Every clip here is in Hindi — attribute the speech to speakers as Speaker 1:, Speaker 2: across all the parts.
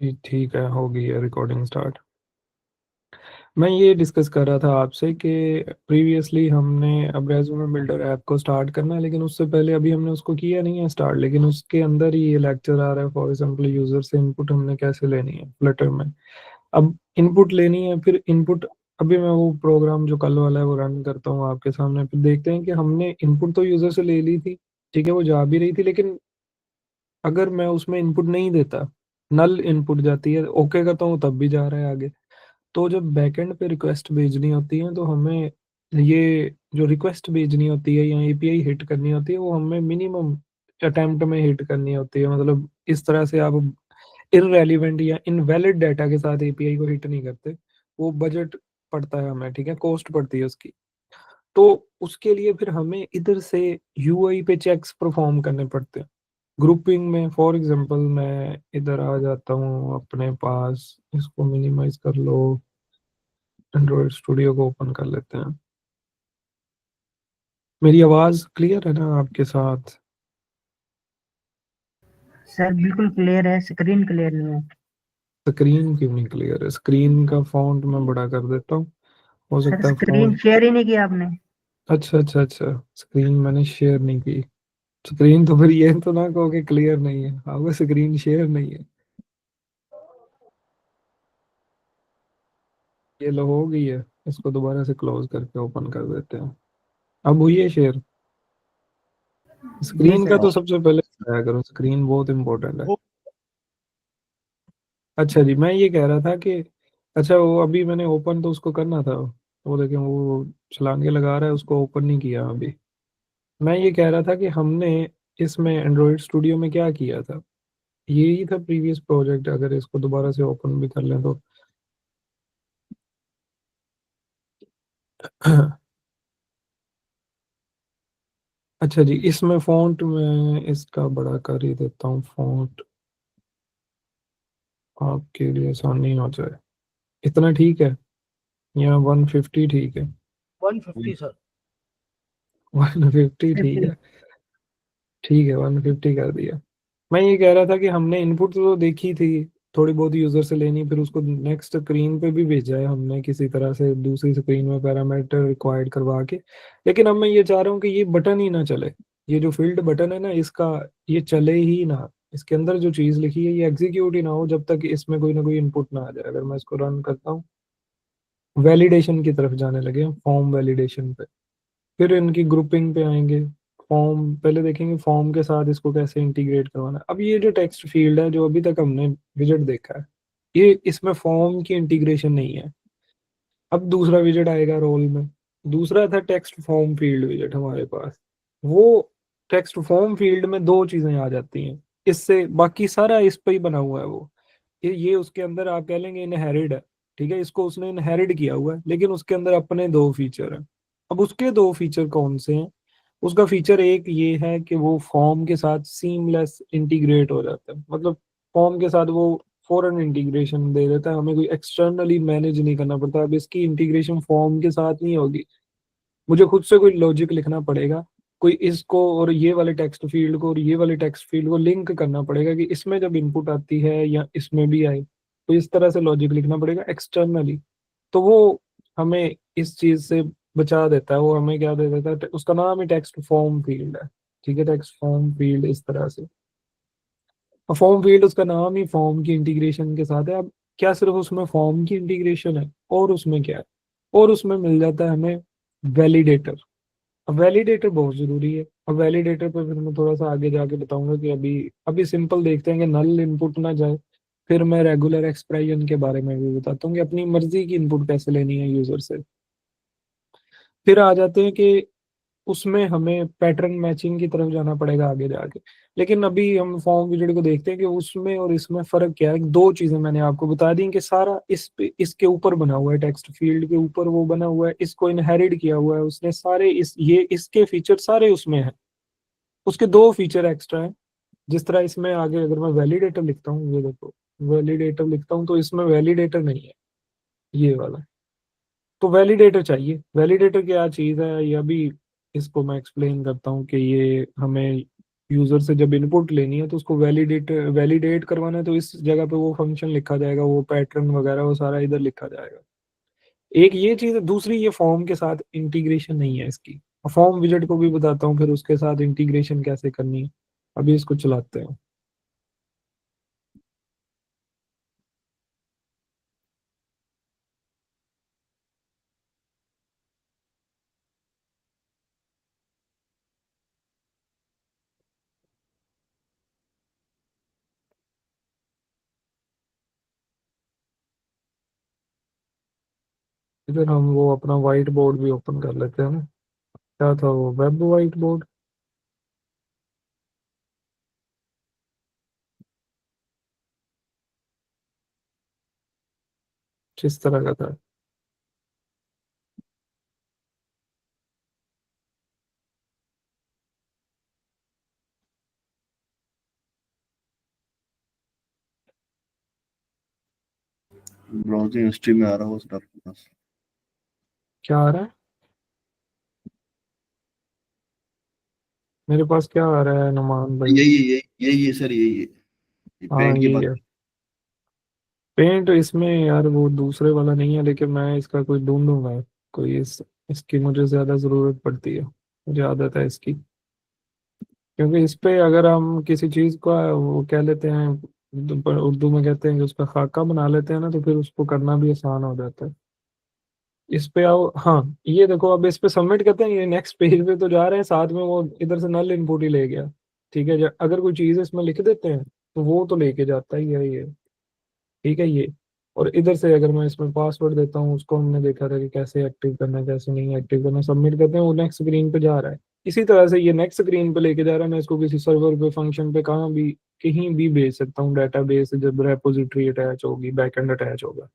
Speaker 1: ठीक है, हो गई है रिकॉर्डिंग स्टार्ट। मैं ये डिस्कस कर रहा था आपसे कि प्रीवियसली हमने अब रेज्यूमे बिल्डर ऐप को स्टार्ट करना है, लेकिन उससे पहले अभी हमने उसको किया नहीं है स्टार्ट, लेकिन उसके अंदर ही ये लेक्चर आ रहा है। फॉर एग्जांपल यूजर से इनपुट हमने कैसे लेनी है फ्लटर में। अब इनपुट लेनी है, फिर इनपुट अभी मैं वो प्रोग्राम जो कल वाला है वो रन करता हूँ आपके सामने, फिर देखते हैं कि हमने इनपुट तो यूजर से ले ली थी, ठीक है, वो जा भी रही थी, लेकिन अगर मैं उसमें इनपुट नहीं देता, नल इनपुट जाती है, ओके करता हूँ तब भी जा रहा है आगे। तो जब बैकएंड पे रिक्वेस्ट भेजनी होती है तो हमें ये जो रिक्वेस्ट भेजनी होती है या एपीआई हिट करनी होती है वो हमें मिनिमम अटेम्प्ट में हिट करनी होती है। मतलब इस तरह से आप इररेलीवेंट या इनवैलिड डाटा के साथ एपीआई को हिट नहीं करते। वो बजट पड़ता है हमें, ठीक है, कॉस्ट पड़ती है उसकी। तो उसके लिए फिर हमें इधर से यूआई पे चेक्स परफॉर्म करने पड़ते हैं ग्रुपिंग में। फॉर एग्जांपल मैं इधर आ जाता हूँ अपने पास, इसको मिनिमाइज कर लो, एंड्रॉइड स्टूडियो को ओपन कर लेते हैं। मेरी आवाज क्लियर है ना आपके साथ?
Speaker 2: सर बिल्कुल क्लियर है, स्क्रीन क्लियर नहीं है।
Speaker 1: स्क्रीन क्यों नहीं क्लियर है? स्क्रीन का फॉन्ट मैं बड़ा कर देता हूँ, हो
Speaker 2: सर
Speaker 1: सकता है
Speaker 2: स्क्रीन
Speaker 1: फोन।
Speaker 2: शेयर ही नहीं किया आपने।
Speaker 1: अच्छा अच्छा अच्छा, स्क्रीन मैंने शेयर नहीं की। स्क्रीन तो फिर ये तो ना कहो कि क्लियर नहीं है, हाँ वो स्क्रीन शेयर नहीं है। ये लो हो गई है, इसको दोबारा से क्लोज करके ओपन कर देते हैं। अब हुई है शेयर।
Speaker 2: जी
Speaker 1: स्क्रीन का
Speaker 2: सर।
Speaker 1: तो सबसे पहले बताया करो, स्क्रीन बहुत इंपॉर्टेंट है। अच्छा जी, मैं ये कह रहा था कि अच्छा वो अभी मैंने ओपन तो उसको करना था, वो देखें वो छलांगे लगा रहा है, उसको ओपन नहीं किया अभी। मैं ये कह रहा था कि हमने इसमें एंड्रॉइड स्टूडियो में क्या किया था, यही था प्रीवियस प्रोजेक्ट। अगर इसको दोबारा से ओपन भी कर लें तो अच्छा जी, इसमें फ़ॉन्ट में इसका बड़ा कर ही देता हूँ फ़ॉन्ट, आपके लिए आसानी हो जाए। इतना ठीक है या 150 ठीक है?
Speaker 3: 150 सर।
Speaker 1: 150 ठीक
Speaker 2: 50।
Speaker 1: है। ठीक है, 150 कर दिया। मैं ये कह रहा था कि हमने इनपुट तो देखी थी, थोड़ी बहुत यूजर से लेनी, फिर उसको नेक्स्ट स्क्रीन पे भी भेजा है हमने किसी तरह से दूसरी स्क्रीन में पैरामीटर रिक्वायर्ड करवा के। लेकिन अब मैं ये चाह रहा हूँ कि ये बटन ही ना चले, ये जो फील्ड बटन है ना इसका, ये चले ही ना। इसके अंदर जो चीज लिखी है ये एग्जीक्यूट ही ना हो जब तक इसमें कोई ना कोई इनपुट ना आ जाए। अगर मैं इसको रन करता हूँ, वैलिडेशन की तरफ जाने लगे हम, फॉर्म वैलिडेशन पे, फिर इनकी ग्रुपिंग पे आएंगे। फॉर्म पहले देखेंगे फॉर्म के साथ इसको कैसे इंटीग्रेट करवाना है। अब ये जो टेक्स्ट फील्ड है जो अभी तक हमने विजेट देखा है, ये इसमें फॉर्म की इंटीग्रेशन नहीं है। अब दूसरा विजेट आएगा रोल में, दूसरा था टेक्स्ट फॉर्म फील्ड विजेट हमारे पास। वो टेक्स्ट फॉर्म फील्ड में दो चीजें आ जाती हैं, इससे बाकी सारा इस पे ही बना हुआ है वो। ये उसके अंदर आप कह लेंगे इनहेरिड है, ठीक है, इसको उसने इनहेरिड किया हुआ है, लेकिन उसके अंदर अपने दो फीचर हैं। अब उसके दो फीचर कौन से हैं? उसका फीचर एक ये है कि वो फॉर्म के साथ सीमलेस इंटीग्रेट हो जाता है। मतलब फॉर्म के साथ वो फॉरन इंटीग्रेशन दे देता है, हमें कोई एक्सटर्नली मैनेज नहीं करना पड़ता। अब इसकी इंटीग्रेशन फॉर्म के साथ नहीं होगी, मुझे खुद से कोई लॉजिक लिखना पड़ेगा, कोई इसको और ये वाले टेक्स्ट फील्ड को और ये वाले टेक्स्ट फील्ड को लिंक करना पड़ेगा कि इसमें जब इनपुट आती है या इसमें भी आए, तो इस तरह से लॉजिक लिखना पड़ेगा एक्सटर्नली। तो वो हमें इस चीज से बचा देता है। वो हमें क्या दे देता है, उसका नाम ही टेक्स्ट फॉर्म फील्ड है, ठीक है, टेक्स्ट फॉर्म फील्ड इस तरह से। फॉर्म फील्ड उसका नाम ही फॉर्म की इंटीग्रेशन के साथ है। अब क्या सिर्फ उसमें फॉर्म की इंटीग्रेशन है, और उसमें क्या है, और उसमें मिल जाता है हमें वैलिडेटर। अब वैलिडेटर बहुत जरूरी है। अब वैलिडेटर पे फिर मैं थोड़ा सा आगे जाके बताऊंगा कि अभी अभी सिंपल देखते हैं कि नल इनपुट ना जाए। फिर मैं रेगुलर एक्सप्रेशन के बारे में भी बताता हूँ कि अपनी मर्जी की इनपुट कैसे लेनी है यूजर से। फिर आ जाते हैं कि उसमें हमें पैटर्न मैचिंग की तरफ जाना पड़ेगा आगे जाके। लेकिन अभी हम फॉर्म विजेट को देखते हैं कि उसमें और इसमें फर्क क्या है। दो चीजें मैंने आपको बता दी कि सारा इस पे इसके ऊपर बना हुआ है, टेक्स्ट फील्ड के ऊपर वो बना हुआ है, इसको इनहेरिट किया हुआ है उसने, सारे इस ये इसके फीचर सारे उसमें हैं। उसके दो फीचर एक्स्ट्रा हैं। जिस तरह इसमें आगे अगर मैं वैलिडेटर लिखता हूँ, ये देखो वैलिडेटर लिखता हूँ तो इसमें वैलिडेटर नहीं है ये वाला। तो वैलिडेटर चाहिए। वैलिडेटर क्या चीज़ है ये अभी इसको मैं एक्सप्लेन करता हूँ कि ये हमें यूजर से जब इनपुट लेनी है तो उसको वैलिडेट वैलिडेट करवाना है, तो इस जगह पे वो फंक्शन लिखा जाएगा, वो पैटर्न वगैरह वो सारा इधर लिखा जाएगा। एक ये चीज है। दूसरी, ये फॉर्म के साथ इंटीग्रेशन नहीं है इसकी। फॉर्म विजेट को भी बताता हूँ फिर उसके साथ इंटीग्रेशन कैसे करनी है। अभी इसको चलाते हैं। इधर हम वो अपना व्हाइट बोर्ड भी ओपन कर लेते हैं ना। क्या था वो, वेब व्हाइट बोर्ड? किस तरह का था?
Speaker 3: ब्राउजिंग हिस्ट्री में आ रहा हो सर आपके पास?
Speaker 1: क्या आ रहा है? मेरे पास क्या आ रहा है नुमान भाई?
Speaker 3: यही है सर, यही है। ये
Speaker 1: हाँ
Speaker 3: पेंट की
Speaker 1: यही
Speaker 3: बात।
Speaker 1: है। पेंट इसमें यार वो दूसरे वाला नहीं है, लेकिन मैं इसका कोई ढूंढूंगा। कोई इसकी मुझे ज्यादा जरूरत पड़ती है, मुझे आदत है इसकी। क्योंकि इस पे अगर हम किसी चीज का वो कह लेते हैं, उर्दू में कहते हैं कि उसका खाका बना लेते हैं ना, तो फिर उसको करना भी आसान हो जाता है। इस पे आओ, हाँ। ये देखो, अब इस पे सबमिट करते हैं, ये नेक्स्ट पेज पे तो जा रहे हैं, साथ में वो इधर से नल इनपुट ही ले गया। ठीक है, अगर कोई चीज इसमें लिख देते हैं तो वो तो लेके जाता ही है ये। ठीक है ये। और इधर से अगर मैं इसमें पासवर्ड देता हूँ, उसको हमने देखा था कि कैसे एक्टिव करना है कैसे नहीं एक्टिव करना, सबमिट करते हैं, वो नेक्स्ट स्क्रीन पे जा रहा है। इसी तरह से ये नेक्स्ट स्क्रीन पे लेके जा रहा है, मैं इसको किसी सर्वर पे फंक्शन पे कहाँ भी कहीं भी भेज सकता हूँ, डेटाबेस जब रेपोजिटरी अटैच होगी, बैकएंड अटैच होगा।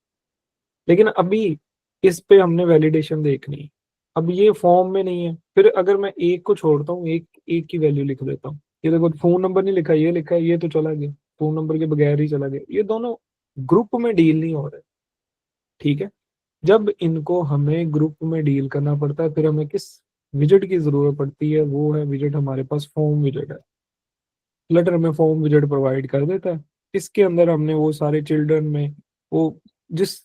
Speaker 1: लेकिन अभी इस पे हमने वैलिडेशन देखनी है। अब ये फॉर्म में नहीं है, फिर अगर मैं एक को छोड़ता हूँ, एक एक की वैल्यू लिख देता हूँ। ये देखो, फोन नंबर नहीं लिखा, ये लिखा है, ये तो चला गया। फोन नंबर के बगैर ही चला गया। ये दोनों ग्रुप में डील नहीं हो रहे। ठीक है। जब इनको हमें ग्रुप में डील करना पड़ता है, फिर हमें किस विजेट की जरूरत पड़ती है, वो है विजेट हमारे पास फॉर्म विजेट है। फ्लटर में फॉर्म विजेट प्रोवाइड कर देता है। इसके अंदर हमने वो सारे चिल्ड्रन में वो जिस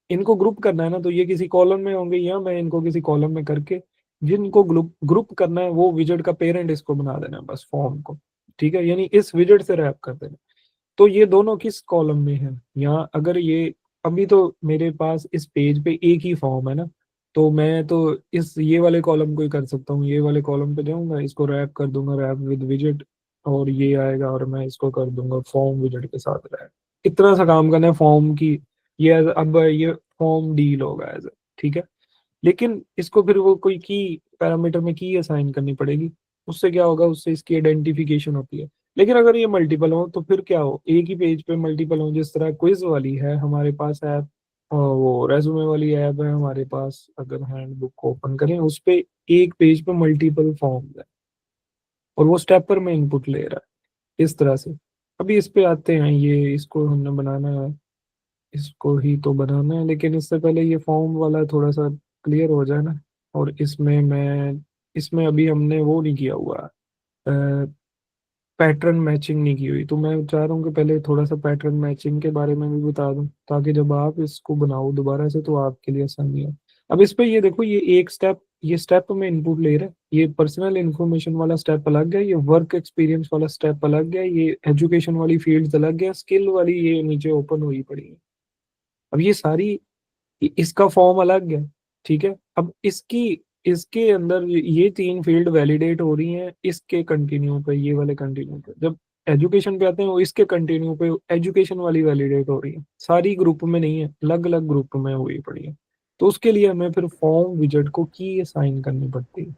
Speaker 1: इनको ग्रुप करना है ना, तो ये किसी कॉलम में होंगे, या मैं इनको किसी कॉलम में करके जिनको ग्रुप ग्रुप करना है वो विजेट का पेरेंट इसको बना देना है बस, फॉर्म को। ठीक है, यानी इस विजेट से रैप कर देना। तो ये दोनों किस कॉलम में है, यहाँ अगर ये अभी तो मेरे पास इस पेज पे एक ही फॉर्म है ना, तो मैं तो इस ये वाले कॉलम को ही कर सकता हूँ। ये वाले कॉलम पे जाऊंगा, इसको रैप कर दूंगा, रैप विद विजेट, और ये आएगा और मैं इसको कर दूंगा फॉर्म विजेट के साथ रैप। इतना सा काम करना है फॉर्म की। अब ये फॉर्म डील होगा एज। ठीक है। लेकिन इसको फिर वो कोई की पैरामीटर में की असाइन करनी पड़ेगी। उससे क्या होगा, उससे इसकी आइडेंटिफिकेशन होती है। लेकिन अगर ये मल्टीपल हो तो फिर क्या हो, एक ही पेज पे मल्टीपल हो, जिस तरह क्विज वाली है हमारे पास ऐप, और वो रेज्यूमे वाली ऐप है हमारे पास, अगर हैंड बुक को ओपन करें उस पे एक पेज पे मल्टीपल फॉर्म है, और वो स्टेपर में इनपुट ले रहा है इस तरह से। अभी इस पे आते हैं, ये इसको हमने बनाना है, इसको ही तो बनाना है, लेकिन इससे पहले ये फॉर्म वाला थोड़ा सा क्लियर हो जाए ना। और इसमें अभी हमने वो नहीं किया हुआ, पैटर्न मैचिंग नहीं की हुई, तो मैं चाह रहा हूँ कि पहले थोड़ा सा पैटर्न मैचिंग के बारे में भी बता दूं, ताकि जब आप इसको बनाओ दोबारा से तो आपके लिए आसानी हो। अब इस पे ये देखो, ये एक स्टेप, ये स्टेप में इनपुट ले रहा है, ये पर्सनल इन्फॉर्मेशन वाला स्टेप अलग है, ये वर्क एक्सपीरियंस वाला स्टेप अलग है, ये एजुकेशन वाली फील्ड अलग है, स्किल वाली ये नीचे ओपन हुई पड़ी है। अब ये सारी इसका फॉर्म अलग है। ठीक है। अब इसके अंदर ये तीन फील्ड वैलिडेट हो रही हैं इसके कंटिन्यू पे, ये वाले कंटिन्यू पे। जब एजुकेशन पे आते हैं वो इसके कंटिन्यू पे एजुकेशन वाली वैलिडेट हो रही है, सारी ग्रुप में नहीं है, अलग अलग ग्रुप में हुई पड़ी है। तो उसके लिए हमें फिर फॉर्म विजेट को की असाइन करनी पड़ती है।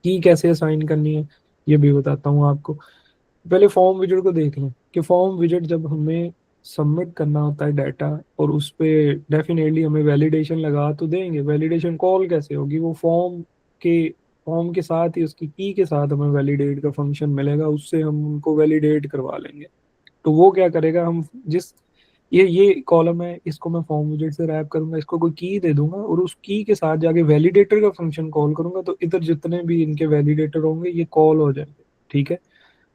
Speaker 1: की कैसे असाइन करनी है ये भी बताता हूँ आपको। पहले फॉर्म विजेट को देख लें कि फॉर्म विजेट जब हमें सबमिट करना होता है डाटा, और उस पे डेफिनेटली हमें वैलिडेशन लगा तो देंगे। वैलिडेशन कॉल कैसे होगी, वो फॉर्म के साथ ही उसकी की के साथ हमें वैलिडेट का फंक्शन मिलेगा, उससे हम उनको वैलिडेट करवा लेंगे। तो वो क्या करेगा, हम जिस ये कॉलम है, इसको मैं फॉर्म विजेट से रैप करूंगा, इसको कोई की दे दूंगा, और उस की के साथ जाके वैलिडेटर का फंक्शन कॉल करूंगा, तो इधर जितने भी इनके वैलिडेटर होंगे ये कॉल हो जाएंगे। ठीक है।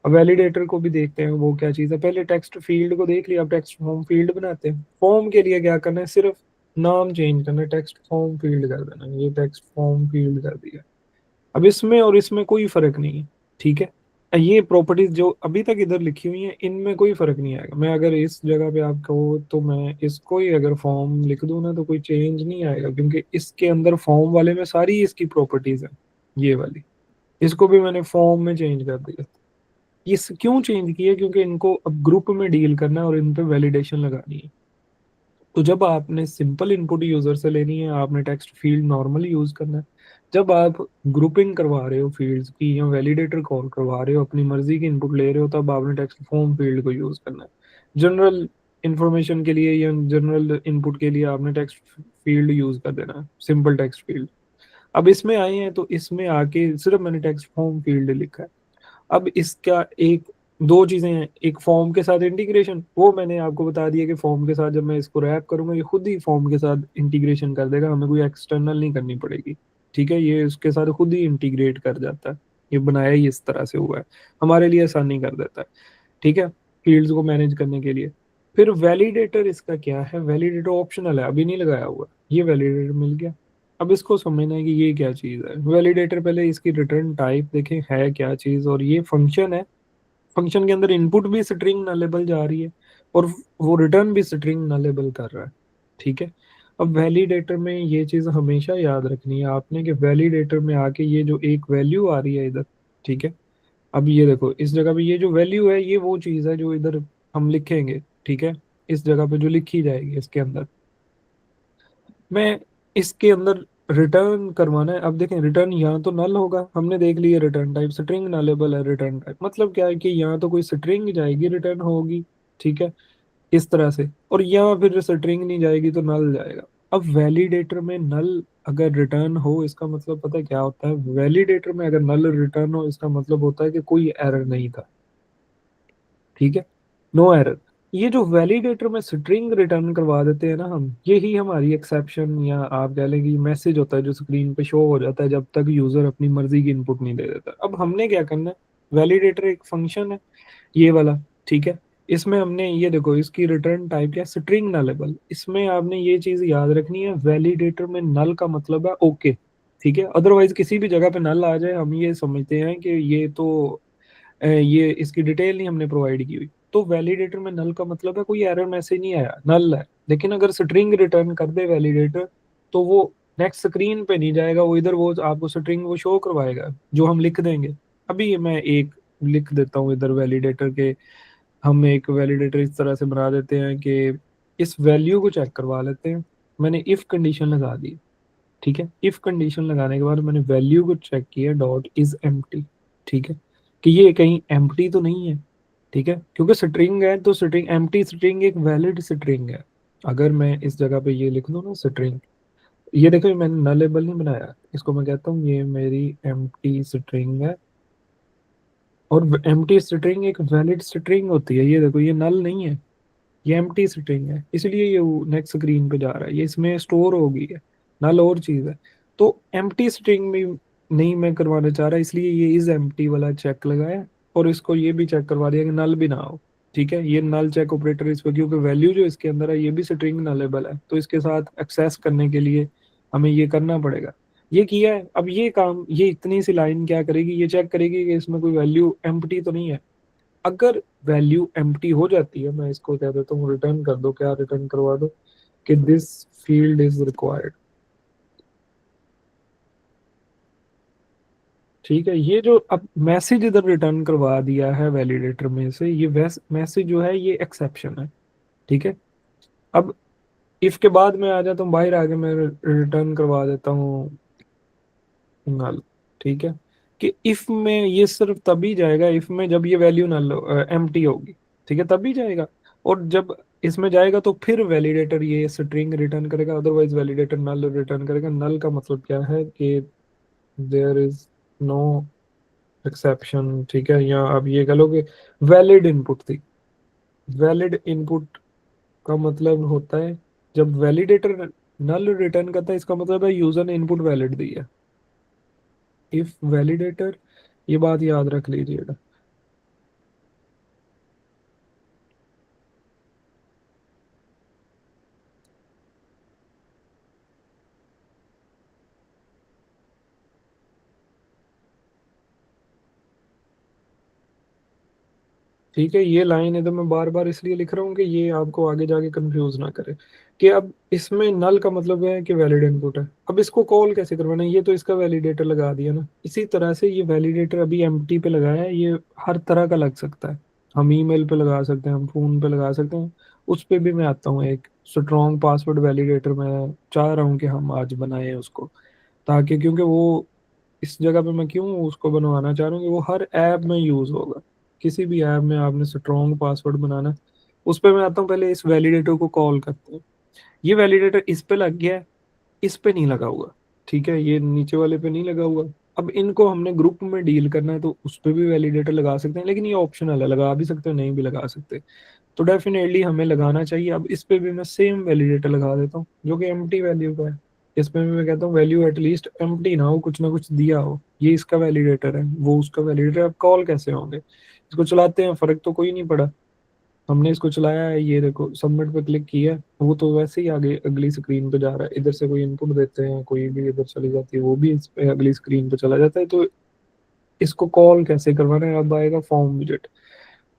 Speaker 1: अब वैलिडेटर को भी देखते हैं वो क्या चीज़ है। पहले टेक्स्ट फील्ड को देख लिया, अब टेक्स्ट फॉर्म फील्ड बनाते हैं। फॉर्म के लिए क्या करना है, सिर्फ नाम चेंज करना है, टेक्स्ट फॉर्म फील्ड कर देना है। ये टेक्स्ट फॉर्म फील्ड कर दिया। अब इसमें और इसमें कोई फर्क नहीं है, ठीक है। ये प्रॉपर्टीज जो अभी तक इधर लिखी हुई है इनमें कोई फर्क नहीं आएगा। मैं अगर इस जगह पे आप कहो तो मैं इसको ही अगर फॉर्म लिख दूं ना तो कोई चेंज नहीं आएगा, क्योंकि इसके अंदर फॉर्म वाले में सारी इसकी प्रॉपर्टीज है। ये वाली इसको भी मैंने फॉर्म में चेंज कर दिया। इस क्यों चेंज किया, क्योंकि इनको अब ग्रुप में डील करना है और इन पे वैलिडेशन लगानी है। तो जब आपने सिंपल इनपुट यूजर से लेनी है, आपने टेक्स्ट फील्ड नॉर्मली यूज करना है। जब आप ग्रुपिंग करवा रहे हो फील्ड्स की या वैलिडेटर कॉल करवा रहे हो, अपनी मर्जी की इनपुट ले रहे हो, तब आपने टेक्स्ट फॉर्म फील्ड को यूज करना है। जनरल इंफॉर्मेशन के लिए या जनरल इनपुट के लिए आपने टेक्स्ट फील्ड यूज कर देना है, सिंपल टेक्स्ट फील्ड। अब इसमें आए हैं तो इसमें आके सिर्फ मैंने टेक्स्ट फॉर्म फील्ड लिखा है। अब इसका एक दो चीजें हैं, एक फॉर्म के साथ इंटीग्रेशन, वो मैंने आपको बता दिया कि फॉर्म के साथ जब मैं इसको रैप करूंगा ये खुद ही फॉर्म के साथ इंटीग्रेशन कर देगा, हमें कोई एक्सटर्नल नहीं करनी पड़ेगी, ठीक है। ये उसके साथ खुद ही इंटीग्रेट कर जाता है, ये बनाया ही इस तरह से हुआ है, हमारे लिए आसानी कर देता है, ठीक है, फील्ड्स को मैनेज करने के लिए। फिर वैलिडेटर इसका क्या है, वैलिडेटर ऑप्शनल है, अभी नहीं लगाया हुआ, ये वैलिडेटर मिल गया। अब इसको समझना है कि ये क्या चीज है वैलिडेटर। पहले इसकी रिटर्न टाइप देखें है क्या चीज, और ये फंक्शन है। फंक्शन के अंदर इनपुट भी स्ट्रिंग नलेबल जा रही है और वो रिटर्न भी स्ट्रिंग नलेबल कर रहा है, ठीक है। अब वैलिडेटर में ये चीज हमेशा याद रखनी है आपने कि वैलिडेटर में आके ये जो एक वैल्यू आ रही है इधर, ठीक है। अब ये देखो इस जगह पे ये जो वैल्यू है ये वो चीज है जो इधर हम लिखेंगे, ठीक है। इस जगह पे जो लिखी जाएगी इसके अंदर मैं इसके अंदर रिटर्न करवाना है। अब देखें रिटर्न यहाँ तो नल होगा, हमने देख लिया रिटर्न टाइप स्ट्रिंग नलेबल है। रिटर्न टाइप मतलब क्या है कि यहाँ तो कोई स्ट्रिंग जाएगी रिटर्न होगी, ठीक है, इस तरह से। और यहाँ फिर स्ट्रिंग नहीं जाएगी तो नल जाएगा। अब वैलिडेटर में नल अगर रिटर्न हो इसका मतलब पता है क्या होता है, वैलिडेटर में अगर नल रिटर्न हो इसका मतलब होता है कि कोई एरर नहीं था, ठीक है, नो एरर। ये जो वैलिडेटर में स्ट्रिंग रिटर्न करवा देते हैं ना हम, यही हमारी एक्सेप्शन या आप कह लें कि मैसेज होता है जो स्क्रीन पे शो हो जाता है जब तक यूजर अपनी मर्जी की इनपुट नहीं दे देता। अब हमने क्या करना है, वैलिडेटर एक फंक्शन है ये वाला, ठीक है। इसमें हमने ये देखो इसकी रिटर्न टाइप या स्ट्रिंग नलेबल, इसमें आपने ये चीज याद रखनी है, वैलिडेटर में नल का मतलब है ओके, ठीक है। अदरवाइज किसी भी जगह पे नल आ जाए हम ये समझते हैं कि ये तो ये इसकी डिटेल नहीं हमने प्रोवाइड की हुई। तो वैलिडेटर में नल का मतलब है कोई एरर मैसेज नहीं आया, नल है। लेकिन अगर स्ट्रिंग रिटर्न कर दे वैलिडेटर तो वो नेक्स्ट स्क्रीन पे नहीं जाएगा, वो इधर वो आपको स्ट्रिंग वो शो करवाएगा जो हम लिख देंगे। अभी मैं एक लिख देता हूँ इधर वैलिडेटर के, हम एक वैलिडेटर इस तरह से बना देते हैं कि इस वैल्यू को चेक करवा लेते हैं। मैंने इफ कंडीशन लगा दी, ठीक है। इफ कंडीशन लगाने के बाद मैंने वैल्यू को चेक किया डॉट इज एम्प्टी, ठीक है, कि ये कहीं एम्प्टी तो नहीं है, ठीक है, क्योंकि स्ट्रिंग है तो स्ट्रिंग एम्प्टी स्ट्रिंग एक वैलिड स्ट्रिंग है। अगर मैं इस जगह पे ये लिख दूं ना स्ट्रिंग, ये देखो मैंने नल लेबल नहीं बनाया, इसको मैं कहता हूँ ये मेरी एम्प्टी स्ट्रिंग है। और एम्प्टी स्ट्रिंग एक वैलिड स्ट्रिंग होती है, ये देखो ये नल नहीं है, ये एम्प्टी स्ट्रिंग है, इसलिए ये नेक्स्ट स्क्रीन पे जा रहा है, ये इसमें स्टोर हो गई है। नल और चीज है। तो एम्प्टी स्ट्रिंग में नहीं मैं करवाना चाह रहा, इसलिए ये इज एम्प्टी वाला चेक लगाया और इसको ये भी चेक करवा दिया कि नल भी ना हो, ठीक है। ये नल चेक ऑपरेटर इस पर, क्योंकि वैल्यू जो इसके अंदर है ये भी स्ट्रिंग नलेबल है, तो इसके साथ एक्सेस करने के लिए हमें ये करना पड़ेगा। ये किया है। अब ये काम ये इतनी सी लाइन क्या करेगी, ये चेक करेगी कि इसमें कोई वैल्यू एम्प्टी तो नहीं है। अगर वैल्यू एम्प्टी हो जाती है मैं इसको कह देता हूँ रिटर्न कर दो, क्या रिटर्न करवा दो कि दिस फील्ड इज रिक्वायर्ड, ठीक है। ये जो अब मैसेज इधर रिटर्न करवा दिया है वैलिडेटर में से, ये मैसेज जो है ये एक्सेप्शन है, ठीक है। अब इफ के बाद में आ जाता हूँ बाहर आके मैं रिटर्न करवा देता हूँ नल, ठीक है। कि इफ में ये सिर्फ तभी जाएगा, इफ में जब ये वैल्यू नल एम्प्टी होगी, ठीक है, तभी जाएगा। और जब इसमें जाएगा तो फिर वैलिडेटर ये स्ट्रिंग रिटर्न करेगा, अदरवाइज वैलिडेटर नल रिटर्न करेगा। नल का मतलब क्या है कि देयर इज नो एक्सेप्शन, ठीक है। या आप ये कह लो कि वैलिड इनपुट थी। वैलिड इनपुट का मतलब होता है जब वैलिडेटर नल रिटर्न करता है इसका मतलब है यूजर ने इनपुट वैलिड दी है। इफ वैलिडेटर, ये बात याद रख लीजिएगा, ठीक है, ये लाइन इधर मैं बार बार इसलिए लिख रहा हूँ कि ये आपको आगे जाके कंफ्यूज ना करे कि अब इसमें नल का मतलब है कि वैलिड इनपुट है। अब इसको कॉल कैसे करवाना है, ये तो इसका वैलिडेटर लगा दिया ना। इसी तरह से ये वैलिडेटर अभी एम्प्टी पे लगाया है, ये हर तरह का लग सकता है। हम ईमेल पे लगा सकते हैं, हम फोन पे लगा सकते हैं। उस पे भी मैं आता हूँ, एक स्ट्रॉन्ग पासवर्ड वैलिडेटर मैं चाह रहा हूँ कि हम आज बनाए उसको, ताकि क्योंकि वो इस जगह पे मैं क्यों उसको बनवाना चाह रहा हूँ कि वो हर ऐप में यूज होगा। किसी भी ऐप में आपने स्ट्रॉन्ग पासवर्ड बनाना है, उस पे मैं आता हूँ, पहले इस वैलिडेटर को कॉल करते हैं। ये वैलिडेटर इस पे लग गया है, इस पे नहीं लगा हुआ। ठीक है, ये नीचे वाले पे नहीं लगा हुआ। अब इनको हमने ग्रुप में डील करना है तो उस पे भी वैलिडेटर लगा सकते हैं, लेकिन ये ऑप्शनल है, लगा भी सकते हो नहीं भी लगा सकते। तो डेफिनेटली हमें लगाना चाहिए। अब इस पे भी मैं सेम वैलिडेटर लगा देता हूँ जो कि एम्प्टी वैल्यू का है। इसमें भी मैं कहता हूँ वैल्यू एटलीस्ट एम्प्टी ना हो, कुछ ना कुछ दिया हो। ये इसका वैलिडेटर है, वो उसका वैलिडेटर है। अब कॉल कैसे होंगे, इसको चलाते हैं, फर्क तो कोई नहीं पड़ा। हमने इसको चलाया है, ये देखो सबमिट पे क्लिक किया, वो तो वैसे ही आगे अगली स्क्रीन पे जा रहा है। इधर से कोई इनपुट देते हैं, कोई भी इधर चली जाती है, वो भी इस पे अगली स्क्रीन पे चला जाता है। तो इसको कॉल कैसे करवाना है, अब आएगा फॉर्म विजेट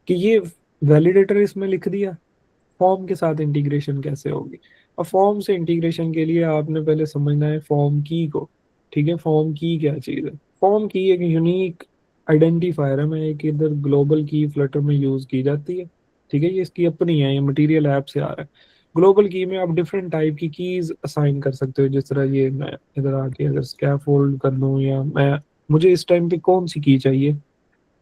Speaker 1: कि ये वैलिडेटर इसमें लिख दिया, फॉर्म के साथ इंटीग्रेशन कैसे होगी। अब फॉर्म से इंटीग्रेशन के लिए आपने पहले समझना है फॉर्म की को। ठीक है, फॉर्म की क्या चीज़ है। फॉर्म की एक यूनिक आइडेंटिफायर है, मैं एक इधर ग्लोबल की फ्लटर में यूज की जाती है। ठीक है, ये इसकी अपनी है, ये मटेरियल ऐप से आ रहा है। ग्लोबल की में आप डिफरेंट टाइप की कीज असाइन कर सकते हो, जिस तरह ये मैं इधर आके अगर स्कैफोल्ड कर दूं, या मैं मुझे इस टाइम पे कौन सी की चाहिए,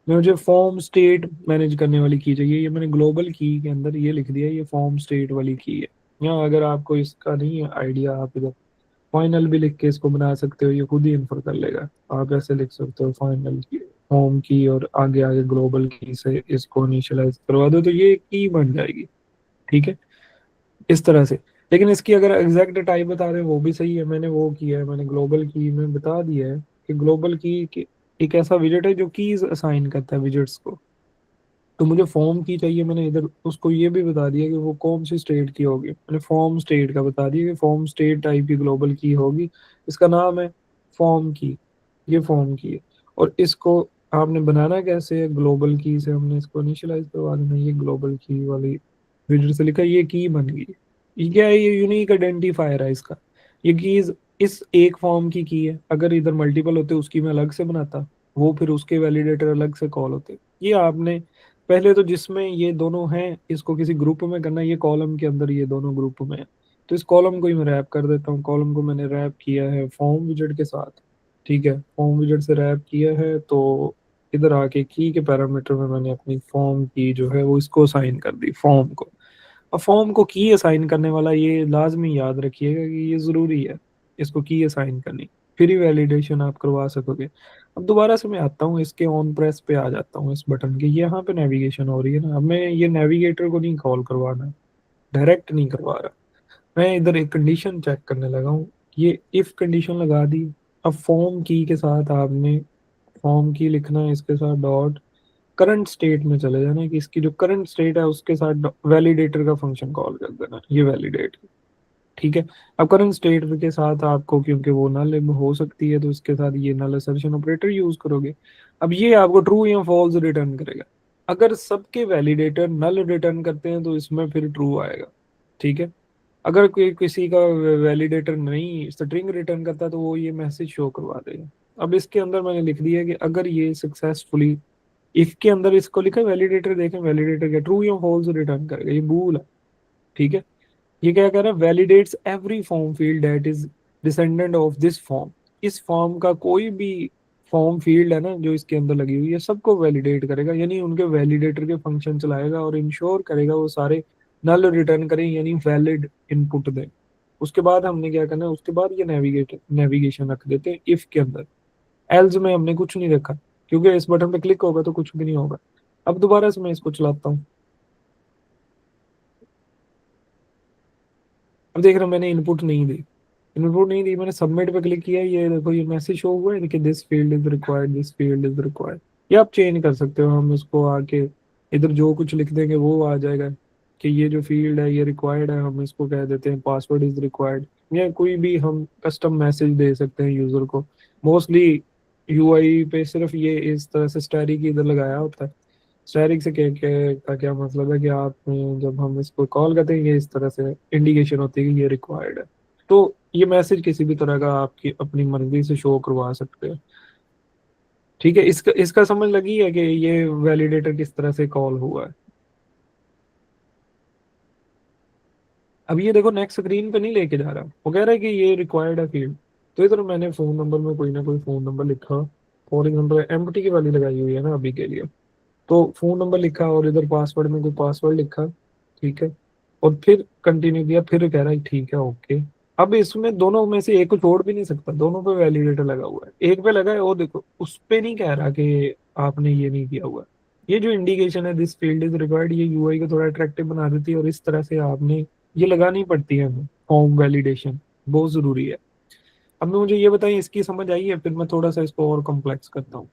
Speaker 1: मुझे फॉर्म स्टेट मैनेज करने वाली की चाहिए, ये मैंने ग्लोबल की के अंदर ये लिख दिया, ये फॉर्म स्टेट वाली की है। या अगर आपको इसका नहीं है आइडिया, आप इधर फाइनल भी लिख के इसको बना सकते हो, ये खुद ही इन्फर कर लेगा। आप ऐसे लिख सकते हो फाइनल की, होम की, और आगे आगे ग्लोबल की से इसको इनिशियलाइज करवा दो तो ये की बन जाएगी। ठीक है, इस तरह से। लेकिन इसकी अगर एग्जैक्ट टाइप बता रहे हैं वो भी सही है, मैंने वो किया है, मैंने ग्लोबल की में बता दिया है कि ग्लोबल की एक ऐसा विजेट है जो कीज असाइन करता है विजेट्स को। तो मुझे फॉर्म की चाहिए, मैंने इधर उसको ये भी बता दिया कि वो कौन सी स्टेट की होगी, मैंने फॉर्म स्टेट का बता दिया कि फॉर्म स्टेट टाइप की ग्लोबल की होगी, इसका नाम है फॉर्म की। ये फॉर्म की है। और इसको आपने बनाना कैसे है, ग्लोबल की से हमने इसको इनिशियलाइज करवा देना। ये ग्लोबल की वाली विजेट से लिखा, ये की बन गई। ये क्या है, ये यूनिक आइडेंटिफायर है इसका। ये कीज इस एक फॉर्म की है, अगर इधर मल्टीपल होते उसकी मैं अलग से बनाता, वो फिर उसके वैलिडेटर अलग से कॉल होते। ये आपने पहले तो जिसमें ये दोनों हैं इसको किसी ग्रुप में करना, ये कॉलम के अंदर ये दोनों ग्रुप में है। तो इस कॉलम को ही मैं रैप कर देता हूँ, कॉलम को मैंने रैप किया है फॉर्म विजेट के साथ। ठीक है, फॉर्म विजेट से रैप किया है, तो इधर आके की के पैरामीटर में मैंने अपनी फॉर्म की जो है वो इसको असाइन कर दी फॉर्म को। अब फॉर्म को की असाइन करने वाला ये लाजमी याद रखिएगा कि ये जरूरी है, इसको की असाइन करनी, फिर ही वैलिडेशन आप करवा सकोगे। अब दोबारा से मैं आता हूँ इसके ऑन प्रेस पे आ जाता हूँ, इस बटन के यहाँ पे नेविगेशन हो रही है ना। अब मैं ये नेविगेटर को नहीं कॉल करवाना, डायरेक्ट नहीं करवा रहा, मैं इधर एक कंडीशन चेक करने लगा हूँ। ये इफ कंडीशन लगा दी। अब फॉर्म की के साथ आपने फॉर्म की लिखना है, इसके साथ डॉट करंट स्टेट में चले जाना है कि इसकी जो करंट स्टेट है उसके साथ वैलिडेटर का फंक्शन कॉल कर देना, ये वैलिडेट। ठीक है, अब करंट स्टेट के साथ आपको क्योंकि वो नल हो सकती है तो इसके साथ ये नल असर्शन ऑपरेटर यूज करोगे। अब ये आपको ट्रू या फॉल्स रिटर्न करेगा। अगर सबके वैलिडेटर नल रिटर्न करते हैं तो इसमें फिर ट्रू आएगा। ठीक है, अगर कोई किसी का वैलिडेटर नहीं स्ट्रिंग रिटर्न करता तो वो ये मैसेज शो करवा देगा। अब इसके अंदर मैंने लिख दिया कि अगर ये सक्सेसफुली, इफ के अंदर इसको लिखा वैलिडेटर, देखें वैलिडेटर क्या ट्रू या फॉल्स रिटर्न करेगा, ये बूल है। ठीक है, ये क्या कर रहा है, validates every form field that is descendant of this form. इस फॉर्म का कोई भी फॉर्म फील्ड है ना जो इसके अंदर लगी हुई है, सबको वैलिडेट करेगा, यानी उनके वैलिडेटर के फंक्शन चलाएगा और इंश्योर करेगा वो सारे नल रिटर्न करें, यानी वैलिड इनपुट दें। उसके बाद हमने क्या करना है, उसके बाद ये नेविगेशन रख देते हैं इफ के अंदर। एल्स में हमने कुछ नहीं रखा क्योंकि इस बटन पे क्लिक होगा तो कुछ भी नहीं होगा। अब दोबारा से मैं इसको चलाता हूँ। अब देख रहा हूँ मैंने इनपुट नहीं दी, मैंने सबमिट पे क्लिक किया, ये देखो ये मैसेज शो हुआ है कि this field is required, this field is required. ये आप चेंज कर सकते हो, हम इसको आके इधर जो कुछ लिख देंगे वो आ जाएगा कि ये जो फील्ड है ये रिक्वायर्ड है, हम इसको कह देते हैं पासवर्ड इज रिक्वायर्ड, या कोई भी हम कस्टम मैसेज दे सकते हैं यूजर को। मोस्टली यूआई पे सिर्फ ये इस तरह से स्टैटिक इधर लगाया होता है, स्टैटिक से क्या का क्या मतलब है कि आप जब हम इसको कॉल करते हैं ये इस तरह से इंडिकेशन होती है कि ये रिक्वायर्ड है। तो ये मैसेज किसी भी तरह का आपकी अपनी मर्जी से शो करवा सकते हैं। ठीक है, इसका इसका समझ लगी है कि ये वैलिडेटर किस तरह से कॉल हुआ है। अब ये देखो नेक्स्ट स्क्रीन पे नहीं लेके जा रहा, वो कह रहा है कि ये रिक्वायर्ड है फील्ड। तो इधर मैंने फोन नंबर में कोई ना कोई फोन नंबर लिखा, फॉर एग्जाम्पल एम्प्टी की वाली लगाई हुई है ना अभी के लिए। तो फोन नंबर लिखा और इधर पासवर्ड में कोई पासवर्ड लिखा, ठीक है, और फिर कंटिन्यू किया, फिर कह रहा है ठीक है ओके। अब इसमें दोनों में से एक को छोड़ भी नहीं सकता, दोनों पे वैलिडेटर लगा हुआ है। एक पे लगा है वो देखो, उस पे नहीं कह रहा कि आपने ये नहीं किया हुआ। ये जो इंडिकेशन है दिस फील्ड इज रिक्वायर्ड, ये यूआई को थोड़ा अट्रैक्टिव बना देती है, और इस तरह से आपने ये लगानी पड़ती है हमें फॉर्म वैलिडेशन, बहुत जरूरी है। अब मैं मुझे ये बताइए इसकी समझ आई है, फिर मैं थोड़ा सा इसको और कॉम्प्लेक्स करता हूँ।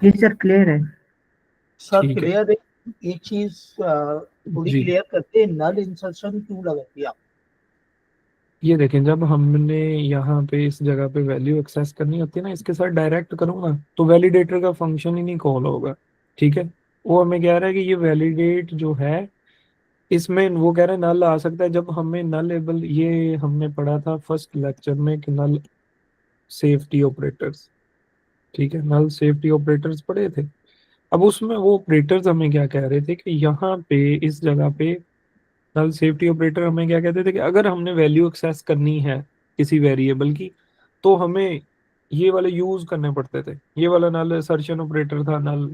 Speaker 2: जी सर क्लियर है।
Speaker 4: सर
Speaker 1: ठीक है
Speaker 4: क्लियर है। एक चीज थोड़ी
Speaker 1: जी,
Speaker 4: क्लियर करते हैं, नल इंसर्शन क्यों लगाती आप?
Speaker 1: ये देखें जब हमने यहाँ पे इस जगह पे वैल्यू एक्सेस करनी होती है ना, इसके साथ डायरेक्ट करूंगा तो वैलिडेटर का फंक्शन ही नहीं कॉल होगा। ठीक है, वो हमें कह रहा है कि ये वैलिडेट जो है, इसमें वो कह रहा है नल आ सकता है जब हमें नल एबल, ये हमने पढ़ा था फर्स्ट लेक्चर में कि नल सेफ्टी ऑपरेटर्स। ठीक है, नल सेफ्टी ऑपरेटर्स पढ़े थे। अब उसमें वो ऑपरेटर्स हमें क्या कह रहे थे कि यहाँ पे इस जगह पे नल सेफ्टी ऑपरेटर हमें क्या कहते थे कि अगर हमने वैल्यू एक्सेस करनी है किसी वेरिएबल की, तो हमें ये वाले यूज करने पड़ते थे। ये वाला नल सर्शन ऑपरेटर था, नल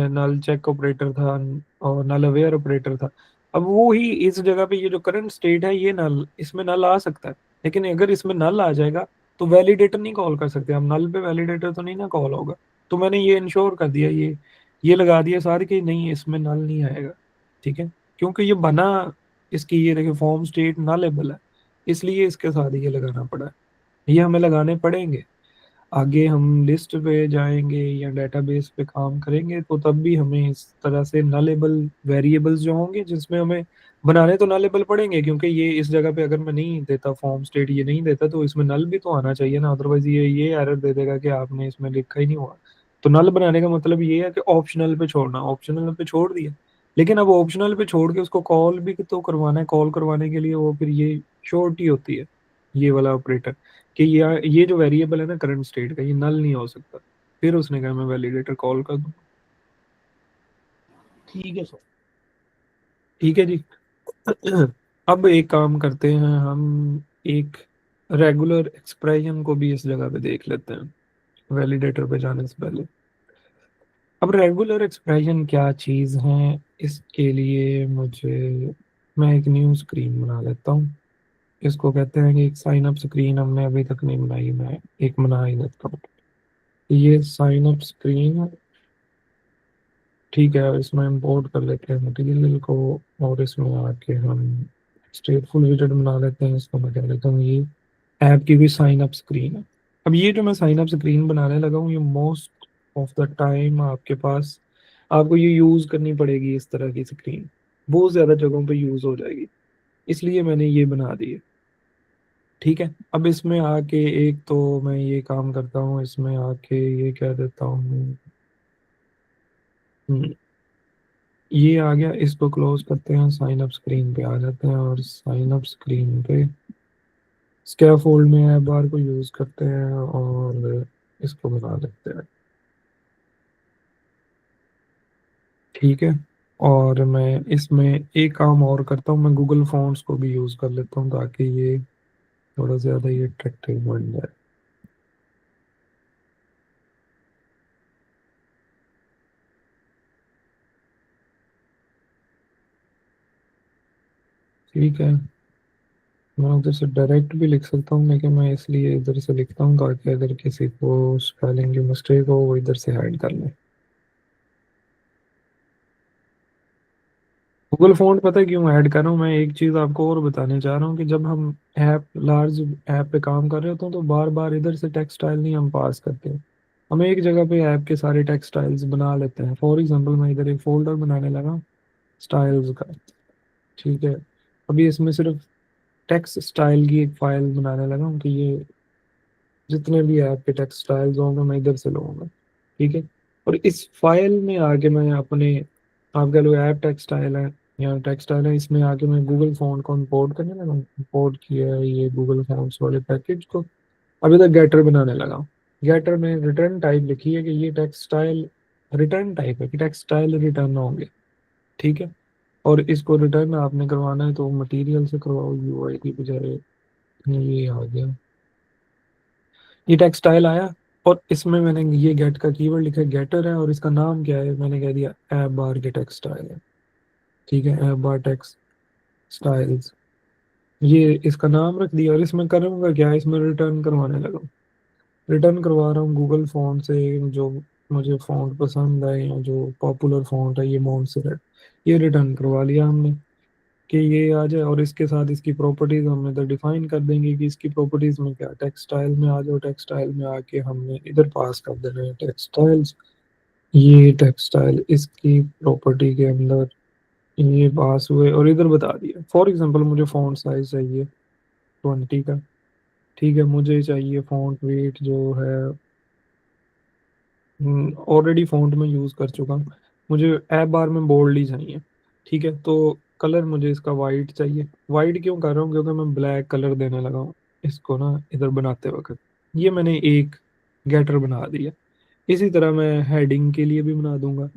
Speaker 1: नल चेक ऑपरेटर था, और नल अवेयर ऑपरेटर था। अब वो ही इस जगह पे ये जो करंट स्टेट है ये नल, इसमें नल आ सकता है, लेकिन अगर इसमें नल आ जाएगा तो वैलिडेटर नहीं कॉल कर सकते हम, नल पे वैलिडेटर तो नहीं ना कॉल होगा। तो मैंने ये इंश्योर कर दिया, ये लगा दिया सारे कि नहीं इसमें नल नहीं आएगा। ठीक है, क्योंकि ये बना, इसकी ये देखिए फॉर्म स्टेट नॉलेबल है, इसलिए इसके साथ ये लगाना पड़ा है। ये हमें लगाने पड़ेंगे, आगे हम लिस्ट पे जाएंगे या डेटाबेस पे काम करेंगे तो तब भी हमें इस तरह से नॉलेबल वेरिएबल्स जो होंगे जिसमें हमें बनाने तो नॉलेबल पड़ेंगे, क्योंकि ये इस जगह पे अगर मैं नहीं देता फॉर्म स्टेट ये नहीं देता तो इसमें नल भी तो आना चाहिए ना, अदरवाइज ये एरर दे देगा कि आपने इसमें लिखा ही नहीं हुआ। तो नल बनाने का मतलब ये है कि ऑप्शनल पे छोड़ना, ऑप्शनल पे छोड़ दिया, लेकिन अब ऑप्शनल पे छोड़ के उसको कॉल भी तो करवाना है, कॉल करवाने के लिए वो फिर ये शॉर्ट ही होती है, ये वाला ऑपरेटर, कि ये जो वेरिएबल है ना करंट स्टेट का, ये नल नहीं हो सकता। फिर उसने कहा मैं वैलिडेटर कॉल कर दूँ।
Speaker 4: ठीक है सर।
Speaker 1: ठीक है जी। अब एक काम करते हैं हम, एक रेगुलर एक्सप्रेशन को भी इस जगह पे देख लेते हैं वैलिडेटर पे जाने से पहले। अब रेगुलर एक्सप्रेशन क्या चीज़ है, इसके लिए मुझे, मैं एक न्यू स्क्रीन बना लेता हूँ। इसको कहते हैं कि एक साइन अप स्क्रीन हमने अभी तक नहीं बनाई, मैं एक बना ही लेता हूँ। ये साइन अप स्क्रीन है, ठीक है, इसमें इंपोर्ट कर लेते हैं मटेरियल को, और इसमें आके हम स्टेटफुल विजेट बना लेते हैं। इसको मैं कह लेता हूँ ये ऐप की भी साइन अप स्क्रीन है। अब ये जो मैं साइन अप स्क्रीन बनाने लगा हूँ, ये मोस्ट ऑफ द टाइम आपके पास, आपको ये यूज़ करनी पड़ेगी, इस तरह की स्क्रीन बहुत ज़्यादा जगहों पे यूज़ हो जाएगी, इसलिए मैंने ये बना दी है। ठीक है, अब इसमें आके एक तो मैं ये काम करता हूँ, इसमें आके ये कह देता हूँ, ये आ गया, इसको क्लोज करते हैं, साइन अप स्क्रीन पे आ जाते हैं, और साइन अप स्क्रीन पे स्कैफोल्ड में ऐप बार को यूज करते हैं और इसको बना लेते हैं। ठीक है, और मैं इसमें एक काम और करता हूँ, मैं गूगल फॉन्ट्स को भी यूज कर लेता हूँ ताकि ये थोड़ा ज्यादा ये अट्रैक्टिव बन जाए। ठीक है, मैं उधर से डायरेक्ट भी लिख सकता हूँ, लेकिन मैं इसलिए इधर से लिखता हूँ ताकि अगर किसी को स्पेलिंग की मिस्टेक हो वो इधर से हाइड कर ले। गूगल फॉन्ट पता है क्यों ऐड कर रहा हूँ, मैं एक चीज़ आपको और बताने चाह रहा हूँ कि जब हम ऐप लार्ज ऐप पे काम कर रहे होते हैं तो बार बार इधर से टेक्स्ट स्टाइल नहीं हम पास करते, हम एक जगह पे ऐप के सारे टेक्स्ट स्टाइल्स बना लेते हैं। फॉर एग्जांपल मैं इधर एक फोल्डर बनाने लगा स्टाइल्स का, ठीक है, अभी इसमें सिर्फ टेक्स्ट स्टाइल की एक फाइल बनाने लगा हूँ कि ये जितने भी ऐप के टेक्सटाइल्स होंगे मैं इधर से लूँगा, ठीक है। और इस फाइल में आके मैं अपने, आप कह लो ऐप टेक्सटाइल है या टेक्सटाइल है, इसमें आके मैं गूगल फॉन्ट को इंपोर्ट करने लगा। इंपोर्ट किया है ये गूगल फॉन्ट्स वाले पैकेज को। अभी तक गेटर बनाने लगा हूँ। गेटर में रिटर्न टाइप लिखी है कि ये टेक्सटाइल रिटर्न टाइप है कि टेक्सटाइल रिटर्न होंगे, ठीक है। और इसको रिटर्न आपने करवाना है तो मटेरियल से करवाओ, यूआई की बजाय। ये आ गया, ये टेक्सटाइल आया। और इसमें मैंने ये गेट का कीवर्ड लिखा है, गेटर है, और इसका नाम क्या है, मैंने कह दिया ऐप बार के टेक्सटाइल है, ठीक है, ऐप बार टेक्सटाइल्स। ये इसका नाम रख दिया। और इसमें करूँगा क्या, इसमें रिटर्न करवाने लगा। रिटर्न करवा रहा हूँ गूगल फॉन्ट से, जो मुझे फॉन्ट पसंद है या जो पॉपुलर फॉन्ट है, ये मॉन्सेरेट, ये रिटर्न करवा लिया हमने कि ये आ जाए। और इसके साथ इसकी प्रॉपर्टीज हम इधर डिफाइन कर देंगे कि इसकी प्रॉपर्टीज में क्या, टेक्सटाइल में आ जाओ। टेक्सटाइल में आके हमने इधर पास कर देना है टेक्सटाइल्स। ये टेक्सटाइल इसकी प्रॉपर्टी के अंदर ये पास हुए और इधर बता दिया। फॉर एग्जांपल मुझे फॉन्ट साइज चाहिए 20 का, ठीक है। मुझे चाहिए फॉन्ट वेट जो है, ऑलरेडी फॉन्ट में यूज़ कर चुका हूँ, मुझे ऐप बार में बोल्ड ही चाहिए, ठीक है। तो कलर मुझे इसका वाइट चाहिए। वाइट क्यों कर रहा हूँ, क्योंकि मैं ब्लैक कलर देने लगा हूँ इसको ना इधर बनाते वक्त। ये मैंने एक गेटर बना दिया। इसी तरह मैं हेडिंग के लिए भी बना दूंगा।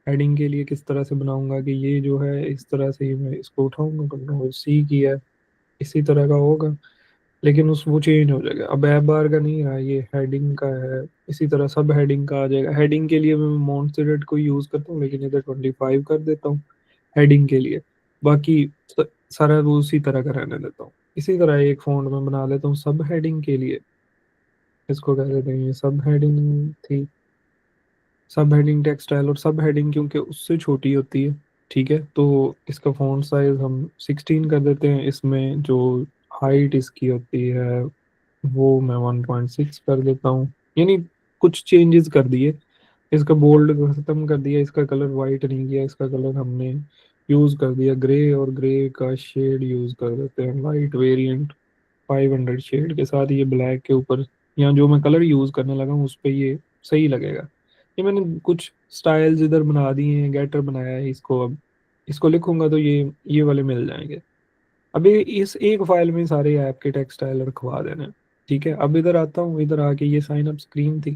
Speaker 1: हेडिंग के लिए किस तरह से बनाऊंगा कि ये जो है इस तरह से ही मैं इसको उठाऊंगा, कंट्रोल सी किया है, इसी तरह का होगा। लेकिन उस वो चेंज हो जाएगा, अब ऐप बार का नहीं रहा, ये हेडिंग का है। इसी तरह सब हेडिंग का आ जाएगा। हेडिंग के लिए मैं मॉन्स्टेरेट को यूज करता हूँ, लेकिन इधर 25 कर देता हूँ हेडिंग के लिए। बाकी सारा वो उसी तरह का रहने देता हूँ। इसी तरह एक फॉन्ट में बना लेता हूँ सब हेडिंग के लिए। इसको कह देते हैं, ये सब हेडिंग थी, सब हेडिंग टेक्सटाइल। और सब हेडिंग क्योंकि उससे छोटी होती है, ठीक है, तो इसका फॉन्ट साइज हम 16 कर देते हैं। इसमें जो हाइट इसकी होती है वो मैं 1.6 कर देता हूँ। यानी कुछ चेंजेस कर दिए। इसका बोल्ड खत्म कर दिया, इसका कलर वाइट नहीं किया, इसका कलर हमने यूज कर दिया ग्रे, और ग्रे का शेड यूज कर देते हैं लाइट वेरिएंट 500 शेड के साथ। ये ब्लैक के ऊपर या जो मैं कलर यूज करने लगा हूँ उस पर ये सही लगेगा। ये मैंने कुछ स्टाइल्स इधर बना दिए हैं, गेटर बनाया है इसको। अब इसको लिखूंगा तो ये वाले मिल जाएंगे। अभी इस एक फाइल में सारे ऐप के टेक्सटाइल रखवा देने हैं, ठीक है। अब इधर आता हूँ, इधर आके ये साइन अप स्क्रीन थी,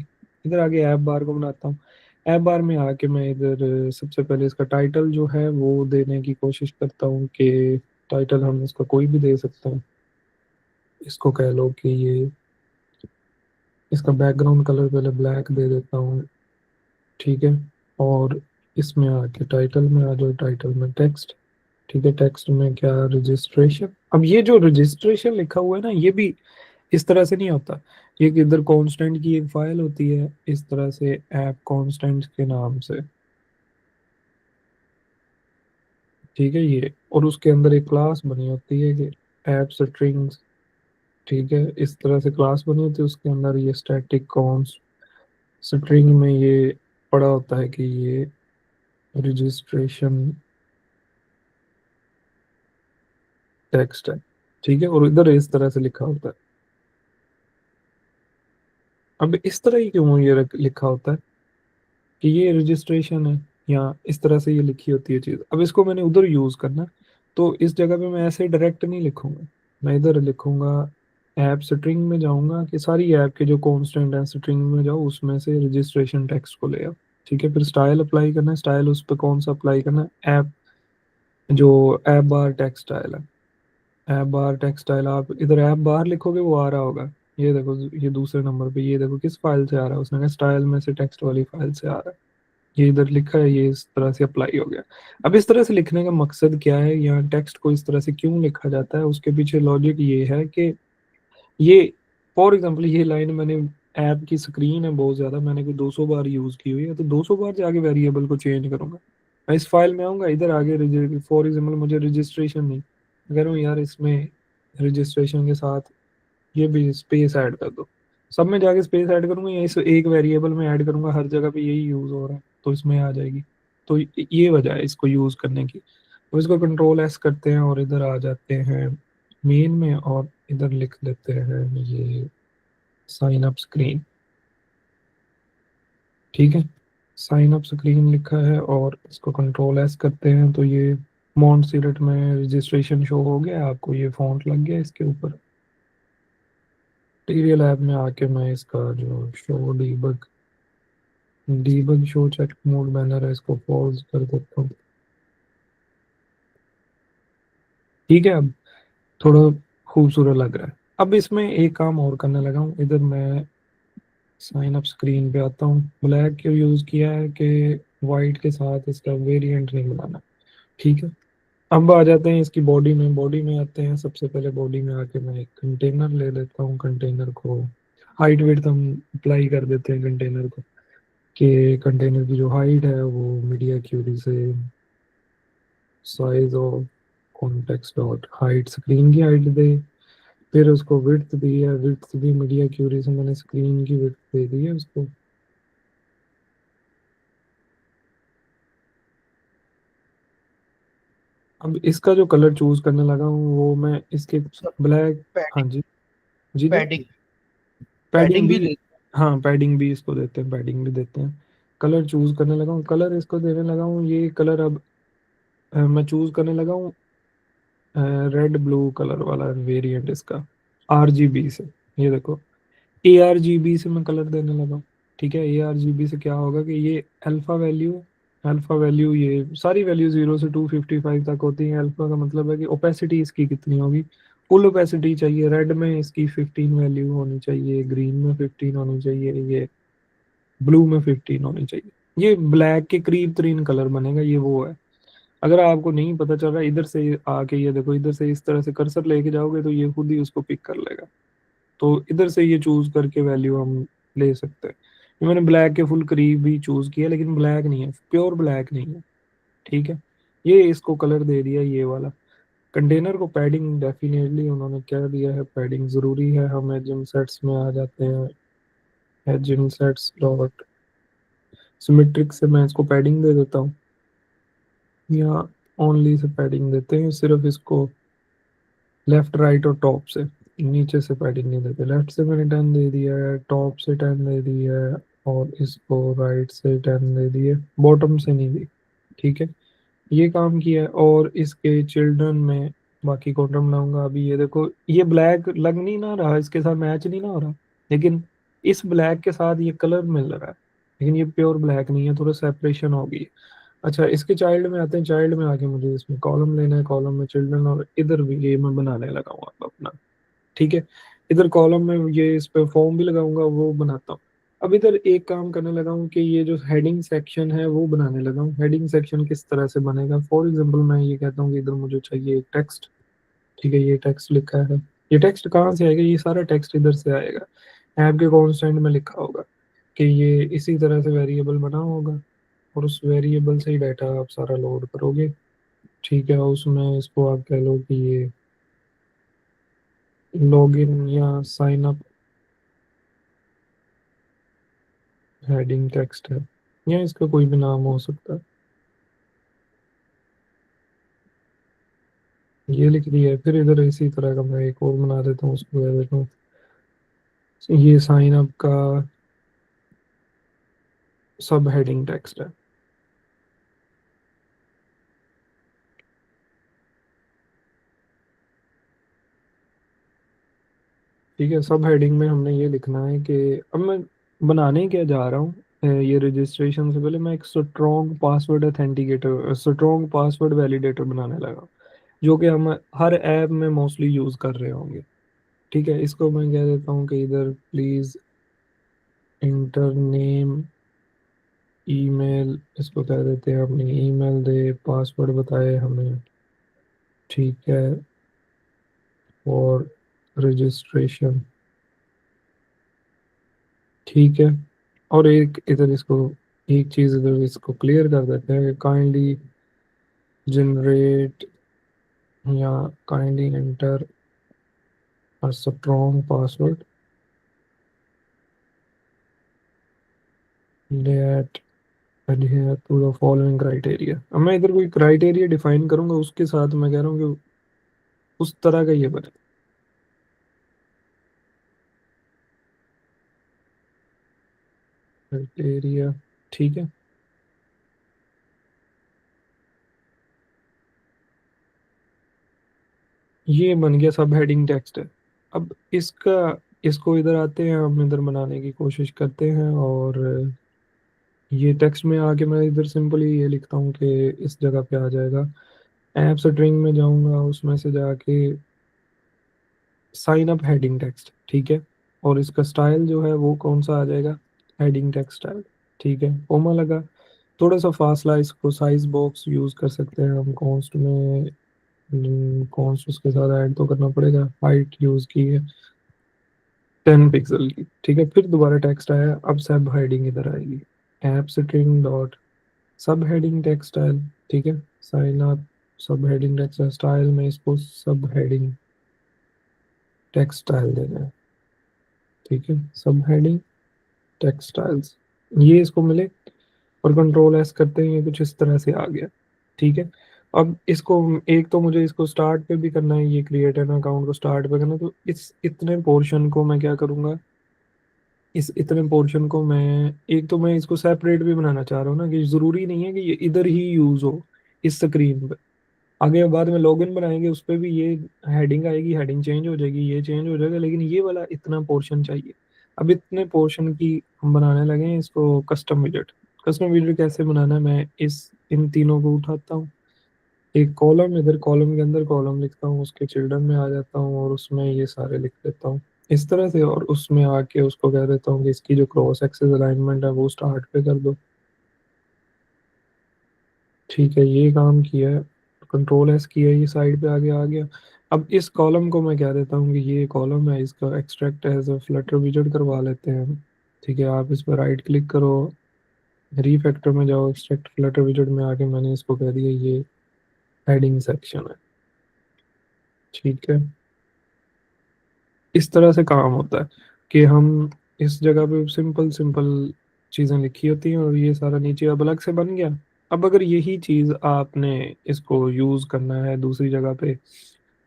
Speaker 1: इधर आके ऐप बार को बनाता हूँ। ऐप बार में आके मैं इधर सबसे पहले इसका टाइटल जो है वो देने की कोशिश करता हूँ कि टाइटल हम इसका कोई भी दे सकते हैं। इसको कह लो कि ये, इसका बैकग्राउंड कलर पहले ब्लैक दे देता हूँ, ठीक है। और इसमें आके टाइटल में आ जाओ, टाइटल में टेक्स्ट, ठीक है। टेक्स्ट में क्या, रजिस्ट्रेशन। अब ये जो रजिस्ट्रेशन लिखा हुआ है ना, ये भी इस तरह से नहीं होता। ये कि इधर कांस्टेंट की एक फाइल होती है इस तरह से, ऐप कांस्टेंट के नाम से, ठीक है ये। और उसके अंदर एक क्लास बनी होती है कि ऐप स्ट्रिंग्स, ठीक है। इस तरह से क्लास बनी होती है, उसके अंदर ये स्टैटिक कॉन्स स्ट्रिंग में ये पड़ा होता है कि ये रजिस्ट्रेशन टेक्स्ट है, ठीक है। और इधर इस तरह से लिखा होता है। अब इस तरह ही क्यों ये लिखा होता है कि ये रजिस्ट्रेशन है, या इस तरह से ये लिखी होती है चीज़। अब इसको मैंने उधर यूज़ करना है, तो इस जगह पे मैं ऐसे डायरेक्ट नहीं लिखूंगा। मैं इधर लिखूंगा, ऐप स्ट्रिंग में जाऊंगा कि सारी ऐप के जो कॉन्स्टेंट है स्ट्रिंग में जाओ, उसमें से रजिस्ट्रेशन टेक्स्ट को ले आओ, ठीक है। फिर स्टाइल अप्लाई करना है। स्टाइल उस पर कौन सा अप्लाई करना है, ऐप, जो ऐप बार टेक्सटाइल है। ऐप बार टेक्सटाइल आप इधर ऐप बार लिखोगे वो आ रहा होगा। ये देखो, ये दूसरे नंबर पे, ये देखो किस फाइल से आ रहा है, उसने कहा स्टाइल में से टेक्स्ट वाली फाइल से आ रहा है। ये इधर लिखा है, ये इस तरह से अप्लाई हो गया। अब इस तरह से लिखने का मकसद क्या है, या टेक्स्ट को इस तरह से क्यों लिखा जाता है, उसके पीछे लॉजिक ये है कि ये, फॉर एग्जांपल ये लाइन मैंने, ऐप की स्क्रीन है बहुत ज़्यादा, मैंने कोई 200 बार यूज़ की हुई है, तो 200 बार जाके वेरिएबल को चेंज करूंगा। मैं इस फाइल में आऊँगा, इधर आगे फॉर एग्जाम्पल मुझे रजिस्ट्रेशन नहीं, अगर हूँ यार इसमें रजिस्ट्रेशन के साथ ये भी स्पेस ऐड कर दो, सब में जाके स्पेस ऐड करूंगा या इस एक वेरिएबल में ऐड करूंगा, हर जगह पे यही यूज हो रहा है तो इसमें आ जाएगी। तो ये वजह है इसको यूज करने की। तो इसको कंट्रोल एस करते हैं और इधर आ जाते हैं मेन में, और इधर लिख देते हैं ये साइन अप स्क्रीन, ठीक है। साइन अप स्क्रीन लिखा है और इसको कंट्रोल एस करते हैं तो ये मॉन्ट सीरट में रजिस्ट्रेशन शो हो गया, आपको ये फॉन्ट लग गया इसके ऊपर। मटेरियल ऐप में आके मैं इसका जो show debug show check mode banner है इसको पॉज कर देता हूँ, ठीक है। अब थोड़ा खूबसूरत लग रहा है। अब इसमें एक काम और करने लगा हूँ, इधर मैं साइन अप स्क्रीन पे आता हूँ। ब्लैक क्यों यूज़ किया है कि वाइट के साथ इसका वेरिएंट नहीं बनाना, ठीक है। अब आ जाते हैं इसकी बॉडी में आते हैं। सबसे पहले बॉडी में आके मैं एक कंटेनर ले लेता हूँ। कंटेनर को हाइट विड्थ हम अप्लाई कर देते हैं कंटेनर को, कि कंटेनर की जो हाइट है वो मीडिया क्यूरी से size of context dot height screen की हाइट दे। फिर उसको विड्थ दी है, विड्थ भी मीडिया क्यूरी से मैंने स्क्रीन की विड्थ दे दी है उसको। अब इसका जो कलर चूज करने लगा हूँ वो मैं इसके
Speaker 4: सर
Speaker 1: ब्लैक, हाँ
Speaker 4: पैडिंग
Speaker 1: जी, जी जी,
Speaker 4: पैडिंग
Speaker 1: पैडिंग
Speaker 4: पैडिंग
Speaker 1: भी,
Speaker 4: भी ले।
Speaker 1: हाँ पैडिंग भी इसको देते हैं, पैडिंग भी देते हैं। कलर चूज करने लगा हूँ, कलर इसको देने लगा हूँ ये कलर। अब मैं चूज करने लगा हूँ रेड ब्लू कलर वाला वेरिएंट इसका, आरजीबी से। ये देखो, ARGB से मैं कलर देने लगा हूँ, ठीक है। ARGB से क्या होगा कि ये अल्फा वैल्यू ये सारी वैल्यू 0 से 255 तक होती है। अल्फा का मतलब है कि ओपेसिटी इसकी कितनी होगी, फुल ओपेसिटी चाहिए। रेड में इसकी 15 वैल्यू होनी चाहिए, ग्रीन में 15 होनी चाहिए, ये ब्लू में 15 होनी चाहिए। ये ब्लैक के करीब तरीन कलर बनेगा, ये वो है। अगर आपको नहीं पता चल रहा, इधर से आके ये देखो, इधर से इस तरह से कर्सर लेके जाओगे तो ये खुद ही उसको पिक कर लेगा। तो इधर से ये चूज करके वैल्यू हम ले सकते हैं। ये मैंने ब्लैक के फुल करीब भी चूज किया, लेकिन ब्लैक नहीं है, प्योर ब्लैक नहीं है, ठीक है। ये इसको कलर दे दिया ये वाला। कंटेनर को पैडिंग डेफिनेटली उन्होंने क्या दिया है, पैडिंग जरूरी है। हम एजिम सेट्स में आ जाते हैं, एजिम सेट्स डॉट सिमेट्रिक से मैं इसको पैडिंग दे देता हूँ, या ओनली से पैडिंग देते हैं सिर्फ इसको। लेफ्ट राइट और टॉप से, नीचे से पैडिंग नहीं देते। लेफ्ट से मैंने 10 दे दिया है, टॉप से 10 दे दिया है, और इसको राइट से 10 दे दिए, बॉटम से नहीं दी, ठीक है। ये काम किया है। और इसके चिल्ड्रन में बाकी कॉलम बनाऊंगा। अभी ये देखो, ये ब्लैक लग नहीं ना रहा, इसके साथ मैच नहीं ना हो रहा, लेकिन इस ब्लैक के साथ ये कलर मिल रहा है, लेकिन ये प्योर ब्लैक नहीं है, थोड़ा सेपरेशन होगी। अच्छा, इसके चाइल्ड में आते हैं। चाइल्ड में आके मुझे इसमें कॉलम लेना है, कॉलम में चिल्ड्रन, और इधर भी ये मैं बनाने लगा हूँ अब अपना, ठीक है। इधर कॉलम में ये इस पे फॉर्म भी लगाऊंगा, वो बनाता हूँ। अब इधर एक काम करने लगा हूँ कि ये जो हेडिंग सेक्शन है वो बनाने लगा हूँ। हेडिंग सेक्शन किस तरह से बनेगा, फॉर एग्जांपल मैं ये कहता हूँ कि इधर मुझे चाहिए एक टेक्स्ट, ठीक है। ये टेक्स्ट लिखा है, ये टेक्स्ट कहाँ से आएगा, ये सारा टेक्स्ट इधर से आएगा। ऐप के कॉन्स्टेंट में लिखा होगा कि ये इसी तरह से वेरिएबल बना होगा, और उस वेरिएबल से ही डाटा आप सारा लोड करोगे, ठीक है। उसमें इसको आप कह लो कि ये लॉगिन या साइन अप हेडिंग टेक्स्ट है, या इसका कोई भी नाम हो सकता है। ये लिख दिया है। फिर इधर इसी तरह का मैं एक और बना देता हूँ, उसको कह देता हूँ ये साइन अप का सब हेडिंग टेक्स्ट है, ठीक है। सब हेडिंग में हमने ये लिखना है कि अब मैं बनाने क्या जा रहा हूँ, ये रजिस्ट्रेशन से पहले मैं एक strong password authenticator, strong password validator बनाने लगा, जो कि हम हर ऐप में मोस्टली यूज़ कर रहे होंगे, ठीक है। इसको मैं कह देता हूँ कि इधर प्लीज़ इंटर नेम ईमेल, इसको कह देते हैं अपनी ईमेल दे, पासवर्ड बताए हमें, ठीक है, और रजिस्ट्रेशन, ठीक है। और एक इधर इसको, एक चीज़ इधर इसको क्लियर कर देते हैं, काइंडली जनरेट या kindly enter a strong password that adhere to the following criteria। अब मैं इधर कोई क्राइटेरिया डिफाइन करूंगा, उसके साथ मैं कह रहा हूँ कि उस तरह का ये बने, क्राइटेरिया, ठीक है। ये बन गया सब हेडिंग टेक्स्ट है। अब इसको इधर आते हैं, हम इधर बनाने की कोशिश करते हैं, और ये टेक्स्ट में आके मैं इधर सिंपली ये लिखता हूँ कि इस जगह पे आ जाएगा। ऐप स्ट्रिंग में जाऊंगा, उसमें से जाके साइन अप हेडिंग टेक्स्ट, ठीक है। और इसका स्टाइल जो है वो कौन सा आ जाएगा, हेडिंग टेक्स्ट स्टाइल, ठीक है। कोमा लगा, थोड़ा सा फासला, इसको साइज बॉक्स यूज कर सकते हैं हम, कॉन्स्ट में कॉन्स्ट उसके साथ ऐड तो करना पड़ेगा। हाइट यूज की है 10 पिक्सल की, ठीक है। फिर दोबारा टेक्स्ट आया, अब सब हेडिंग इधर आएगी, ऐप स्ट्रिंग डॉट सब हेडिंग टेक्स्ट स्टाइल, ठीक है। साइन अप सब हेडिंग टेक्स्ट स्टाइल में इसको सब हेडिंग टेक्स्ट स्टाइल देना है, ठीक है। सब हेडिंग टेक्स्ट स्टाइल्स, ये इसको मिले, और कंट्रोल एस करते हैं, ये कुछ इस तरह से आ गया, ठीक है। अब इसको एक तो मुझे इसको स्टार्ट पे भी करना है, ये क्रिएट एन अकाउंट को स्टार्ट पे करना है, तो इस इतने पोर्शन को मैं क्या करूंगा, इस इतने पोर्शन को मैं, एक तो मैं इसको सेपरेट भी बनाना चाह रहा हूँ ना, कि जरूरी नहीं है कि ये इधर ही यूज हो इस स्क्रीन पे। आगे बाद में लॉगिन बनाएंगे, उस पर भी ये हेडिंग आएगी, हेडिंग चेंज हो जाएगी, ये चेंज हो जाएगा, लेकिन ये वाला इतना पोर्शन चाहिए। अब इतने पोर्शन की हम बनाने लगे हैं इसको कस्टम विजेट। कस्टम विजेट कैसे बनाना है, मैं इन तीनों को उठाता हूँ, एक कॉलम, इधर कॉलम के अंदर कॉलम लिखता हूँ, उसके चिल्ड्रन में आ जाता हूँ, और उसमें ये सारे लिख देता हूँ इस तरह से, और उसमें आके उसको कह देता हूँ कि इसकी जो क्रॉस एक्सिस अलाइनमेंट है वो स्टार्ट पे कर दो, ठीक है। ये काम किया है, कंट्रोल एस किया, ये साइड पे आगे आ गया। अब इस कॉलम को मैं कह देता हूँ कि ये कॉलम है, इसका एक्सट्रैक्ट एज अ फ्लटर विजेट करवा लेते हैं, ठीक है। आप इस पर राइट क्लिक करो, रीफैक्टर में जाओ, एक्सट्रैक्ट फ्लटर विजेट में आके मैंने इसको कह दिया ये हेडिंग सेक्शन है, ठीक है। इस तरह से काम होता है कि हम इस जगह पे सिंपल सिंपल चीज़ें लिखी होती हैं, और ये सारा नीचे अब अलग से बन गया। अब अगर यही चीज़ आपने इसको यूज़ करना है दूसरी जगह पे,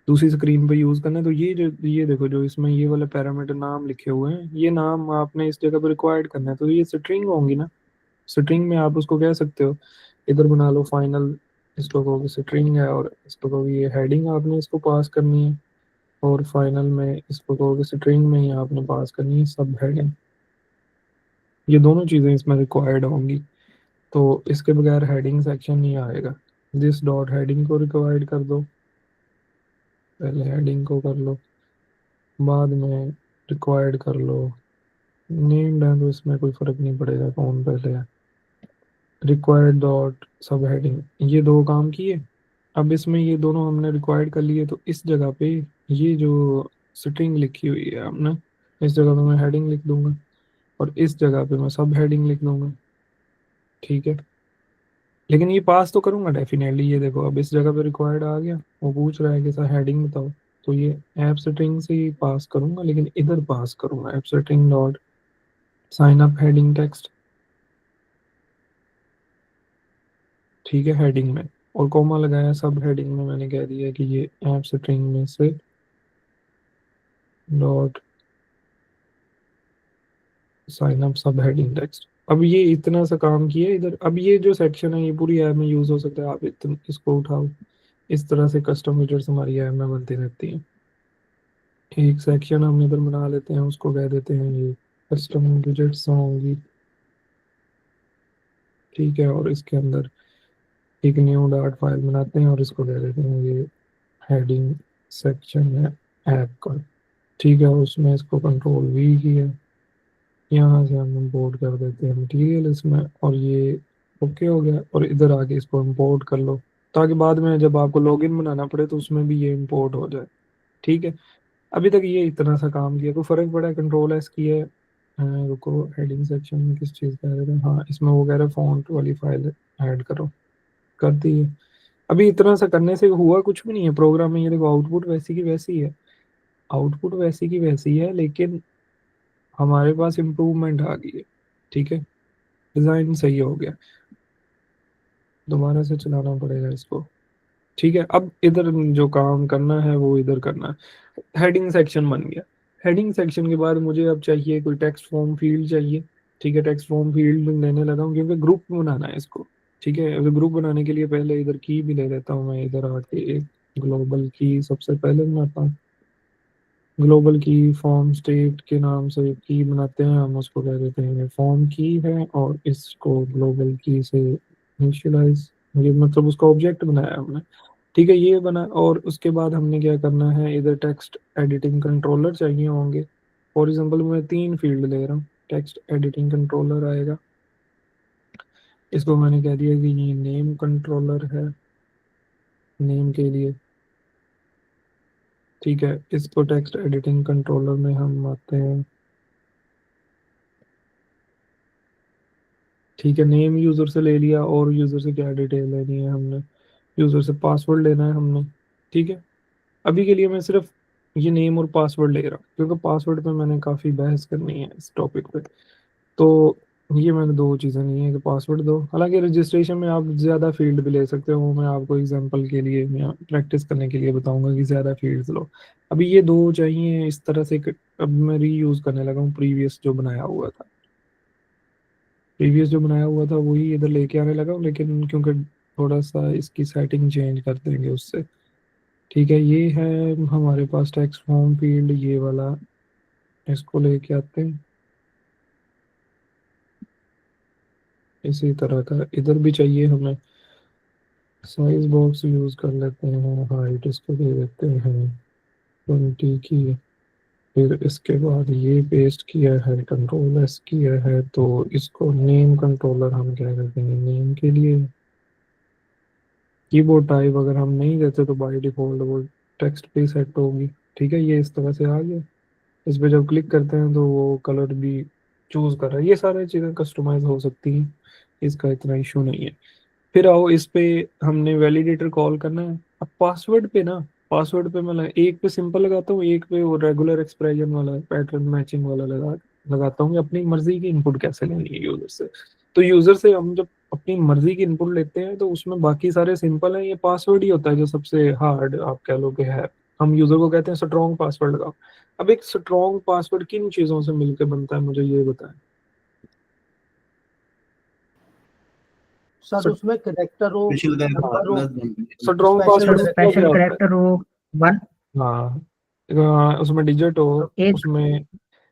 Speaker 1: दूसरी स्क्रीन पे यूज़ करना है, तो ये देखो, जो इसमें ये वाले पैरामीटर नाम लिखे हुए हैं, ये नाम आपने इस जगह पे रिक्वायर्ड करना है, तो ये स्ट्रिंग होंगी ना। स्ट्रिंग में आप उसको कह सकते हो, इधर बना लो फाइनल, इसको कहोगे स्ट्रिंग है, और इसको कहोगे ये हेडिंग आपने इसको पास करनी है, और फाइनल में इसको कहोगे स्ट्रिंग में ही आपने पास करनी है सब हेडिंग। ये दोनों चीज़ें इसमें रिक्वायर्ड होंगी, तो इसके बगैर हेडिंग सेक्शन नहीं आएगा। दिस डॉट हेडिंग को रिक्वायर्ड कर दो, पहले हेडिंग को कर लो, बाद में रिक्वायर्ड कर लो नेम्ड है, तो इसमें कोई फ़र्क नहीं पड़ेगा कौन पहले है। रिक्वायर्ड डॉट सब हेडिंग, ये दो काम किए। अब इसमें ये दोनों हमने रिक्वायर्ड कर लिए, तो इस जगह पे ये जो स्ट्रिंग लिखी हुई है हमने, इस जगह पे मैं हेडिंग लिख दूंगा, और इस जगह पे मैं सब हेडिंग लिख दूंगा, ठीक है। लेकिन ये पास तो करूंगा डेफिनेटली, ये देखो अब इस जगह पे रिक्वायर्ड आ गया, वो पूछ रहा है कि सर हेडिंग बताओ, तो ये ऐप स्ट्रिंग से ही पास करूंगा, लेकिन इधर पास करूंगा app string dot sign up heading text, ठीक है, हेडिंग में, और कोमा लगाया सब हेडिंग में, मैंने कह दिया कि ये ऐप स्ट्रिंग में से डॉट साइन अप सब हेडिंग टेक्स्ट। अब ये इतना सा काम किया इधर। अब ये जो सेक्शन है ये पूरी ऐप में यूज हो सकता है, आप इसको उठाओ, इस तरह से कस्टम फीचर्स हमारी ऐप में बनती रहती हैं। एक सेक्शन हम इधर बना लेते हैं, उसको कह देते हैं ये कस्टम विजेट्स होंगी, ठीक है। और इसके अंदर एक न्यू डॉट फाइल बनाते हैं, और इसको कह देते हैं ये हेडिंग सेक्शन है ऐप का, ठीक है। उसमें इसको कंट्रोल वी किया, यहाँ से हम इंपोर्ट कर देते हैं मटेरियल इसमें, और ये ओके हो गया। और इधर आके इसको इंपोर्ट कर लो, ताकि बाद में जब आपको लॉगिन बनाना पड़े तो उसमें भी ये इंपोर्ट हो जाए, ठीक है। अभी तक ये इतना सा काम किया, कोई फर्क पड़ा है, कंट्रोल एस किया है। रुको, हेडिंग सेक्शन में किस चीज़ का है, हाँ इसमें वो कह रहा है फॉन्ट वाली फाइल ऐड करो, कर दी है। अभी इतना सा करने से हुआ कुछ भी नहीं है प्रोग्राम में, ये देखो आउटपुट वैसी की वैसी है, आउटपुट वैसी की वैसी है, लेकिन हमारे पास इम्प्रूवमेंट आ गई है, ठीक है। डिज़ाइन सही हो गया, दोबारा से चलाना पड़ेगा इसको, ठीक है। अब इधर जो काम करना है वो इधर करना है। हेडिंग सेक्शन बन गया। हेडिंग सेक्शन के बाद मुझे अब चाहिए कोई टेक्स्ट फॉर्म फील्ड चाहिए, ठीक है, टेक्स्ट फॉर्म फील्ड लेने लगा हूँ क्योंकि ग्रुप बनाना है इसको। ठीक है, अगर ग्रुप बनाने के लिए पहले इधर की भी ले लेता हूँ मैं, इधर आके एक ग्लोबल की सबसे पहले बनाता हूँ। ग्लोबल की फॉर्म स्टेट के नाम से की बनाते हैं हम, उसको कह देते हैं फॉर्म की है, और इसको ग्लोबल की से इनिशियलाइज, ये मतलब उसका ऑब्जेक्ट बनाया हमने। ठीक है, ये बना, और उसके बाद हमने क्या करना है, इधर टेक्स्ट एडिटिंग कंट्रोलर चाहिए होंगे। फॉर एग्जांपल मैं 3 फील्ड ले रहा हूँ, टेक्स्ट एडिटिंग कंट्रोलर आएगा, इसको मैंने कह दिया कि ये नेम कंट्रोलर है, नेम के लिए। ठीक है, इसको टेक्स्ट एडिटिंग कंट्रोलर में हम आते हैं। ठीक है, नेम यूजर से ले लिया, और यूजर से क्या डिटेल लेनी है हमने, यूजर से पासवर्ड लेना है हमने। ठीक है, अभी के लिए मैं सिर्फ ये नेम और पासवर्ड ले रहा हूँ क्योंकि पासवर्ड पे मैंने काफ़ी बहस करनी है इस टॉपिक पे। तो ये मैंने 2 चीज़ें नहीं है कि पासवर्ड दो, हालांकि रजिस्ट्रेशन में आप ज़्यादा फील्ड भी ले सकते हो, मैं आपको एग्जांपल के लिए, मैं प्रैक्टिस करने के लिए बताऊंगा कि ज़्यादा फील्ड्स लो। अभी ये 2 चाहिए इस तरह से अब मैं रीयूज़ करने लगा हूँ प्रीवियस जो बनाया हुआ था, प्रीवियस जो बनाया हुआ था वही इधर लेके आने लगा हूँ, लेकिन क्योंकि थोड़ा सा इसकी सेटिंग चेंज कर देंगे उससे। ठीक है, ये है हमारे पास टेक्स्ट फॉर्म फील्ड, ये वाला, इसको लेके आते हैं इसी तरह का, इधर भी चाहिए हमें। साइज बॉक्स यूज कर लेते हैं, हाइट इसको दे देते हैं 20 की। फिर इसके बाद ये पेस्ट किया है, कंट्रोल एस किया है, तो इसको नेम कंट्रोलर हम क्या करते हैं, नेम के लिए कीबोर्ड टाइप अगर हम नहीं देते तो बाय डिफॉल्ट वो टेक्स्ट पे सेट होगी। ठीक है, ये इस तरह से आ गया। इस पे जब क्लिक करते हैं तो वो कलर भी चूज कर रहा है, ये सारी चीज़ें कस्टमाइज हो सकती हैं, इसका इतना इशू नहीं है। फिर आओ इस पे, हमने वैलिडेटर कॉल करना है। अब पासवर्ड पे ना, पासवर्ड पे मैं एक पे सिंपल लगाता हूँ, एक पे वो रेगुलर एक्सप्रेशन वाला पैटर्न मैचिंग वाला लगाता हूँ, अपनी मर्जी की इनपुट कैसे लेनी है यूजर से। तो यूजर से हम जब अपनी मर्जी की इनपुट लेते हैं तो उसमें बाकी सारे सिंपल है, ये पासवर्ड ही होता है जो सबसे हार्ड आप कह लो कि है। हम यूजर को कहते हैं स्ट्रॉन्ग पासवर्ड लगाओ। अब एक स्ट्रॉन्ग पासवर्ड किन चीजों से मिलकर बनता है, मुझे ये बताएं।
Speaker 4: सर उसमें करेक्टर हो,
Speaker 3: स्पेशल
Speaker 4: नंबर हो,
Speaker 1: स्ट्रॉन्ग
Speaker 4: स्पेशल
Speaker 1: पासवर्ड
Speaker 2: सर
Speaker 1: मतलब क्या
Speaker 2: स्पेशल
Speaker 1: होता है?
Speaker 2: करेक्टर हो 1,
Speaker 1: हाँ, उसमें डिजिट हो,
Speaker 2: एक
Speaker 1: उसमें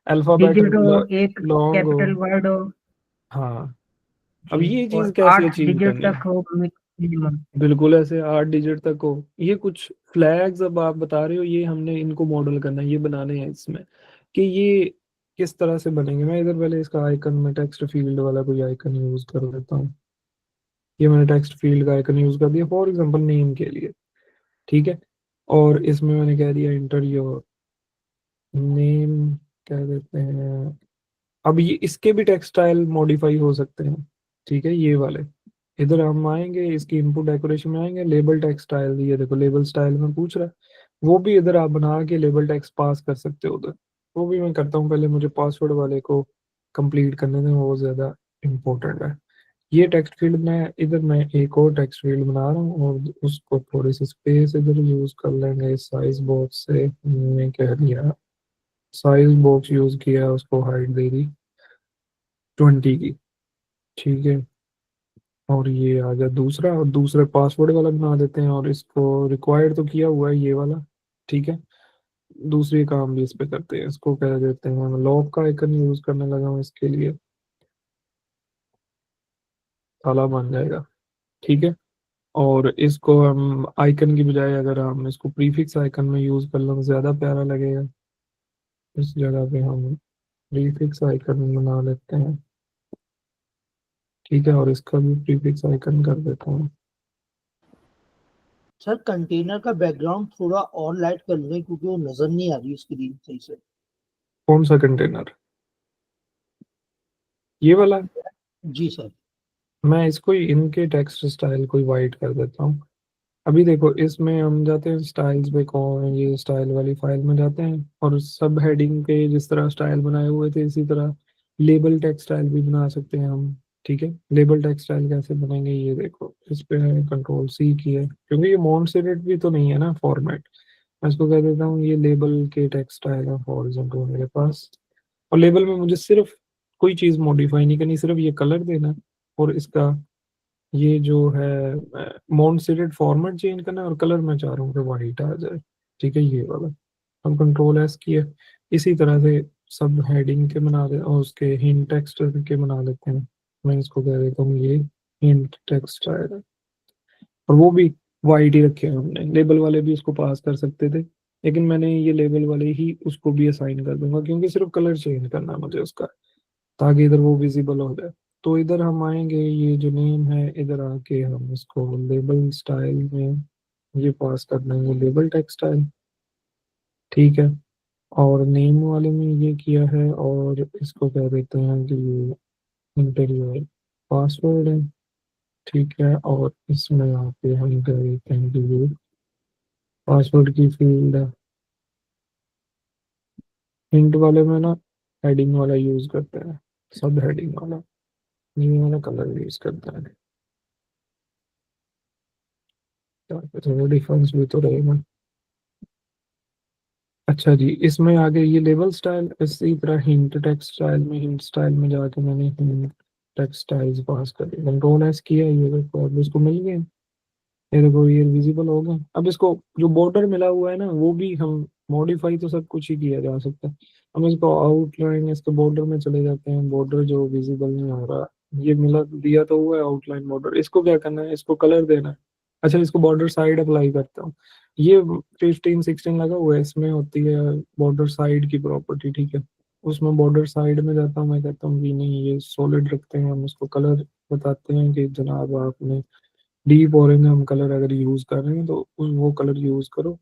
Speaker 1: अल्फाबेट
Speaker 2: डिजिट हो, एक
Speaker 1: लॉन्ग हो।
Speaker 2: कैपिटल वर्ड हो
Speaker 1: हाँ, अब
Speaker 2: जी,
Speaker 1: ये चीज
Speaker 2: और
Speaker 1: कैसे
Speaker 2: 8
Speaker 1: अचीव
Speaker 2: डिजिट
Speaker 1: करनी है?
Speaker 2: तक हो मिनिमम।
Speaker 1: बिल्कुल ऐसे 8 डिजिट तक हो। ये कुछ फ्लैग्स अब आप बता रहे हो, ये हमने इनको मॉडल करना है, ये बनाने हैं इसमें कि ये किस तरह से बनेंगे। मैं इधर पहले इसका आइकन में टेक्स्ट फील्ड वाला कोई आइकन यूज कर लेता हूँ। ये मैंने टेक्स्ट फील्ड का आइकन यूज कर दिया फॉर एग्जांपल नेम के लिए। ठीक है, और इसमें मैंने कह दिया इंटर योर नेम, कह देते हैं। अब ये इसके भी टेक्सटाइल मॉडिफाई हो सकते हैं। ठीक है, ये वाले इधर हम आएंगे, इसकी इनपुट डेकोरेशन में आएंगे, लेबल टेक्सटाइल, ये देखो लेबल स्टाइल में पूछ रहा है, वो भी इधर आप बना के लेबल टेक्स्ट पास कर सकते हो उधर। वो भी मैं करता हूँ, पहले मुझे पासवर्ड वाले को कंप्लीट करने दें, वो ज़्यादा इम्पोर्टेंट है। ये टेक्स्ट फील्ड में इधर मैं एक और टेक्स्ट फील्ड बना रहा हूँ, और उसको थोड़ी सी स्पेस इधर यूज कर लेंगे, साइज बॉक्स से मैं कह दिया, साइज बॉक्स यूज किया, उसको हाइट दे दी 20 की। ठीक है, और ये आ गया दूसरा, और दूसरे पासवर्ड वाला बना देते हैं, और इसको रिक्वायर्ड तो किया हुआ है ये वाला। ठीक है, दूसरी काम भी इस पे करते हैं, इसको कह देते हैं लॉक का आइकन यूज करने लगा हूँ इसके लिए, ताला बन जाएगा। ठीक है, और इसको हम आइकन की बजाय अगर हम इसको प्रीफिक्स आइकन में यूज कर लें तो ज्यादा प्यारा लगेगा। इस जगह पे हम प्रीफिक्स आइकन बना लेते हैं। ठीक है, और इसका भी प्रीफिक्स आइकन कर देता हूँ।
Speaker 4: सर कंटेनर का बैकग्राउंड थोड़ा और लाइट कर लें क्योंकि वो नजर नहीं आ रही स्क्रीन सही से।
Speaker 1: कौन सा कंटेनर? ये वाला?
Speaker 4: जी सर।
Speaker 1: मैं इसको ही इनके टेक्स्ट स्टाइल को ही वाइट कर देता हूँ। अभी देखो इसमें हम जाते हैं स्टाइल्स पे, कौन ये स्टाइल वाली फाइल में जाते हैं, और सब हेडिंग पे जिस तरह स्टाइल बनाए हुए थे इसी तरह लेबल टेक्स्ट स्टाइल भी बना सकते हैं हम। ठीक है, लेबल टेक्स्ट स्टाइल कैसे बनेंगे, ये देखो इस पे है कंट्रोल सी की है, क्योंकि ये मॉन्टसेरेट भी तो नहीं है ना फॉर्मेट। मैं इसको कह देता हूँ ये लेबल के टेक्स्ट स्टाइल है फॉर एग्जाम्पल मेरे पास, और लेबल में मुझे सिर्फ कोई चीज़ मॉडिफाई नहीं करनी, सिर्फ ये कलर देना है और इसका ये जो है माउंट सीटेड फॉर्मेट चेंज करना है और कलर मैं चाह रहा हूँ कि वाइट आ जाए। ठीक है, ये वाला हम कंट्रोल एस किए। इसी तरह से सब हेडिंग के बना दे और उसके हिंट टेक्स्ट के बना लेते हैं। मैं इसको कह देता हूँ ये हिंट टेक्स्ट आएगा और वो भी वाइट ही रखे हैं हमने। लेबल वाले भी उसको पास कर सकते थे, लेकिन मैंने ये लेबल वाले ही उसको भी असाइन कर दूंगा क्योंकि सिर्फ कलर चेंज करना है मुझे उसका, ताकि इधर वो विजिबल हो जाए। तो इधर हम आएंगे, ये जो नेम है इधर आके हम इसको लेबल स्टाइल में ये पास कर देंगे, लेबल टेक्स्ट स्टाइल। ठीक है, और नेम वाले में ये किया है और इसको कह देते हैं कि ये इंटीरियर पासवर्ड है। ठीक है, और इसमें यहाँ पे हम कह देते हैं कि ये पासवर्ड की फील्ड है। हिंट वाले में ना हेडिंग वाला यूज करते हैं, सब हेडिंग वाला, ये वाला कलर यूज करते हैं ताकि थोड़ा डिफरेंस भी तो रहेगा। अच्छा जी, इसमें आगे ये लेबल स्टाइल, इसी तरह हिंट टेक्स्ट स्टाइल में, हिंट स्टाइल में जाके मैंने हिंट टेक्स्ट स्टाइल्स पास कर दिया, कंट्रोल एस किया, ये देखो अब इसको मिल गए। ये देखो ये विजिबल हो गया। अब इसको जो बॉर्डर मिला हुआ है ना वो भी हम मॉडिफाई तो सब कुछ ही किया जा सकता है। हम इसको आउटलाइन, इसके बॉर्डर में चले जाते हैं, बॉर्डर जो विजिबल नहीं हो रहा, ये मिला दिया तो हुआ है आउटलाइन बॉर्डर। इसको क्या करना है, इसको कलर देना है। अच्छा, इसको बॉर्डर साइड अप्लाई करता हूँ। ये 15-16 लगा हुआ है, इसमें होती है बॉर्डर साइड की प्रॉपर्टी। ठीक है, उसमें बॉर्डर साइड में जाता हूँ, मैं कहता हूँ कि नहीं ये सॉलिड रखते हैं, हम इसको कलर बताते हैं कि जनाब आपने डीप ऑरेंज हम कलर अगर यूज कर रहे हैं तो वो कलर यूज करो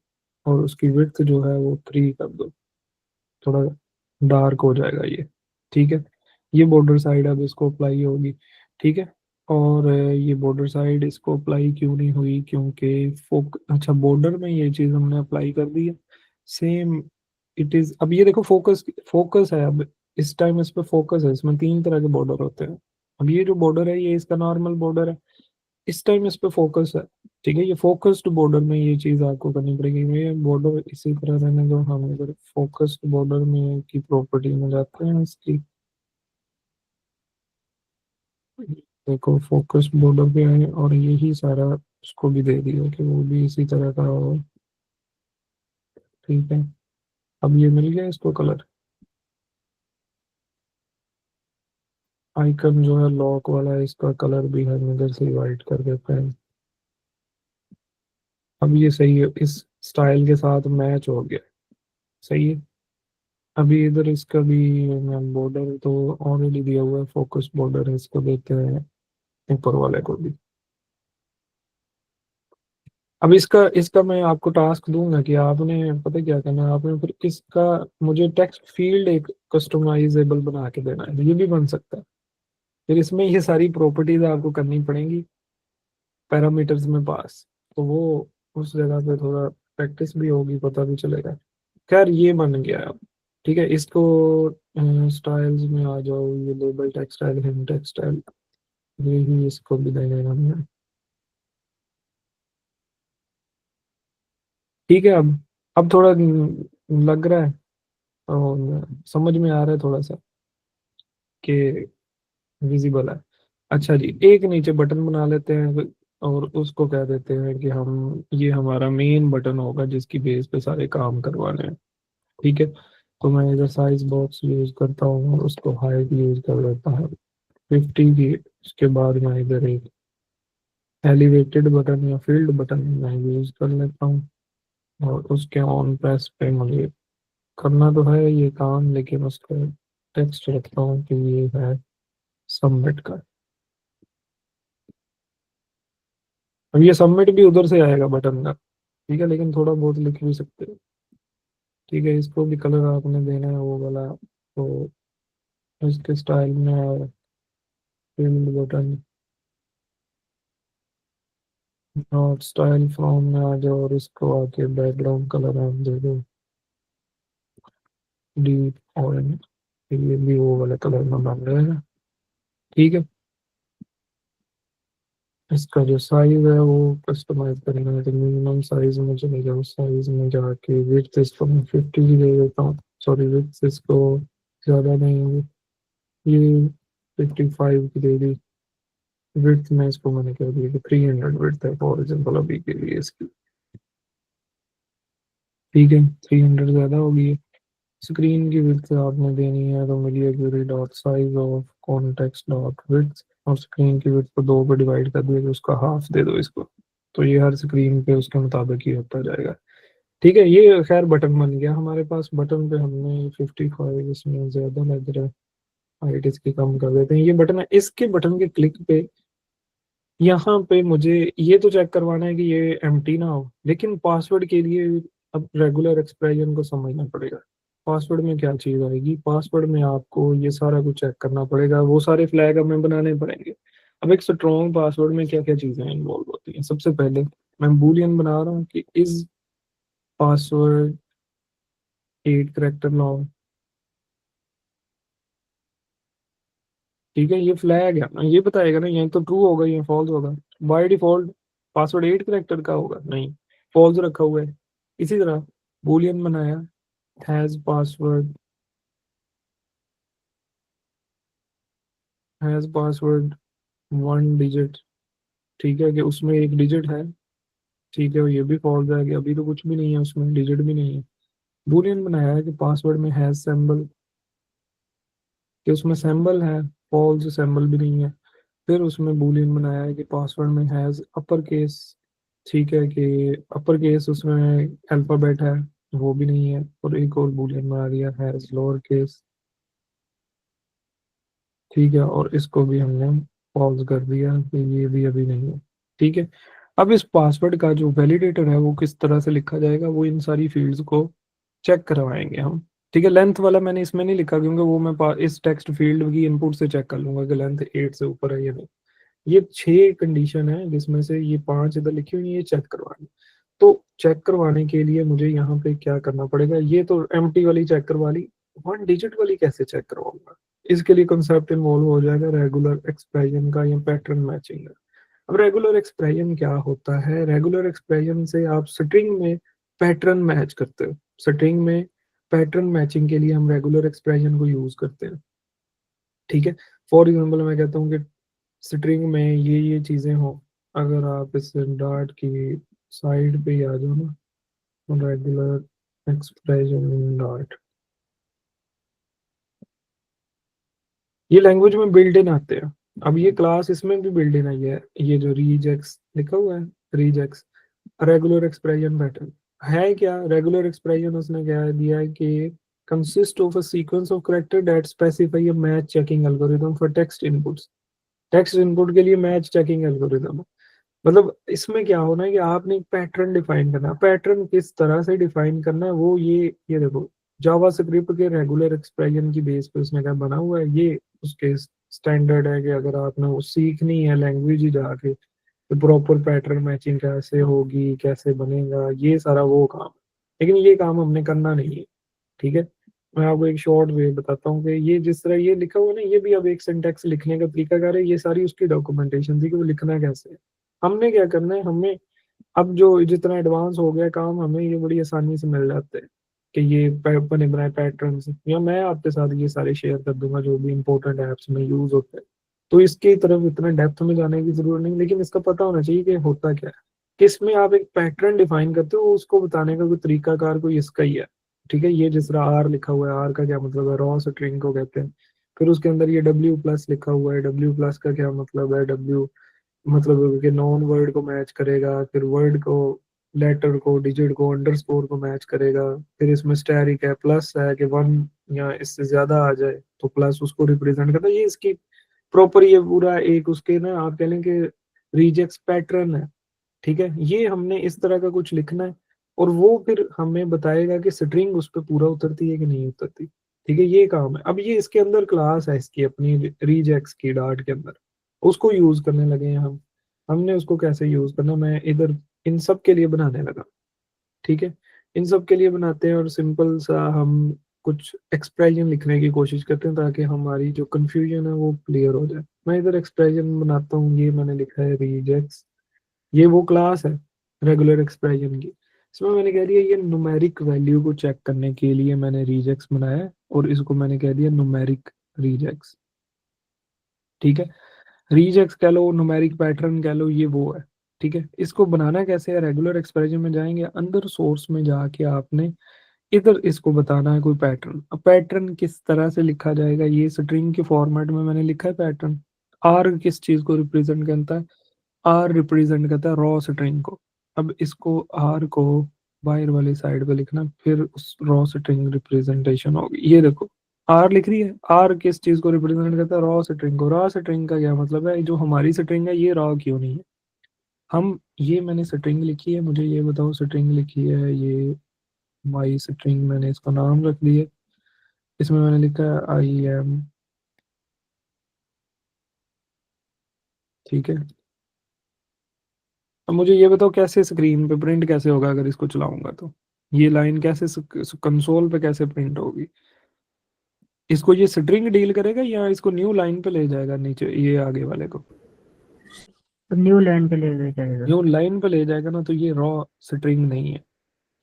Speaker 1: और उसकी विड्थ जो है वो 3 कर दो, थोड़ा डार्क हो जाएगा ये। ठीक है, ये बॉर्डर साइड अब इसको अप्लाई होगी। ठीक है, और ये बॉर्डर साइड इसको अप्लाई क्यों नहीं हुई, क्योंकि अच्छा बॉर्डर में ये चीज हमने अप्लाई कर दी है सेम। इट इज, अब ये देखो फोकस, फोकस है अब इस टाइम, इस पे फोकस है। इसमें 3 तरह के बॉर्डर होते हैं। अब ये जो बॉर्डर है ये इसका नॉर्मल बॉर्डर है, इस टाइम इस पे फोकस है। ठीक है, ये फोकस्ड बॉर्डर में ये चीज आपको करनी पड़ेगी। ये बॉर्डर इसी तरह रहने दो, हम इधर फोकस्ड बॉर्डर में की प्रॉपर्टी में जाते हैं इसकी। देखो फोकस बॉर्डर पे आए और यही सारा उसको भी दे दिया कि वो भी इसी तरह का हो। ठीक है, अब ये मिल गया इसको कलर। आइकन जो है लॉक वाला है, इसका कलर भी हम इधर से वाइट कर देते हैं। अब ये सही है, इस स्टाइल के साथ मैच हो गया, सही है। अभी इधर इसका भी बॉर्डर तो ऑलरेडी दिया हुआ है, फोकस बॉर्डर है, इसको देते हैं ऊपर वाले को भी। अब इसका इसका मैं आपको टास्क दूंगा कि आपने पता क्या करना है, आपने फिर इसका मुझे टेक्स्ट फील्ड एक कस्टमाइजेबल बना के देना है, ये भी बन सकता है। फिर इसमें ये सारी प्रॉपर्टीज आपको करनी पड़ेंगी पैरामीटर्स में पास, तो वो उस जगह पे थोड़ा प्रैक्टिस भी होगी, पता भी चलेगा। खैर ये बन गया अब। ठीक है, इसको स्टाइल्स में आ जाओ, ये लेबल टेक्सटाइल, हिम टेक्सटाइल, यही इसको भी देना हमने। ठीक है, अब थोड़ा लग रहा है और समझ में आ रहा है थोड़ा सा कि विजिबल है। अच्छा जी, एक नीचे बटन बना लेते हैं और उसको कह देते हैं कि हम ये हमारा मेन बटन होगा जिसकी बेस पे सारे काम करवाने हैं। ठीक है, तो मैं इधर साइज बॉक्स यूज करता हूँ और उसको हाइट यूज कर देता हूँ 50 की। उसके बाद मैं इधर एक एलिवेटेड बटन या फील्ड बटन मैं यूज कर लेता हूँ और उसके ऑन प्रेस पे मुझे करना तो है ये काम, लेकिन उसका टेक्स्ट रखता हूँ कि ये है सबमिट का। अब ये सबमिट भी उधर से आएगा बटन का। ठीक है, लेकिन थोड़ा बहुत लिख भी सकते हो। ठीक है, इसको भी कलर आपने देना है वो वाला, तो इसके स्टाइल में field button not style from में आ जाओ और इसको आके बैकग्राउंड कलर आप दे दो डीप ऑरेंज, ये भी वो वाला कलर में बन रहेगा। ठीक है, इसका जो साइज है वो कस्टमाइज करना है, तो मिनिमम साइज में चले जाओ, साइज में जाके विड्थ इसको मैं 50 की दे देता हूँ, सॉरी विड्थ इसको ज़्यादा नहीं होगी, ये 55 की दे दी। विड्थ में इसको मैंने कह दिया कि 300 विड्थ है फॉर एग्जाम्पल अभी के लिए इसकी, ठीक है। 300 ज़्यादा होगी। स्क्रीन की विड्थ आपने देनी है तो मिलिए dot size of context dot width, और स्क्रीन की विड्थ को 2 पे डिवाइड कर दिया तो उसका हाफ दे दो इसको, तो ये हर स्क्रीन पे उसके मुताबिक ही होता जाएगा। ठीक है, ये खैर बटन बन गया हमारे पास। बटन पे हमने 55 इसमें ज़्यादा लग रहा है, हाइट इसकी कम कर देते हैं। ये बटन है, इसके बटन के क्लिक पे यहाँ पे मुझे ये तो चेक करवाना है कि ये एम्प्टी ना हो, लेकिन पासवर्ड के लिए अब रेगुलर एक्सप्रेशन को समझना पड़ेगा। पासवर्ड में क्या चीज़ आएगी, पासवर्ड में आपको ये सारा कुछ चेक करना पड़ेगा, वो सारे फ्लैग हमें बनाने पड़ेंगे। अब एक स्ट्रॉन्ग पासवर्ड में क्या क्या चीज़ें इन्वॉल्व होती हैं। सबसे पहले मैं बूलियन बना रहा हूँ कि इज पासवर्ड 8 करेक्टर लॉन्ग, ठीक है। ये फ्लैग है ना, ये बताएगा ना, ये तो ट्रू होगा ये फॉल्स होगा। बाय डिफॉल्ट पासवर्ड 8 करेक्टर का होगा, नहीं, फॉल्स रखा हुआ है। इसी तरह बूलियन बनाया, हैज पासवर्ड 1 डिजिट, ठीक है, कि उसमें एक डिजिट है, ठीक है। ये भी फॉल्स है कि अभी तो कुछ भी नहीं है उसमें, डिजिट भी नहीं है। बूलियन बनाया है कि पासवर्ड में हैज सिंबल, कि उसमें सिंबल है, फॉल्स, सिंबल भी नहीं है। फिर उसमें बूलियन बनाया है कि पासवर्ड में हैज अपर केस, ठीक है, कि अपर केस उसमें अल्फाबेट है, वो भी नहीं है। और एक और बूलियन बना दिया हैज लोअर केस, ठीक है, और इसको भी हमने पॉज कर दिया कि ये भी अभी नहीं है, ठीक है। अब इस पासवर्ड का जो वैलिडेटर है वो किस तरह से लिखा जाएगा, वो इन सारी फील्ड्स को चेक करवाएंगे हम, ठीक है। लेंथ वाला मैंने इसमें नहीं लिखा क्योंकि वो मैं इस टेक्स्ट फील्ड की इनपुट से चेक कर लूंगा कि लेंथ 8 से ऊपर है या नहीं। ये 6 कंडीशन है जिसमें से ये 5 इधर लिखी हुई है, ये चेक करवानी। तो चेक करवाने के लिए मुझे यहाँ पे क्या करना पड़ेगा, ये तो एम्प्टी वाली चेक करवा ली, 1 डिजिट वाली कैसे चेक करवाऊंगा। इसके लिए कंसेप्ट इन्वॉल्व हो जाएगा रेगुलर एक्सप्रेशन का या पैटर्न मैचिंग का। अब रेगुलर एक्सप्रेशन क्या होता है, रेगुलर एक्सप्रेशन से आप स्ट्रिंग में पैटर्न मैच करते हो। स्ट्रिंग में पैटर्न मैचिंग के लिए हम रेगुलर एक्सप्रेशन को यूज करते हैं, ठीक है। फॉर एग्जाम्पल मैं कहता हूँ कि स्ट्रिंग में ये चीजें हो, अगर आप इस डॉट की साइड पे ही आ जाओ ना, रेगुलर एक्सप्रेशन डॉट, ये लैंग्वेज में बिल्ट इन आते हैं। अब ये क्लास इसमें भी बिल्ट इन आई है, ये जो रीजेक्स लिखा हुआ है, रीजेक्स रेगुलर एक्सप्रेशन पैटर्न है। क्या रेगुलर एक्सप्रेशन उसने क्या दिया है कि consist of a sequence of character that specify a match checking algorithm for text inputs. Text input के लिए मैच चेकिंग एल्गोरिथम, मतलब इसमें क्या होना है कि आपने एक पैटर्न डिफाइन करना है। पैटर्न किस तरह से डिफाइन करना है वो ये देखो, जावा स्क्रिप्ट के रेगुलर एक्सप्रेशन की बेस पे उसने क्या बना हुआ है, ये उसके स्टैंडर्ड है कि अगर आपने वो सीखनी है लैंग्वेज ही जाके तो प्रॉपर पैटर्न मैचिंग कैसे होगी, कैसे बनेगा, ये सारा वो काम। लेकिन ये काम हमने करना नहीं है, ठीक है। मैं आपको एक शॉर्ट वे बताता हूँ कि ये जिस तरह ये लिखा हुआ ना, ये भी अब एक सिंटैक्स लिखने का तरीका कर है, ये सारी उसकी डॉक्यूमेंटेशन थी कि वो लिखना कैसे है। हमने क्या करना है, हमें अब जो जितना एडवांस हो गया काम, हमें ये बड़ी आसानी से मिल जाते हैं कि ये बने बनाए पैटर्न, या मैं आपके साथ ये सारे शेयर कर दूंगा जो भी इंपॉर्टेंट एप्स में यूज होते हैं। तो इसकी तरफ इतना डेप्थ में जाने की जरूरत नहीं, लेकिन इसका पता होना चाहिए कि होता क्या है। कि इसमें आप एक पैटर्न डिफाइन करते हो, उसको बताने का कोई तरीकाकार कोई इसका ही है, ठीक है। ये जिस तरह आर लिखा हुआ है, आर का क्या मतलब है, रॉ स्ट्रिंग को कहते हैं। फिर उसके अंदर ये डब्ल्यू प्लस लिखा हुआ है, डब्ल्यू प्लस का क्या मतलब है, डब्ल्यू मतलब कि नॉन वर्ड को मैच करेगा, फिर वर्ड को, लेटर को, डिजिट को, अंडरस्कोर को मैच करेगा। फिर इसमें स्टैरिक है, प्लस है कि 1 या इससे ज्यादा आ जाए तो प्लस उसको रिप्रेजेंट करता है। ये इसकी प्रॉपर, ये पूरा एक उसके ना आप कह लें कि रिजेक्ट पैटर्न है, ठीक है। ये हमने इस तरह का कुछ लिखना है और वो फिर हमें बताएगा कि स्ट्रिंग उस पर पूरा उतरती है कि नहीं उतरती, ठीक है। ये काम है। अब ये इसके अंदर क्लास है इसकी अपनी रीजेक्स की डार्ट के अंदर, उसको यूज करने लगे हैं हम। हमने उसको कैसे यूज करना, मैं इधर इन सब के लिए बनाने लगा, ठीक है। इन सब के लिए बनाते हैं और सिंपल सा हम कुछ एक्सप्रेशन लिखने की कोशिश करते हैं ताकि हमारी जो कंफ्यूजन है वो क्लियर हो जाए। मैं इधर एक्सप्रेशन बनाता हूँ, ये मैंने लिखा है रीजेक्स, ये वो क्लास है रेगुलर एक्सप्रेशन की। इसमें मैंने कह दिया ये न्यूमेरिक वैल्यू को चेक करने के लिए मैंने रीजेक्स बनाया है, और इसको मैंने कह दिया न्यूमेरिक रीजेक्स, ठीक है, रीजेक्स कह लो, न्यूमेरिक पैटर्न कह लो, ये वो है। ठीक है, इसको बनाना कैसे है, रेगुलर एक्सप्रेशन में जाएंगे, अंदर सोर्स में जाके आपने इधर इसको बताना है कोई पैटर्न। अब पैटर्न किस तरह से लिखा जाएगा, ये स्ट्रिंग के फॉर्मेट में मैंने लिखा है पैटर्न। आर किस चीज को रिप्रेजेंट करता है, आर रिप्रेजेंट करता है रॉ स्ट्रिंग को। अब इसको आर को बाहर वाली साइड पे लिखना, फिर उस रॉ स्ट्रिंग रिप्रेजेंटेशन होगी। ये देखो आर लिख रही है, आर किस चीज को रिप्रेजेंट करता है, रॉ स्ट्रिंग को। रॉ स्ट्रिंग का क्या मतलब है, जो हमारी स्ट्रिंग है ये रॉ क्यों नहीं है। हम ये मैंने स्ट्रिंग लिखी है, मुझे ये बताओ स्ट्रिंग लिखी है ये माई स्ट्रिंग, मैंने इसका नाम रख दिया, इसमें मैंने लिखा है आई एम। ठीक है, अब मुझे ये बताओ कैसे स्क्रीन पे प्रिंट कैसे होगा अगर इसको चलाऊंगा तो, ये लाइन कैसे कंसोल पे कैसे प्रिंट होगी। इसको ये स्ट्रिंग डील करेगा या इसको न्यू लाइन पे ले जाएगा नीचे ये आगे वाले को।
Speaker 2: तो न्यू लैंड पे ले जाएगा।
Speaker 1: न्यू लाइन पे ले जाएगा ना, तो ये रॉ स्ट्रिंग नहीं है।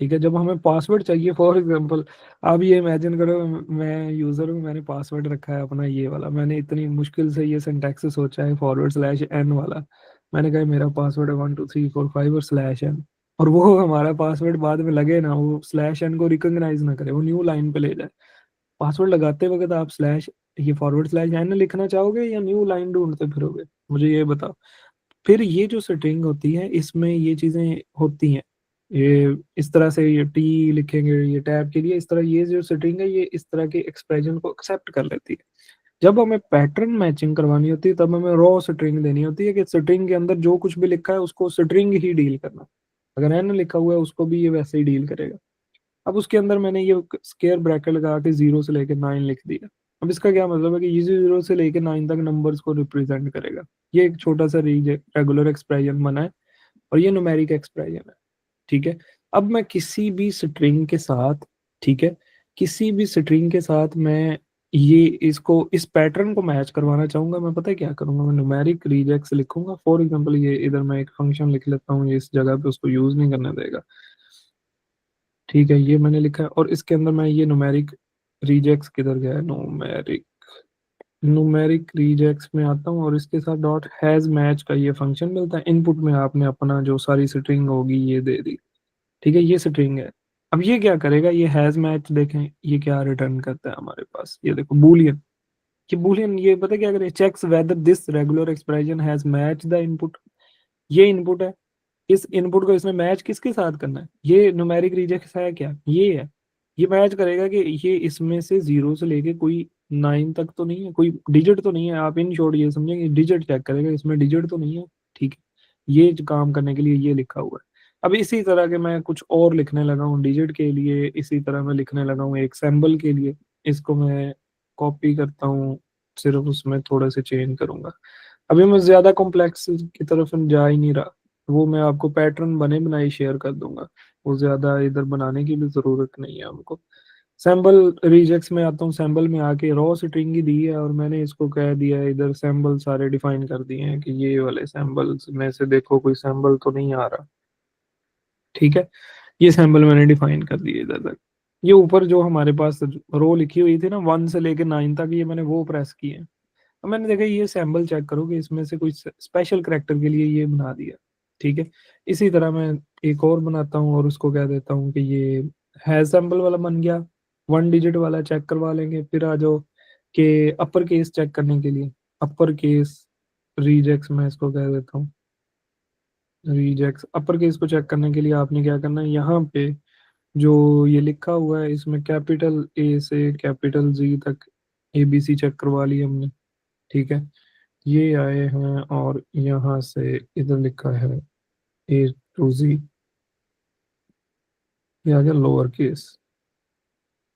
Speaker 1: ठीक है, जब हमें पासवर्ड चाहिए फॉर एग्जांपल, आप ये इमेजिन करो मैं यूजर हूँ, मैंने पासवर्ड रखा है अपना ये वाला, मैंने इतनी मुश्किल से ये सिंटैक्स सोचा है /n वाला। मैंने कहा मेरा पासवर्ड है 1 2 3 4 5 और /n, और वो हमारा पासवर्ड बाद में लगे ना, वो /n को रिकॉग्नाइज ना करे, वो न्यू लाइन पे ले जाए। पासवर्ड लगाते वक्त आप स्लैश ये /n लिखना चाहोगे या न्यू लाइन ढूंढते फिरोगे, मुझे ये बताओ। फिर ये जो स्ट्रिंग होती है इसमें ये चीजें होती हैं, ये इस तरह से ये टी लिखेंगे ये टैब के लिए, इस तरह ये जो स्ट्रिंग है ये इस तरह के एक्सप्रेशन को एक्सेप्ट कर लेती है। जब हमें पैटर्न मैचिंग करवानी होती है तब हमें रॉ स्ट्रिंग देनी होती है कि स्ट्रिंग के अंदर जो कुछ भी लिखा है उसको स्ट्रिंग ही डील करना। अगर एन लिखा हुआ है उसको भी ये वैसे ही डील करेगा। अब उसके अंदर मैंने ये स्क्वायर ब्रैकेट लगा के 0 से लेकर 9 लिख दिया। अब इसका क्या मतलब है कि ये 0 से लेकर 9 तक नंबर्स को रिप्रेजेंट करेगा। ये एक छोटा सा रेगुलर एक्सप्रेशन बना है और ये न्यूमेरिक एक्सप्रेशन है। ठीक है, अब मैं किसी भी स्ट्रिंग के साथ, ठीक है, किसी भी स्ट्रिंग के साथ मैं ये इसको इस पैटर्न को मैच करवाना चाहूंगा, मैं पता है क्या करूंगा, मैं न्यूमेरिक रीजेक्स लिखूंगा। फॉर एग्जांपल ये इधर मैं एक फंक्शन लिख लेता हूँ, ये इस जगह पे उसको यूज नहीं करने देगा। ठीक है, ये मैंने लिखा है और इसके अंदर मैं ये न्यूमेरिक रीजेक्स किधर गया है, न्यूमेरिक रीजेक्स में आता हूँ और इसके साथ डॉट हैज मैच का ये फंक्शन मिलता है। इनपुट में आपने अपना जो सारी स्ट्रिंग होगी ये दे दी। ठीक है, ये स्ट्रिंग है। अब ये क्या करेगा, ये हैज मैच देखें ये क्या रिटर्न करता है हमारे पास, ये देखो बूलियन। कि बूलियन ये पता क्या करे, checks whether this regular expression has match the input. ये इनपुट है, इस इनपुट को इसने मैच किसके साथ करना है, ये न्यूमेरिक रिजेक्ट है क्या, ये है। ये मैच करेगा कि ये इसमें से 0 से लेके कोई 9 तक तो नहीं है, कोई डिजिट तो नहीं है। आप इन शॉर्ट ये समझेंगे डिजिट चेक करेगा इसमें डिजिट तो नहीं है। ठीक है, ये जो काम करने के लिए ये लिखा हुआ है। अब इसी तरह के मैं कुछ और लिखने लगा हूँ डिजिट के लिए, इसी तरह मैं लिखने लगा हूँ एक सिंबल के लिए। इसको मैं कॉपी करता हूँ, सिर्फ उसमें थोड़े से चेंज करूंगा। अभी मैं ज्यादा कॉम्प्लेक्स की तरफ जा ही नहीं रहा, वो मैं आपको पैटर्न बने बनाए शेयर कर दूंगा, वो ज्यादा इधर बनाने की भी जरूरत नहीं है हमको। सैम्बल रिजेक्ट्स में आता हूँ, सैम्बल में आके रॉ स्ट्रिंग ही दी है और मैंने इसको कह दिया है इधर सैम्बल सारे डिफाइन कर दिए हैं कि ये वाले सैम्बल्स में से देखो कोई सैम्बल तो नहीं आ रहा। ठीक है, ये सैम्बल मैंने डिफाइन कर दिए इधर तक। ये ऊपर जो हमारे पास रो लिखी हुई थी ना 1 से लेके 9 तक, ये मैंने वो प्रेस किए। अब मैंने देखा ये सैम्बल चेक करो कि इसमें से कोई स्पेशल करेक्टर के लिए ये बना दिया। ठीक है, इसी तरह मैं एक और बनाता हूँ और उसको कह देता हूँ कि ये है सैम्बल वाला बन गया। 1 डिजिट वाला चेक करवा लेंगे, फिर आ जाओ कि अपर केस चेक करने के लिए अपर केस रीजेक्स मैं इसको कह देता हूँ। रीजेक्स अपर केस को चेक करने के लिए आपने क्या करना है, यहाँ पे जो ये लिखा हुआ है इसमें कैपिटल ए से कैपिटल जी तक ABC चेक करवा ली हमने। ठीक है, ये आए हैं और यहाँ से इधर लिखा है A to Z, ये आ गया लोअर केस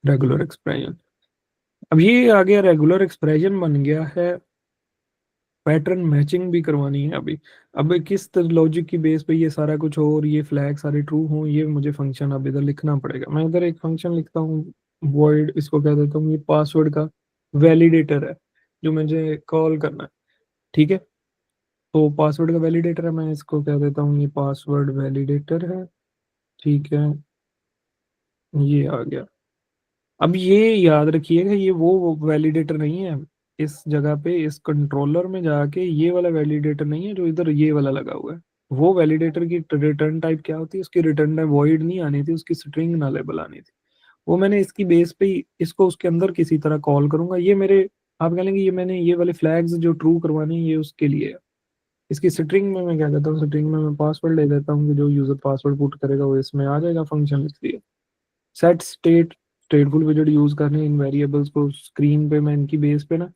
Speaker 1: रेगुलर एक्सप्रेशन। अब ये आ गया रेगुलर एक्सप्रेशन बन गया है, पैटर्न मैचिंग भी करवानी है अभी। अब किस लॉजिक की बेस पे ये सारा कुछ हो और ये फ्लैग सारे ट्रू हो, ये मुझे फंक्शन अब इधर लिखना पड़ेगा। मैं इधर एक फंक्शन लिखता हूँ void, इसको कह देता हूँ ये पासवर्ड का वैलिडेटर है जो मुझे कॉल करना है। ठीक है, तो पासवर्ड का वैलिडेटर है, मैं इसको कह देता हूँ ये पासवर्ड वैलिडेटर है। ठीक है, ये आ गया। अब ये याद रखिएगा ये वो वैलिडेटर नहीं है इस जगह पे इस कंट्रोलर में जाके ये वाला वैलिडेटर नहीं है जो इधर ये वाला लगा हुआ है, वो वैलिडेटर की रिटर्न टाइप क्या होती है, उसकी रिटर्न टाइप वॉइड नहीं आनी थी, उसकी स्ट्रिंग नलेबल आनी थी। वो मैंने इसकी बेस पे ही इसको उसके अंदर किसी तरह कॉल करूंगा। ये मेरे, आप कह लेंगे ये मैंने ये वाले फ्लैग्स जो ट्रू करवाने हैं ये उसके लिए है। इसकी स्ट्रिंग में मैं क्या करता हूँ, स्ट्रिंग में मैं पासवर्ड ले देता हूँ कि जो यूजर पासवर्ड पुट करेगा वो इसमें आ जाएगा, फंक्शन लिख दिया। सेट स्टेट, स्टेटफुल विजेट यूज करने इन वेरिएबल्स को स्क्रीन पे मैं इनकी बेस पे ना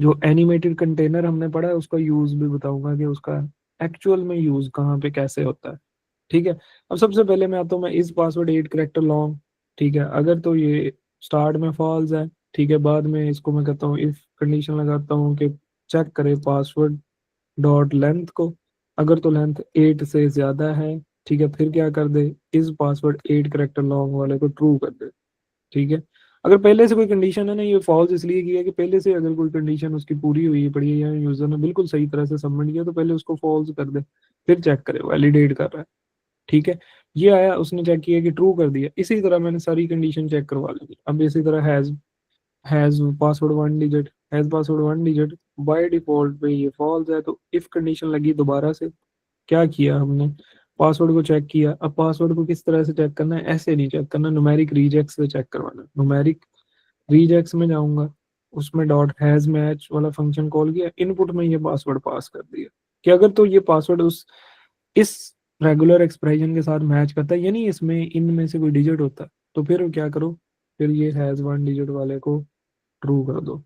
Speaker 1: जो एनिमेटेड कंटेनर हमने पढ़ा है उसका यूज भी बताऊंगा कि उसका एक्चुअल में यूज कहाँ पे कैसे होता है। ठीक है। अब सबसे पहले मैं आता हूँ, मैं इस पासवर्ड 8 कैरेक्टर लॉन्ग, ठीक है, अगर तो ये स्टार्ट में फॉल्स है, ठीक है, बाद में इसको मैं कहता हूँ इफ कंडीशन लगाता हूँ कि चेक करे पासवर्ड डॉट लेंथ को, अगर तो लेंथ 8 से ज्यादा है, ठीक है, फिर क्या कर दे, इस पासवर्ड 8 कैरेक्टर लॉन्ग वाले को ट्रू कर दे। ठीक है। अगर पहले से कोई कंडीशन है ना, ये फॉल्स इसलिए किया कि पहले से अगर कोई कंडीशन उसकी पूरी हुई पड़ी है या यूजर ने बिल्कुल सही तरह से सबमिट किया तो पहले उसको फॉल्स कर दे, फिर चेक करे वैलिडेट कर रहा है। ठीक है। ये आया, उसने चेक किया कि ट्रू कर दिया, इसी तरह मैंने सारी कंडीशन चेक करवा ली। अब इसी तरह has password 1 digit, has password 1 digit, by default पे ये फॉल्स है, तो इफ कंडीशन लगी दोबारा से, क्या किया हमने, पासवर्ड को चेक किया। अब पासवर्ड को किस तरह से चेक करना है, ऐसे नहीं चेक करना, न्यूमेरिक रीजेक्स से चेक करवाना। न्यूमेरिक रीजेक्स में जाऊंगा, उसमें डॉट हैज मैच वाला फंक्शन कॉल किया, इनपुट में ये पासवर्ड पास कर दिया कि अगर तो ये पासवर्ड उस इस रेगुलर एक्सप्रेशन के साथ मैच करता है, यानी इसमें इनमें से कोई डिजिट होता है, तो फिर क्या करो, फिर ये हैज 1 डिजिट वाले को ट्रू कर दो।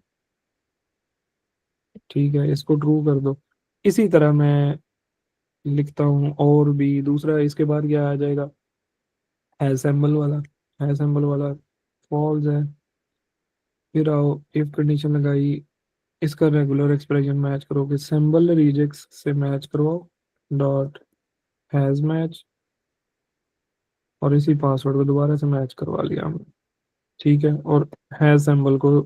Speaker 1: ठीक है, इसको ट्रू कर दो। इसी तरह मैं लिखता हूँ और भी दूसरा, इसके बाद क्या आ जाएगा, हैज सिंबल वाला, हैज सिंबल वाला फॉल्स है, फिर आओ इफ कंडीशन लगाई, इसका रेगुलर एक्सप्रेशन मैच करो कि सिंबल रिजेक्स से मैच करो डॉट हैज मैच, और इसी पासवर्ड को दोबारा से मैच करवा लिया हमने। ठीक है, और हैज सिंबल को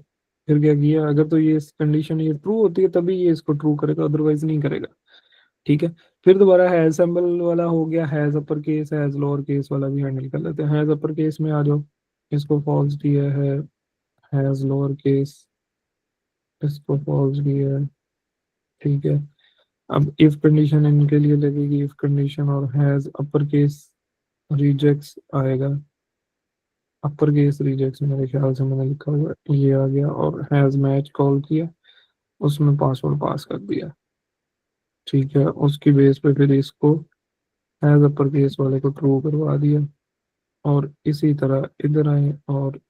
Speaker 1: फिर क्या किया, अगर तो ये कंडीशन ये ट्रू होती है तभी ये इसको ट्रू करेगा, अदरवाइज नहीं करेगा। ठीक है। फिर दोबारा हैज सिंबल वाला हो गया, has upper case, has lower case वाला भी हैंडल कर लेते हैं। हैज अपर केस में आ जाओ, इसको फॉल्स दिया है, हैज लोअर केस, इसको फॉल्स दिया है। ठीक है। अब इफ कंडीशन इनके लिए लगेगी, इफ कंडीशन और हैज अपर केस रिजेक्ट्स आएगा, अपर केस रिजेक्ट्स मेरे ख्याल से मैंने लिखा हुआ है, ये आ गया, और हैज मैच कॉल किया, उसमें पासवर्ड पास कर दिया। ठीक है, उसकी बेस पे फिर इसको हैज अपर केस वाले को ट्रू करवा दिया, और इसी तरह इधर आए और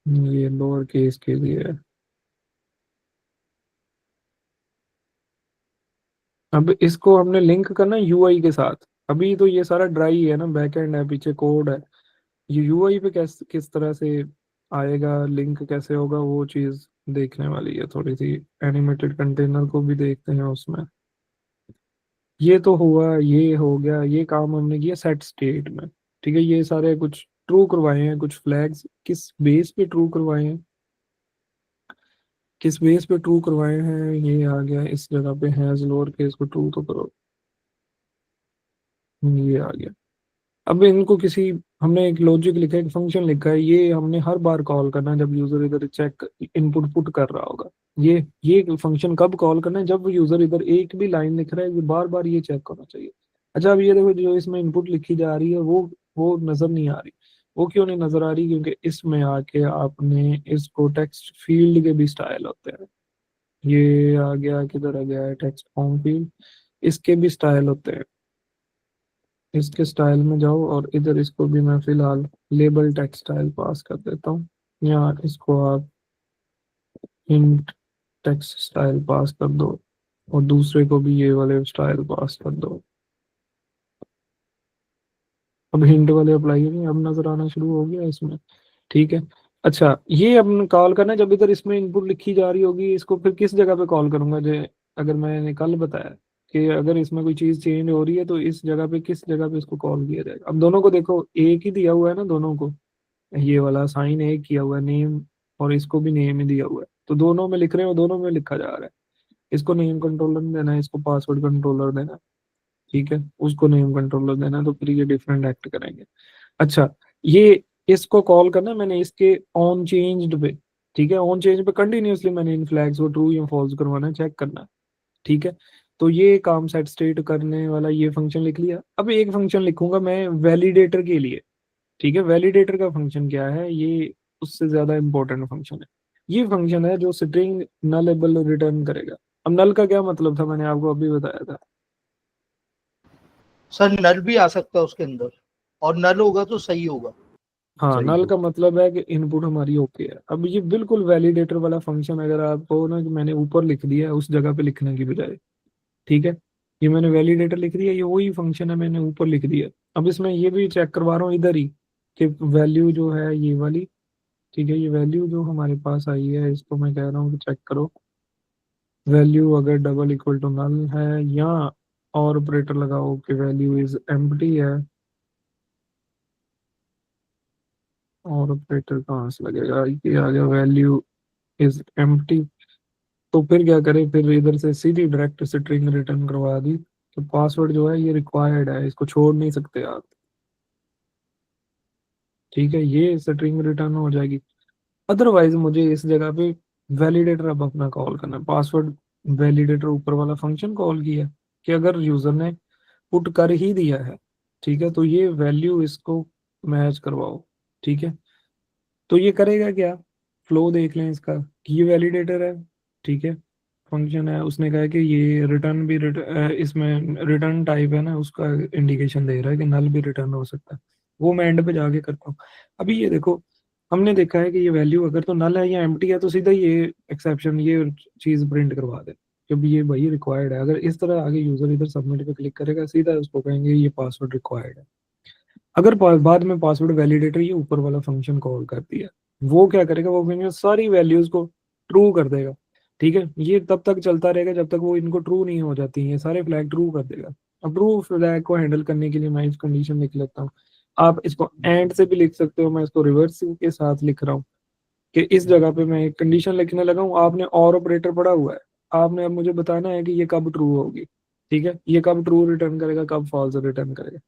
Speaker 1: ये लोअर केस के लिए है। अब इसको हमने लिंक करना यूआई के साथ। अभी तो ये सारा ड्राई है ना, बैकएंड है, पीछे कोड है। ये यूआई पे किस तरह से आएगा, लिंक कैसे होगा, वो चीज देखने वाली है थोड़ी सी। एनिमेटेड कंटेनर को भी देखते हैं उसमें। ये तो हुआ, ये हो गया, ये काम हमने किया सेट स्टेट में। ठीक है, ये सारे कुछ ट्रू करवाए हैं, कुछ फ्लैग्स किस बेस पे ट्रू करवाए हैं, किस बेस पे ट्रू करवाए हैं, ये आ गया इस जगह पे, हैज लोअर केस को ट्रू तो करो, ये आ गया। अब इनको किसी, हमने एक लॉजिक लिखा है, एक फंक्शन लिखा है, ये हमने हर बार कॉल करना है जब यूजर इधर चेक इनपुट पुट कर रहा होगा। ये फंक्शन कब कॉल करना है, जब यूजर इधर एक भी लाइन लिख रहा है, ये बार बार ये चेक होना चाहिए। अच्छा, अब ये देखो जो इसमें इनपुट लिखी जा रही है वो नजर नहीं आ रही। वो क्यों नहीं नजर आ रही, क्योंकि इसमें आके आपने इसको टेक्स्ट फील्ड के भी स्टाइल होते हैं। ये आ गया, किधर आ गया है टेक्स्ट फॉर्म फील्ड, इसके भी स्टाइल होते हैं। इसके स्टाइल में जाओ और इधर इसको भी मैं फिलहाल लेबल टेक्स्ट स्टाइल पास कर देता हूँ, या इसको आप हिंट टेक्स्ट स्टाइल पास कर दो, और दूसरे को भी ये वाले स्टाइल पास कर दो। अब हिंट वाले अप्लाई नहीं, अब नजर आना शुरू हो गया इसमें। ठीक है। अच्छा, ये अब कॉल करना है जब इधर इसमें इनपुट लिखी जा रही होगी, इसको फिर किस जगह पे कॉल करूंगा, जो अगर मैंने कल बताया कि अगर इसमें कोई चीज चेंज हो रही है तो इस जगह पे किस जगह पे इसको कॉल किया जाएगा। अब दोनों को देखो, एक ही दिया हुआ है ना दोनों को, ये वाला साइन एक किया हुआ है नेम, और इसको भी नेम ही दिया हुआ है, तो दोनों में लिख रहे हो, दोनों में लिखा जा रहा है। इसको नेम कंट्रोलर देना है, इसको पासवर्ड कंट्रोलर देना है। ठीक है, उसको नेम कंट्रोलर देना है, तो फिर ये डिफरेंट एक्ट करेंगे। अच्छा, ये इसको कॉल करना है मैंने इसके ऑन चेंज्ड पे, ठीक है, ऑन चेंज पे कंटिन्यूअसली मैंने इन फ्लैग्स को ट्रू या फॉल्स करवाना है, चेक करना है। ठीक है, तो ये काम सेट स्टेट करने वाला ये फंक्शन लिख लिया। अब एक फंक्शन लिखूंगा मैं वैलिडेटर के लिए। ठीक है, वैलिडेटर का फंक्शन क्या है, ये उससे ज्यादा इंपॉर्टेंट फंक्शन है। ये फंक्शन है जो स्ट्रिंग नलेबल रिटर्न करेगा। अब नल का क्या मतलब था, मैंने आपको अभी बताया था।
Speaker 4: सर नल भी आ सकता है उसके अंदर, और नल होगा तो सही होगा।
Speaker 1: हाँ,
Speaker 3: सही
Speaker 1: नल
Speaker 3: है।
Speaker 1: का मतलब है कि इनपुट हमारी ओके है। अब ये बिल्कुल वैलिडेटर वाला फंक्शन अगर आपको ना कि मैंने ऊपर लिख दिया है उस जगह पे लिखने की बजाय, ठीक है, ये मैंने वैलिडेटर लिख दिया, ये वही फंक्शन है मैंने ऊपर लिख दिया। अब इसमें ये भी चेक करवा रहा हूँ इधर ही कि वैल्यू जो है ये वाली, ठीक है, ये वैल्यू जो हमारे पास आई है इसको मैं कह रहा हूँ कि चेक करो। वैल्यू अगर डबल इक्वल टू नल है या और ऑपरेटर लगाओ कि वैल्यू इज एम्प्टी है, और ऑपरेटर कहाँ से लगेगा, ये आ गया वैल्यू इज एम्प्टी। तो फिर क्या करें, फिर इधर से सीधी डायरेक्ट स्ट्रिंग रिटर्न करवा दी। तो पासवर्ड जो है ये रिक्वायर्ड है, इसको छोड़ नहीं सकते आप। ठीक है, ये स्ट्रिंग रिटर्न हो जाएगी। अदरवाइज मुझे इस जगह पे वैलिडेटर अब अपना कॉल करना है। पासवर्ड वैलिडेटर ऊपर वाला फंक्शन कॉल किया कि अगर यूजर ने पुट कर ही दिया है, ठीक है, तो ये वैल्यू इसको मैच करवाओ। ठीक है, तो ये करेगा क्या, फ्लो देख लें इसका कि ये वैलिडेटर है। ठीक है, फंक्शन है, उसने कहा कि ये रिटर्न भी इसमें रिटर्न टाइप है ना, उसका इंडिकेशन दे रहा है कि नल भी रिटर्न हो सकता है। वो मैं एंड पे जाके करता हूँ। अभी ये देखो, हमने देखा है कि ये वैल्यू अगर तो नल है या एम्प्टी है तो सीधा ये एक्सेप्शन ये चीज प्रिंट करवा दे, क्योंकि ये वही रिक्वायर्ड है। अगर इस तरह आगे यूजर इधर सबमिट पे क्लिक करेगा सीधा उसको कहेंगे ये पासवर्ड रिक्वायर्ड है। अगर बाद में पासवर्ड वैलिडेटर ये ऊपर वाला फंक्शन कॉल कर दिया, वो क्या करेगा, वो कहेंगे सारी वैल्यूज को ट्रू कर देगा। ठीक है, ये तब तक चलता रहेगा जब तक वो इनको ट्रू नहीं हो जाती, ये सारे फ्लैग ट्रू कर देगा। अब ट्रू फ्लैग को हैंडल करने के लिए मैं इस कंडीशन लिख लेता हूँ। आप इसको एंड से भी लिख सकते हो, मैं इसको रिवर्स के साथ लिख रहा हूँ कि इस जगह पे मैं एक कंडीशन लिखने लगा हूँ। आपने और ऑपरेटर पढ़ा हुआ है, आपने अब मुझे बताना है कि ये कब ट्रू होगी। ठीक है, ये कब ट्रू रिटर्न करेगा, कब फॉल्स रिटर्न करेगा।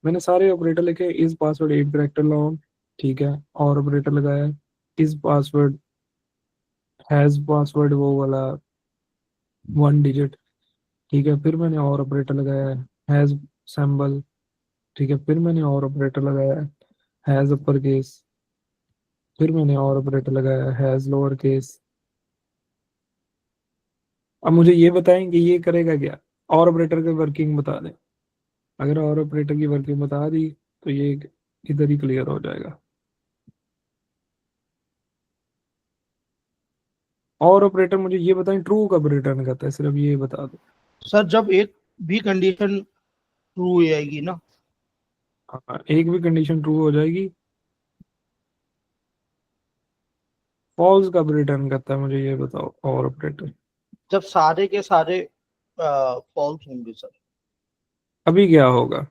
Speaker 1: मैंने सारे ऑपरेटर लिखे, इस पासवर्ड एक करेक्टर लॉन्ग, ठीक है, और ऑपरेटर लगाया, इस पासवर्ड हैज पासवर्ड वो वाला 1 डिजिट, ठीक है, फिर मैंने और ऑपरेटर लगाया हैज सिंबल, ठीक है, फिर मैंने और ऑपरेटर लगाया हैज अपर केस, फिर मैंने और ऑपरेटर लगाया हैज लोअर केस। अब मुझे ये बताएं कि ये करेगा क्या, और ऑपरेटर की वर्किंग बता दें। अगर और ऑपरेटर की वर्किंग बता दी तो ये इधर ही क्लियर हो जाएगा। और ऑपरेटर मुझे ये बताएं ट्रू कब रिटर्न करता है, सिर्फ ये बता दो।
Speaker 4: सर जब एक भी कंडीशन ट्रू हो जाएगी ना,
Speaker 1: हाँ, एक भी कंडीशन ट्रू हो जाएगी। फॉल्स कब रिटर्न करता है मुझे ये बताओ, और ऑपरेटर।
Speaker 4: जब सारे के सारे फॉल्स होंगे सर।
Speaker 1: अभी क्या होगा,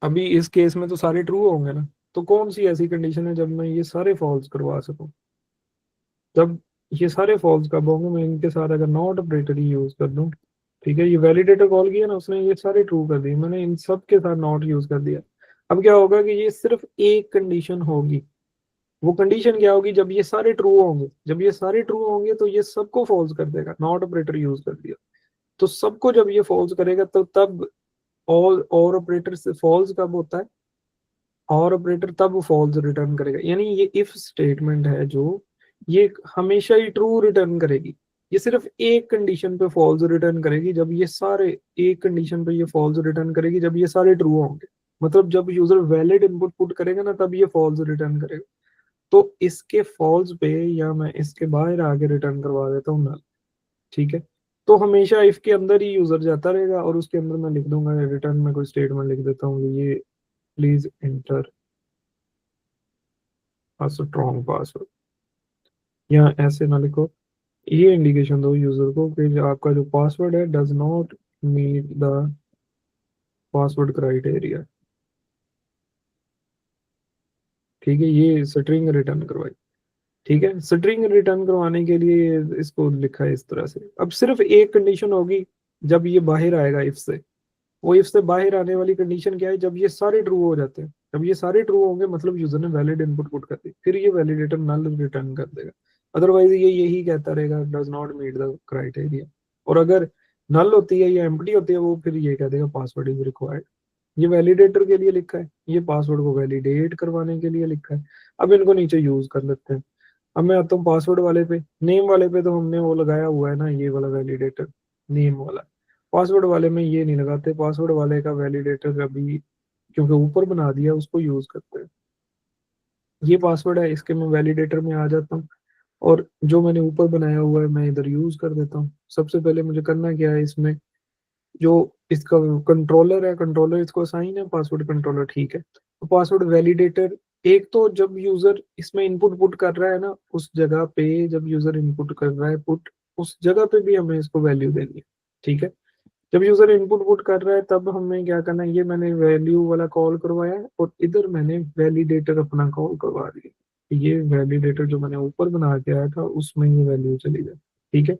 Speaker 1: अभी इस केस में तो सारे ट्रू होंगे ना, तो कौन सी ऐसी कंडीशन है जब मैं ये सारे फॉल्स करवा सकूं। जब ये सारे फॉल्स कब होंगे, मैं इनके साथ अगर नॉट ऑपरेटर ही यूज कर दूं, ठीक है, ये वैलिडेटर कॉल किया ना उसने, ये सारे ट्रू कर दिए, मैंने इन सब के साथ नॉट यूज कर दिया। अब क्या होगा कि ये सिर्फ एक कंडीशन होगी। वो कंडीशन क्या होगी, जब ये सारे ट्रू होंगे, जब ये सारे ट्रू होंगे तो ये सबको फॉल्स कर देगा, नॉट ऑपरेटर यूज कर दिया। तो सबको जब ये फॉल्स करेगा तो तब ऑल और ऑपरेटर से फॉल्स कब होता है, और ऑपरेटर तब फॉल्स रिटर्न करेगा। यानी ये इफ स्टेटमेंट है जो ये हमेशा ही ट्रू रिटर्न करेगी। ये सिर्फ एक कंडीशन पे फॉल्स रिटर्न करेगी, जब ये सारे एक कंडीशन पे ये फॉल्स रिटर्न करेगी जब ये सारे ट्रू होंगे। मतलब जब यूजर वैलिड इनपुट पुट करेगा ना तब ये फॉल्स रिटर्न करेगा। तो इसके फॉल्स पे या मैं इसके बाहर आगे रिटर्न करवा देता हूँ नल। ठीक है, तो हमेशा इफ के अंदर ही यूजर जाता रहेगा और उसके अंदर मैं लिख दूंगा रिटर्न में कोई स्टेटमेंट लिख देता हूँ ये please enter a strong password, या ऐसे ना लिखो, ये इंडिकेशन दो यूजर को कि जो आपका जो पासवर्ड है does not meet the password criteria. ठीक है, ये स्ट्रिंग रिटर्न करवाई। ठीक है, स्ट्रिंग रिटर्न करवाने के लिए इसको लिखा है इस तरह से। अब सिर्फ एक कंडीशन होगी जब ये बाहर आएगा इफ से। वो इफ से बाहर आने वाली कंडीशन क्या है, जब ये सारे ट्रू हो जाते हैं। जब ये सारे ट्रू होंगे मतलब यूजर ने वैलिड इनपुट पुट कर दी, फिर ये वैलिडेटर नल रिटर्न कर देगा। अदरवाइज ये यही कहता रहेगा does not meet the criteria. और अगर नल होती है या एम्प्टी होती है वो फिर ये कह देगा पासवर्ड इज रिक्वायर्ड। ये वैलिडेटर के लिए लिखा है, ये पासवर्ड को वैलिडेट करवाने के लिए लिखा है। अब इनको नीचे यूज कर लेते हैं। अब मैं आता हूँ पासवर्ड वाले पे। नेम वाले पे तो हमने वो लगाया हुआ है ना, ये वाला वैलिडेटर नेम वाला। पासवर्ड वाले में ये नहीं लगाते, पासवर्ड वाले का वैलिडेटर अभी क्योंकि ऊपर बना दिया उसको यूज करते हैं। ये पासवर्ड है, इसके मैं वैलिडेटर में आ जाता हूँ और जो मैंने ऊपर बनाया हुआ है मैं इधर यूज कर देता हूँ। सबसे पहले मुझे करना क्या है, इसमें जो इसका कंट्रोलर है, कंट्रोलर इसको असाइन है पासवर्ड कंट्रोलर, ठीक है। तो पासवर्ड वैलिडेटर, एक तो जब यूजर इसमें इनपुट पुट कर रहा है ना, उस जगह पे जब यूजर इनपुट कर रहा है पुट, उस जगह पे भी हमें इसको वैल्यू देनी है, ठीक है। जब यूजर इनपुट पुट कर रहा है तब हमें क्या करना है, ये मैंने वैल्यू वाला कॉल करवाया है और इधर मैंने वैलिडेटर अपना कॉल करवा दिया। ये वैलिडेटर जो मैंने ऊपर बना के आया था उसमें ये वैल्यू चली गई, ठीक है।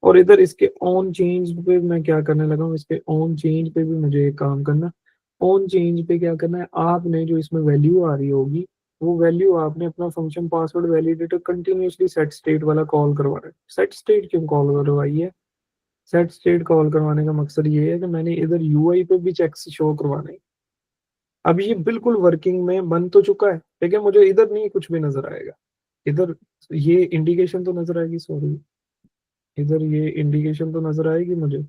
Speaker 1: और इधर इसके ऑन चेंज पे मैं क्या करने लगा हूँ, इसके ऑन चेंज पे भी मुझे एक काम करना। ऑन चेंज पे क्या करना है, आपने जो इसमें वैल्यू आ रही होगी वो वैल्यू आपने अपना function password validator continuously set state वाला कॉल करवाना है। सेट स्टेट क्यों कॉल करवाई है, सेट स्टेट कॉल करवाने का मकसद ये है कि मैंने इधर यूआई पे भी चेक्स शो करवाने हैं। अब ये बिल्कुल वर्किंग में बन तो चुका है, लेकिन मुझे इधर नहीं कुछ भी नजर आएगा। इधर ये इंडिकेशन तो नजर आएगी, सॉरी, इधर ये इंडिकेशन तो नजर आएगी मुझे।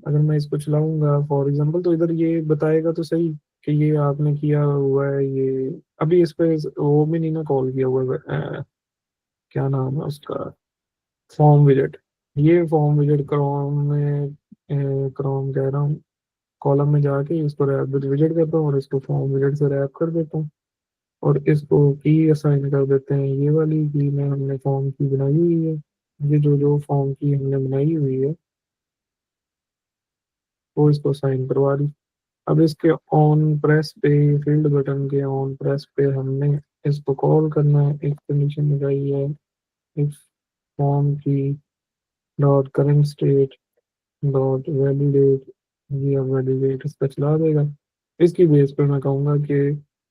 Speaker 1: अगर मैं इसको चलाऊंगा फॉर एग्जांपल तो इधर ये बताएगा तो सही कि ये आपने किया हुआ है। ये अभी इस पे वो भी नहीं ना कॉल किया हुआ है, क्या नाम है उसका, फॉर्म विजेट। ये फॉर्म विजेट क्रोम में, क्रोम कह रहा हूँ, कॉलम में जाके इसको रैप विजेट करता हूँ और इसको फॉर्म विजेट से रैप कर देता हूँ और इसको की असाइन कर देते हैं, ये वाली की में हमने फॉर्म की बनाई हुई है। ये जो जो फॉर्म की हमने बनाई हुई है वो इसको साइन करवा दी। अब इसके ऑन प्रेस पे, फील्ड बटन के ऑन प्रेस पे हमने इसको कॉल करना है। एक कंडीशन लगाई है, इफ फॉर्म की dot current state dot validate, ये अब वैलिडेट इसका चला देगा। इसकी बेस पे मैं कहूँगा कि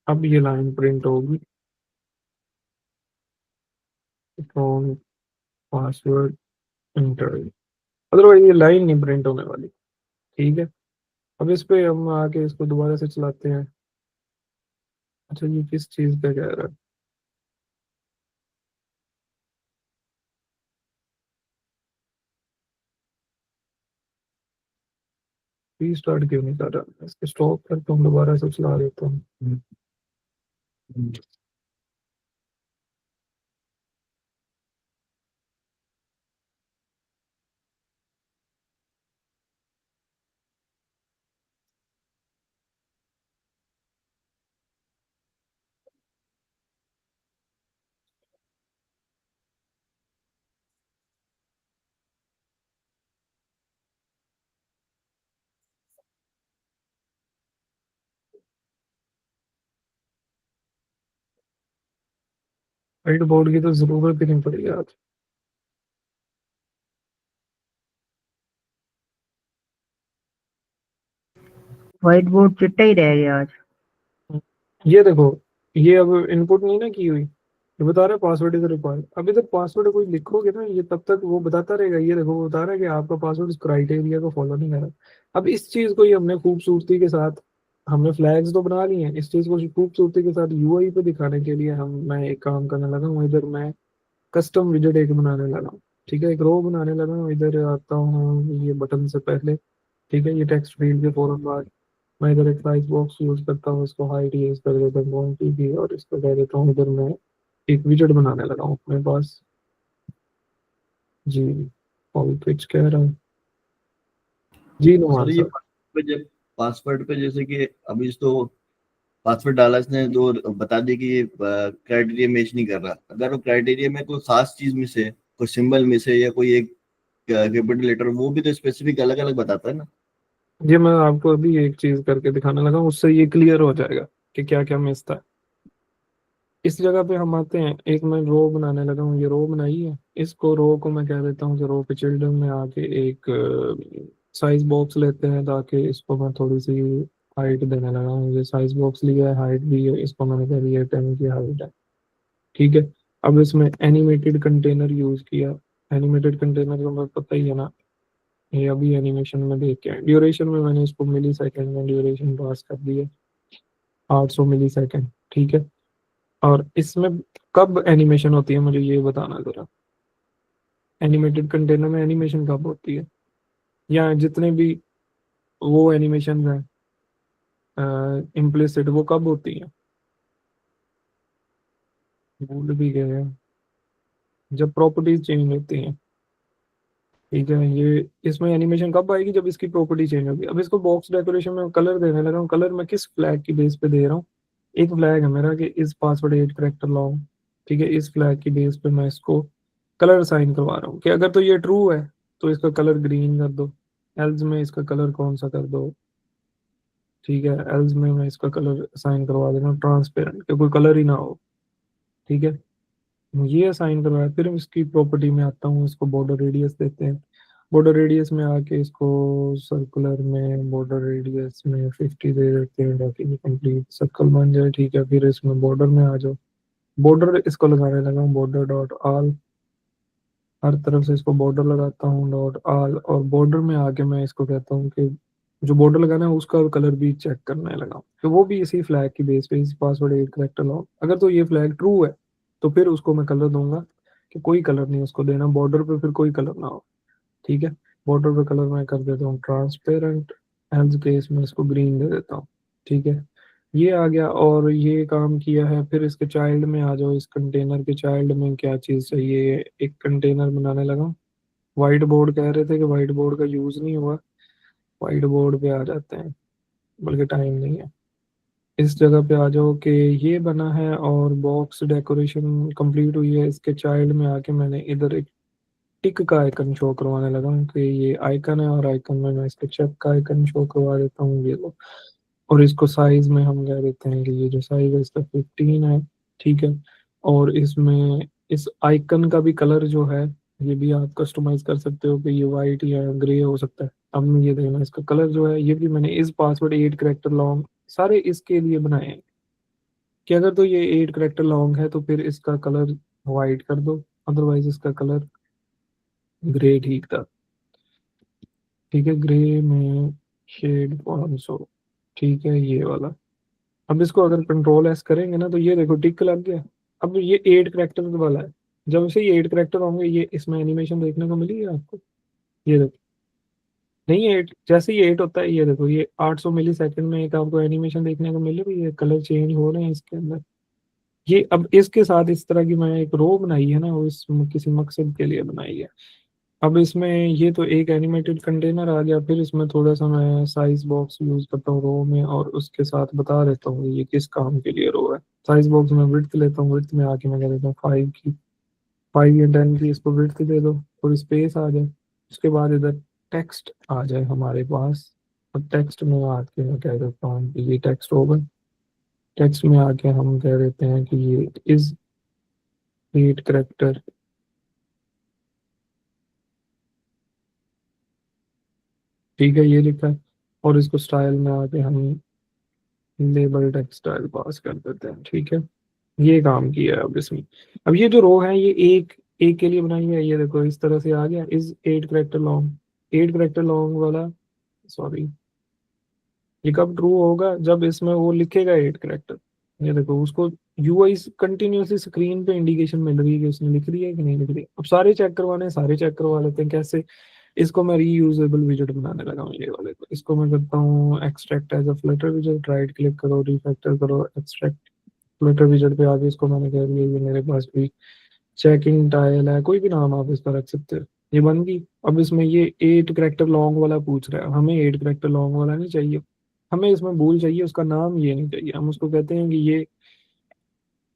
Speaker 1: अब ये लाइन प्रिंट होगी, फ्रॉम पासवर्ड इंटर। अदरवाइज ये लाइन नहीं प्रिंट होने वाली, ठीक है। अब इस पे हम आके इसको दोबारा से चलाते हैं। अच्छा ये किस चीज़ पे कह रहा है, रीस्टार्ट क्यों नहीं कर रहा, इसको स्टॉप करके हम दोबारा से चला देता हूँ। व्हाइट बोर्ड की तो जरूरत ही नहीं पड़ेगी आज।
Speaker 2: व्हाइट बोर्ड चिट्टा ही रह गया आज।
Speaker 1: ये देखो, ये अब इनपुट नहीं ना की हुई, ये बता रहा है पासवर्ड इज रिक्वायर्ड। अब इधर पासवर्ड कोई लिखोगे ना, ये तब तक वो बताता रहेगा। ये देखो वो बता रहा है कि आपका पासवर्ड इस क्राइटेरिया को फॉलो नहीं कर रहा। अब इस चीज को ही हमने खूबसूरती के साथ, हमने फ्लैग्स तो बना लिए हैं, इस चीज को खूबसूरती के साथ यूआई पे दिखाने के लिए हम, मैं एक काम करने लगा हूँ, इधर मैं कस्टम विजेट एक बनाने लगा हूँ, ठीक है। एक रो बनाने लगा हूँ, इधर आता हूँ ये बटन से पहले, ठीक है। ये टेक्स्ट फील्ड के फौरन बाद मैं इधर एक साइज बॉक्स यूज करता हूँ, इसको हाइट यूज कर देता हूँ क्वांटिटी की और इसको कह देता हूँ इधर मैं एक विजेट बनाने लगा हूँ अपने पास। जी, ऑल पिच कह रहा हूँ जी,
Speaker 3: सर
Speaker 1: नुमान
Speaker 3: ये
Speaker 1: सर।
Speaker 3: पासवर्ड पे जैसे कि अभी इसको पासवर्ड डाला इसने जो बता दिया कि ये क्राइटेरिया मैच नहीं कर रहा। अगर वो क्राइटेरिया में कोई खास चीज मिस है, कोई सिंबल मिस है या कोई एक कैपिटल लेटर, वो भी तो स्पेसिफिक अलग अलग बताता है ना।
Speaker 1: ये मैं आपको अभी एक चीज करके दिखाने लगा हूँ, उससे ये क्लियर हो जाएगा कि क्या क्या मिस था। इस जगह पे हम आते हैं, एक मैं रो बनाने लगा हूँ, ये रो बनाई है। इसको रो को मैं कह देता हूँ कि रो के चिल्ड्रन में आके एक साइज बॉक्स लेते हैं ताकि इसको मैं थोड़ी सी हाइट देने लगा हूँ। ये साइज बॉक्स लिया है, हाइट भी है, इसको मैंने कह दिया 10 की हाइट है, ठीक है। अब इसमें एनिमेटेड कंटेनर यूज किया। एनिमेटेड कंटेनर तो मैं पता ही है ना, ये अभी एनिमेशन में देख के ड्यूरेशन में मैंने इसको मिली सेकेंड में ड्यूरेशन पास कर दिया 800 मिली सेकेंड, ठीक है। और इसमें कब एनिमेशन होती है मुझे ये बताना जरा, एनिमेटेड कंटेनर में एनिमेशन कब होती है, या जितने भी वो एनिमेशन है इम्प्लिसिट वो कब होती है, भूल भी गए हैं। जब प्रॉपर्टीज चेंज होती हैं, ठीक है। ये इसमें एनिमेशन कब आएगी, जब इसकी प्रॉपर्टी चेंज होगी। अब इसको बॉक्स डेकोरेशन में कलर देने लगा हूँ। कलर मैं किस फ्लैग की बेस पे दे रहा हूँ, एक फ्लैग है मेरा कि इस पासवर्ड 8 करेक्टर लॉन्ग, ठीक है। इस फ्लैग की बेस पे मैं इसको कलर साइन करवा रहा हूँ कि अगर तो ये ट्रू है तो इसका कलर ग्रीन कर दो, एल्स में इसका कलर कौन सा कर दो, ठीक है। एल्स में मैं इसका कलर साइन करवा देना ट्रांसपेरेंट, कि कोई कलर ही ना हो, ठीक है। ये असाइन करवाया, फिर इसकी प्रॉपर्टी में आता हूँ, इसको बॉर्डर रेडियस देते हैं। बॉर्डर रेडियस में आके इसको सर्कुलर में बॉर्डर रेडियस में 50 दे देते हैं ताकि ये कंप्लीट सर्कल बन जाए, ठीक है। फिर इसमें बॉर्डर में आ जाओ, बॉर्डर इसको लगाने लगा हूँ बॉर्डर डॉट आल, हर तरफ से इसको बॉर्डर लगाता हूँ डॉट आल। और बॉर्डर में आके मैं इसको कहता हूँ कि जो बॉर्डर लगाना है उसका कलर भी चेक करने लगा हूँ, तो वो भी इसी फ्लैग की बेस पे, इसी पासवर्ड 8 करेक्टर लॉन्ग। अगर तो ये फ्लैग ट्रू है तो फिर उसको मैं कलर दूंगा कि कोई कलर नहीं उसको देना, बॉर्डर पे फिर कोई कलर ना हो, ठीक है। बॉर्डर पे कलर मैं कर देता हूँ ट्रांसपेरेंट, एल्स केस में इसको ग्रीन दे देता हूँ, ठीक है। ये आ गया और ये काम किया है। फिर इसके चाइल्ड में आ जाओ, इस कंटेनर के चाइल्ड में क्या चीज़ चाहिए, एक कंटेनर बनाने लगा। वाइट बोर्ड कह रहे थे कि वाइट बोर्ड का यूज़ नहीं हुआ, वाइट बोर्ड पे आ जाते हैं, बल्कि टाइम नहीं है। इस जगह पे आ जाओ कि ये बना है और बॉक्स डेकोरेशन कंप्लीट हुई है। इसके चाइल्ड में आके मैंने इधर एक टिक का आइकन शो करवाने लगा हूँ कि ये आइकन है, और आइकन में मैं इसके चेक का आइकन शो करवा देता हूँ, ये लो। और इसको साइज में हम कह देते हैं कि ये जो साइज है इसका 15 है, ठीक है। और इसमें इस आइकन का भी कलर जो है ये भी आप कस्टमाइज कर सकते हो कि ये वाइट या ग्रे हो सकता है। अब ये देखना, इसका कलर जो है ये भी मैंने इस पासवर्ड 8 करेक्टर लॉन्ग सारे इसके लिए बनाए हैं कि अगर तो ये 8 करेक्टर लॉन्ग है तो फिर इसका कलर वाइट कर दो, अदरवाइज इसका कलर ग्रे ठीक था, ठीक है। ग्रे में शेड 500, ठीक है, ये वाला। अब इसको अगर कंट्रोल एस करेंगे ना तो ये देखो टिक लग गया। अब ये 8 करेक्टर वाला है, जब से ये 8 करेक्टर होंगे ये इसमें एनिमेशन देखने को मिलेगी आपको, ये देखो। नहीं, 8 जैसे ही 8 होता है ये देखो, ये 800 मिली सेकंड में एक आपको एनिमेशन देखने को मिल रही है, ये कलर चेंज हो रहे हैं इसके अंदर। ये अब इसके साथ इस तरह की मैं एक रो बनाई है ना, वो इस किसी मकसद के लिए बनाई है। अब इसमें ये तो एक एनिमेटेड कंटेनर आ गया, फिर इसमें थोड़ा सा मैं साइज बॉक्स यूज करता हूँ रो में, और उसके साथ बता देता हूँ ये किस काम के लिए रो है। साइज बॉक्स में विड्थ लेता हूँ, विड्थ में आके मैं कह देता हूँ 5 की, 5 या 10 की इसको विड्थ दे दो, और स्पेस आ जाए। उसके बाद इधर टेक्स्ट आ जाए हमारे पास, और टेक्स्ट में आके मैं कह देता हूँ कि ये टेक्स्ट होगा। टेक्स्ट में आके हम कह देते हैं कि ये इज 8 करेक्टर, ठीक है, ये लिखा है। और इसको स्टाइल में आके हम लेबल टेक्सटाइल पास कर देते हैं, ठीक है। ये काम किया है अब इसमें। अब ये जो रो है ये एक एक के लिए बनाई है, ये देखो इस तरह से आ गया is 8 character long, 8 character long वाला, सॉरी। ये कब ट्रू होगा, जब इसमें वो लिखेगा 8 करेक्टर, ये देखो उसको यूआई कंटिन्यूसली स्क्रीन पे इंडिकेशन मिल रही है कि उसने लिख दिया है कि नहीं लिख दिया। अब सारे चेक करवाने हैं, सारे चेक करवा लेते हैं कैसे। इसको मैं रीयूजेबल विजेट बनाने लगा हूँ, ये वाले को। इसको मैं करता हूँ एक्सट्रैक्ट एज अ फ्लटर विजेट, राइट क्लिक करो, रिफैक्टर करो, एक्सट्रैक्ट फ्लटर विजेट पे आगे इसको मैंने कह दिया ये मेरे पास भी चेकिंग टाइल है, कोई भी नाम आप इसका रख सकते हो, ये बन गई। अब इसमें ये 8 करेक्टर लॉन्ग वाला पूछ रहा है, हमें 8 करेक्टर लॉन्ग वाला नहीं चाहिए, हमें इसमें भूल चाहिए, उसका नाम ये नहीं चाहिए। हम उसको कहते हैं कि ये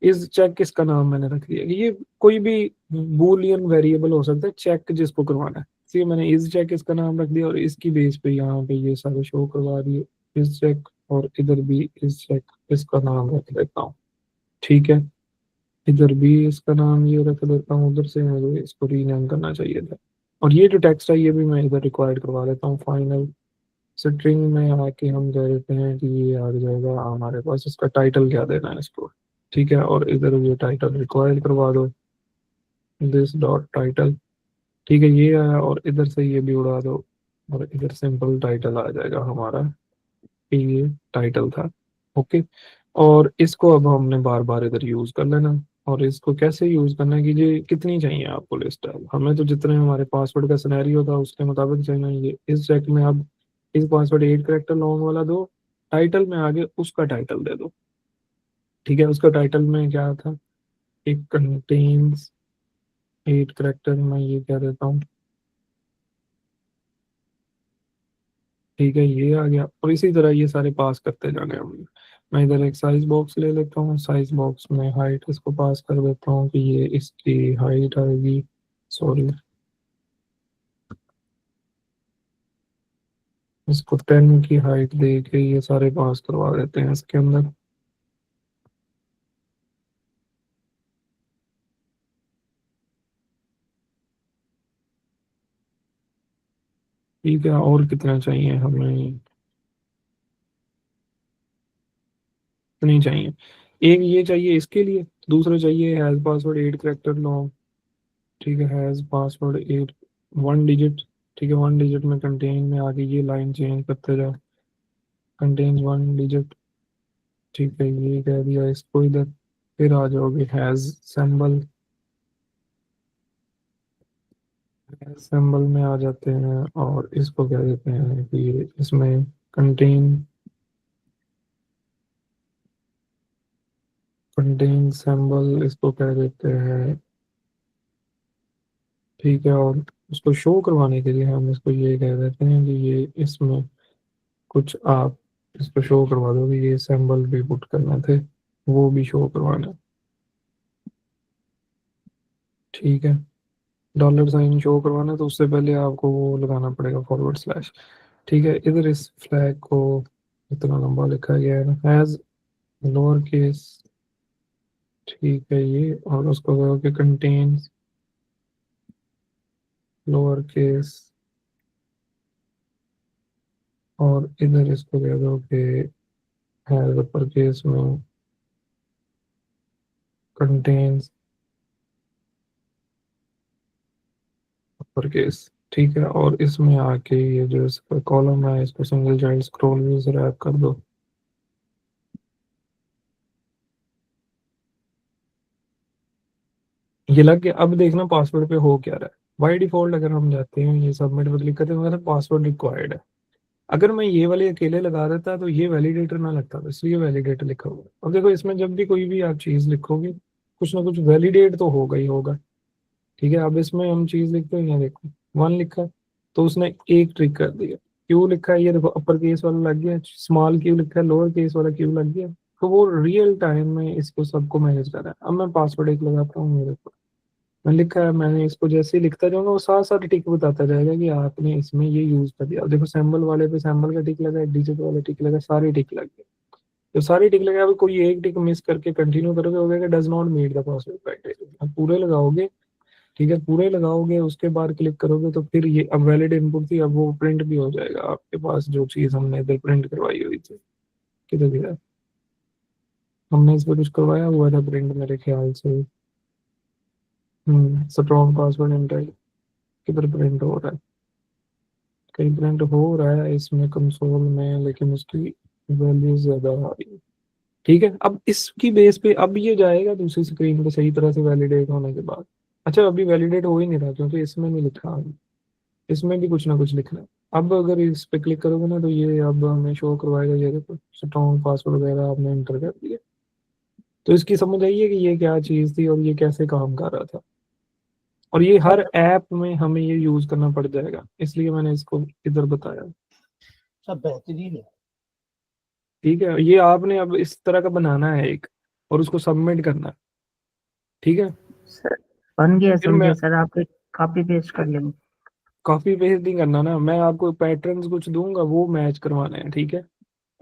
Speaker 1: इस चेक इसका नाम मैंने रख दिया कि ये कोई भी बूलियन वेरिएबल हो सकता है चेक जिसको करवाना है, इसलिए मैंने इस चेक इसका नाम रख दिया, और इसकी बेस पे यहाँ पे ये सारे शो करवा दिए इस चेक, और इधर भी इस चेक इसका नाम रख देता हूँ, ठीक है। इधर भी इसका नाम ये रख देता हूँ, उधर से मुझे इसको रीनेम करना चाहिए था। और ये जो टेक्स्ट है ये भी मैं इधर रिक्वायर्ड करवा देता हूँ। फाइनल स्ट्रिंग में आके हम कह देते हैं कि ये आ जाएगा हमारे पास, इसका टाइटल क्या देना है इसको, ठीक है, और इधर ये टाइटल रिक्वायर करवा दो, दिस डॉट टाइटल। ठीक है, ये आया, और इधर से ये भी उड़ा दो, और इधर सिंपल टाइटल आ जाएगा हमारा कि ये टाइटल था। ओके, और इसको अब हमने बार बार इधर यूज कर लेना। और इसको कैसे यूज करना है कि ये कितनी चाहिए आपको लिस्ट, अब हमें तो जितने हमारे पासवर्ड का सिनेरियो था उसके मुताबिक चाहिए। ये इस चेक में अब इस पासवर्ड 8 कैरेक्टर लॉन्ग वाला दो, टाइटल में आगे उसका टाइटल दे दो। ठीक है, उसका टाइटल में क्या था, एक कंटेन्स 8 कैरेक्टर, मैं ये क्या देता हूँ। ठीक है, ये आ गया, और इसी तरह ये सारे पास करते जाने हमने। मैं इधर एक साइज बॉक्स ले लेता हूँ, साइज बॉक्स में हाइट इसको पास कर देता हूँ कि ये इसकी हाइट आएगी, सॉरी इसको 10 की हाइट दे के ये सारे पास करवा देते हैं इसके अंदर। ठीक है, और कितना चाहिए हमें, नहीं चाहिए। एक ये चाहिए इसके लिए, दूसरा चाहिए हैज पासवर्ड 8 कैरेक्टर लॉन्ग। ठीक है, हैज पासवर्ड 8, 1 डिजिट। ठीक है, 1 डिजिट में कंटेन में आगे ये लाइन चेंज करते जाओ, कंटेन 1 डिजिट। ठीक है, ये कह दिया इसको इधर। फिर आ जाओगे हैज सिंबल, सिंबल में आ जाते हैं, और इसको कह देते हैं कि इसमें कंटेन, कंटेन सिंबल इसको कह देते हैं। ठीक है, और उसको शो करवाने के लिए हम इसको ये कह देते हैं कि ये इसमें कुछ आप इसको शो करवा दो कि ये सिंबल भी पुट करने थे, वो भी शो करवाना है। ठीक है, डॉलर साइन शो करवाना है, तो उससे पहले आपको वो लगाना पड़ेगा फॉरवर्ड स्लैश। ठीक है, इधर इस फ्लैग को इतना लंबा लिखा गया है ना, हैज लोअर केस। ठीक है, ये और उसको कहो कि कंटेन लोअर केस, और इधर इसको कह दो कि हैज अपर केस में कंटेन्स अपर केस। ठीक है, और इसमें आके ये जो इसका कॉलम है इसको सिंगल चाइल्ड स्क्रॉल व्यू से रैप कर दो। ये लग गया, अब देखना पासवर्ड पे हो क्या रहा है। बाई डिफॉल्ट अगर हम जाते हैं ये सबमिट पर क्लिक करते हैं मतलब पासवर्ड रिक्वायर्ड है। अगर मैं ये वाले अकेले लगा देता तो ये वैलिडेटर ना लगता, तो इसलिए वैलिडेटर लिखा हुआ है। अब देखो इसमें जब भी कोई भी आप चीज लिखोगे कुछ ना कुछ वैलिडेट तो होगा ही होगा। ठीक है, अब इसमें हम चीज लिखते हैं, यहाँ देखो 1 लिखा है, तो उसने एक ट्रिक कर दिया। क्यू लिखा है, ये देखो अपर केस वाला लग गया, स्मॉल क्यू लिखा है, लोअर केस वाला क्यू लग गया। तो वो रियल टाइम में इसको सबको मैनेज कर रहा है। अब मैं पासवर्ड एक लगाता हूँ, मेरे को मैं लिखा है, मैंने इसको जैसे ही लिखता जाऊंगा वो साथ साथ टिक बताता जाएगा कि आपने इसमें ये यूज कर दिया। अब देखो सैम्बल वाले पे सैम्बल का टिक लगा है, डिजिट वाला टिक लगा, सारे टिक लग गए। तो सारी टिक लगा, अब कोई एक टिक मिस करके कंटिन्यू करोगे हो गया does not meet the password criteria. अब पूरे लगाओगे, ठीक है, पूरे लगाओगे उसके बाद क्लिक करोगे तो फिर ये अब वैलिड इनपुट थी, अब वो प्रिंट भी हो जाएगा आपके पास जो चीज हमने इधर प्रिंट करवाई हुई थी। किधर किधर हमने इस पर कुछ करवाया हुआ था प्रिंट मेरे ख्याल से। स्ट्रॉन्ग पासवर्ड एंटर, किधर प्रिंट हो रहा है, कहीं प्रिंट हो रहा है इसमें कंसोल में, लेकिन उसकी वैल्यू ज्यादा आ रही है। ठीक है, अब इसकी बेस पे अब ये जाएगा दूसरी स्क्रीन पे सही तरह से वैलिडेट होने के बाद। अच्छा, अभी वैलिडेट हो ही नहीं रहा क्योंकि इसमें नहीं लिखा, इसमें भी कुछ ना कुछ लिखना है। अब अगर इस पे क्लिक करोगे ना तो ये अब हमें शो करवाएगा, ये देखो स्ट्रॉन्ग पासवर्ड वगैरह आपने एंटर कर दिया। तो इसकी समझ आई है कि ये क्या चीज़ थी और ये कैसे काम कर रहा था। और ये हर ऐप में हमें ये यूज करना पड़ जाएगा, इसलिए मैंने इसको इधर बताया।
Speaker 4: सब बेहतरीन है।
Speaker 1: ठीक है, ये आपने अब इस तरह का बनाना है एक, और उसको सबमिट करना है। ठीक है,
Speaker 2: सर बन गया,
Speaker 1: फिर मैं
Speaker 2: समझे सर, आपके कॉपी पेस्ट कर लेंगे।
Speaker 1: कॉपी पेस्ट नहीं करना ना, मैं आपको पैटर्न्स कुछ दूंगा वो मैच करवाने हैं। ठीक है,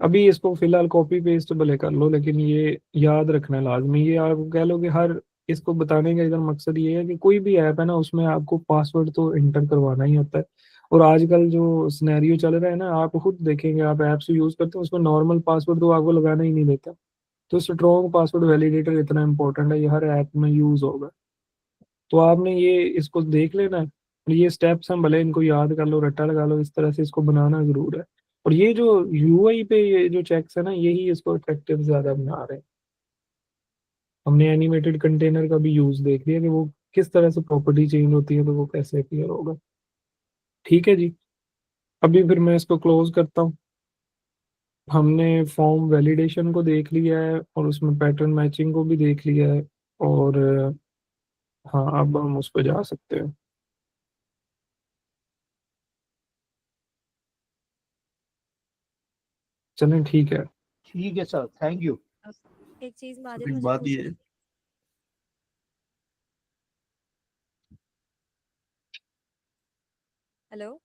Speaker 1: अभी इसको फिलहाल कॉपी पेस्ट भले कर लो, लेकिन ये याद रखना लाजमी। ये आप कह लो कि हर इसको बताने का इधर मकसद ये है कि कोई भी ऐप है ना उसमें आपको पासवर्ड तो एंटर करवाना ही होता है। और आजकल जो सिनेरियो चल रहा है ना, आप खुद देखेंगे, आप ऐप्स यूज करते हैं उसमें नॉर्मल पासवर्ड तो आपको लगाना ही नहीं देता। तो स्ट्रॉन्ग पासवर्ड वैलिडेटर इतना इंपॉर्टेंट है, ये हर ऐप में यूज होगा। तो आपने ये इसको देख लेना है, ये स्टेप्स हैं, भले इनको याद कर लो, रट्टा लगा लो, इस तरह से इसको बनाना जरूर है। और ये जो यूआई पे ये जो चेक्स है ना, यही इसको इफेक्टिव ज्यादा बना रहे हैं। हमने एनिमेटेड कंटेनर का भी यूज देख लिया कि वो किस तरह से प्रॉपर्टी चेंज होती है, तो वो कैसे क्लियर होगा। ठीक है जी, अभी फिर मैं इसको क्लोज करता हूँ। हमने फॉर्म वैलिडेशन को देख लिया है और उसमें पैटर्न मैचिंग को भी देख लिया है, और हाँ अब हम उस पर जा सकते हैं। चलें ठीक है।
Speaker 4: ठीक है सर, थैंक यू।
Speaker 5: एक चीज
Speaker 3: तो
Speaker 5: माजिद
Speaker 3: एक
Speaker 5: मुझे
Speaker 3: बात ये
Speaker 5: हेलो।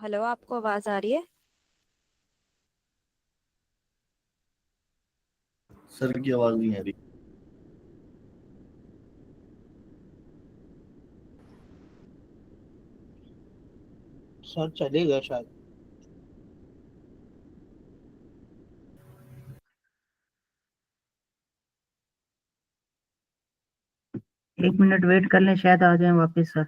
Speaker 5: हेलो, आपको आवाज आ रही है?
Speaker 3: सर की आवाज नहीं आ रही।
Speaker 4: सर चले गए शायद।
Speaker 2: 1 मिनट वेट कर लें, शायद आ जाए वापस सर।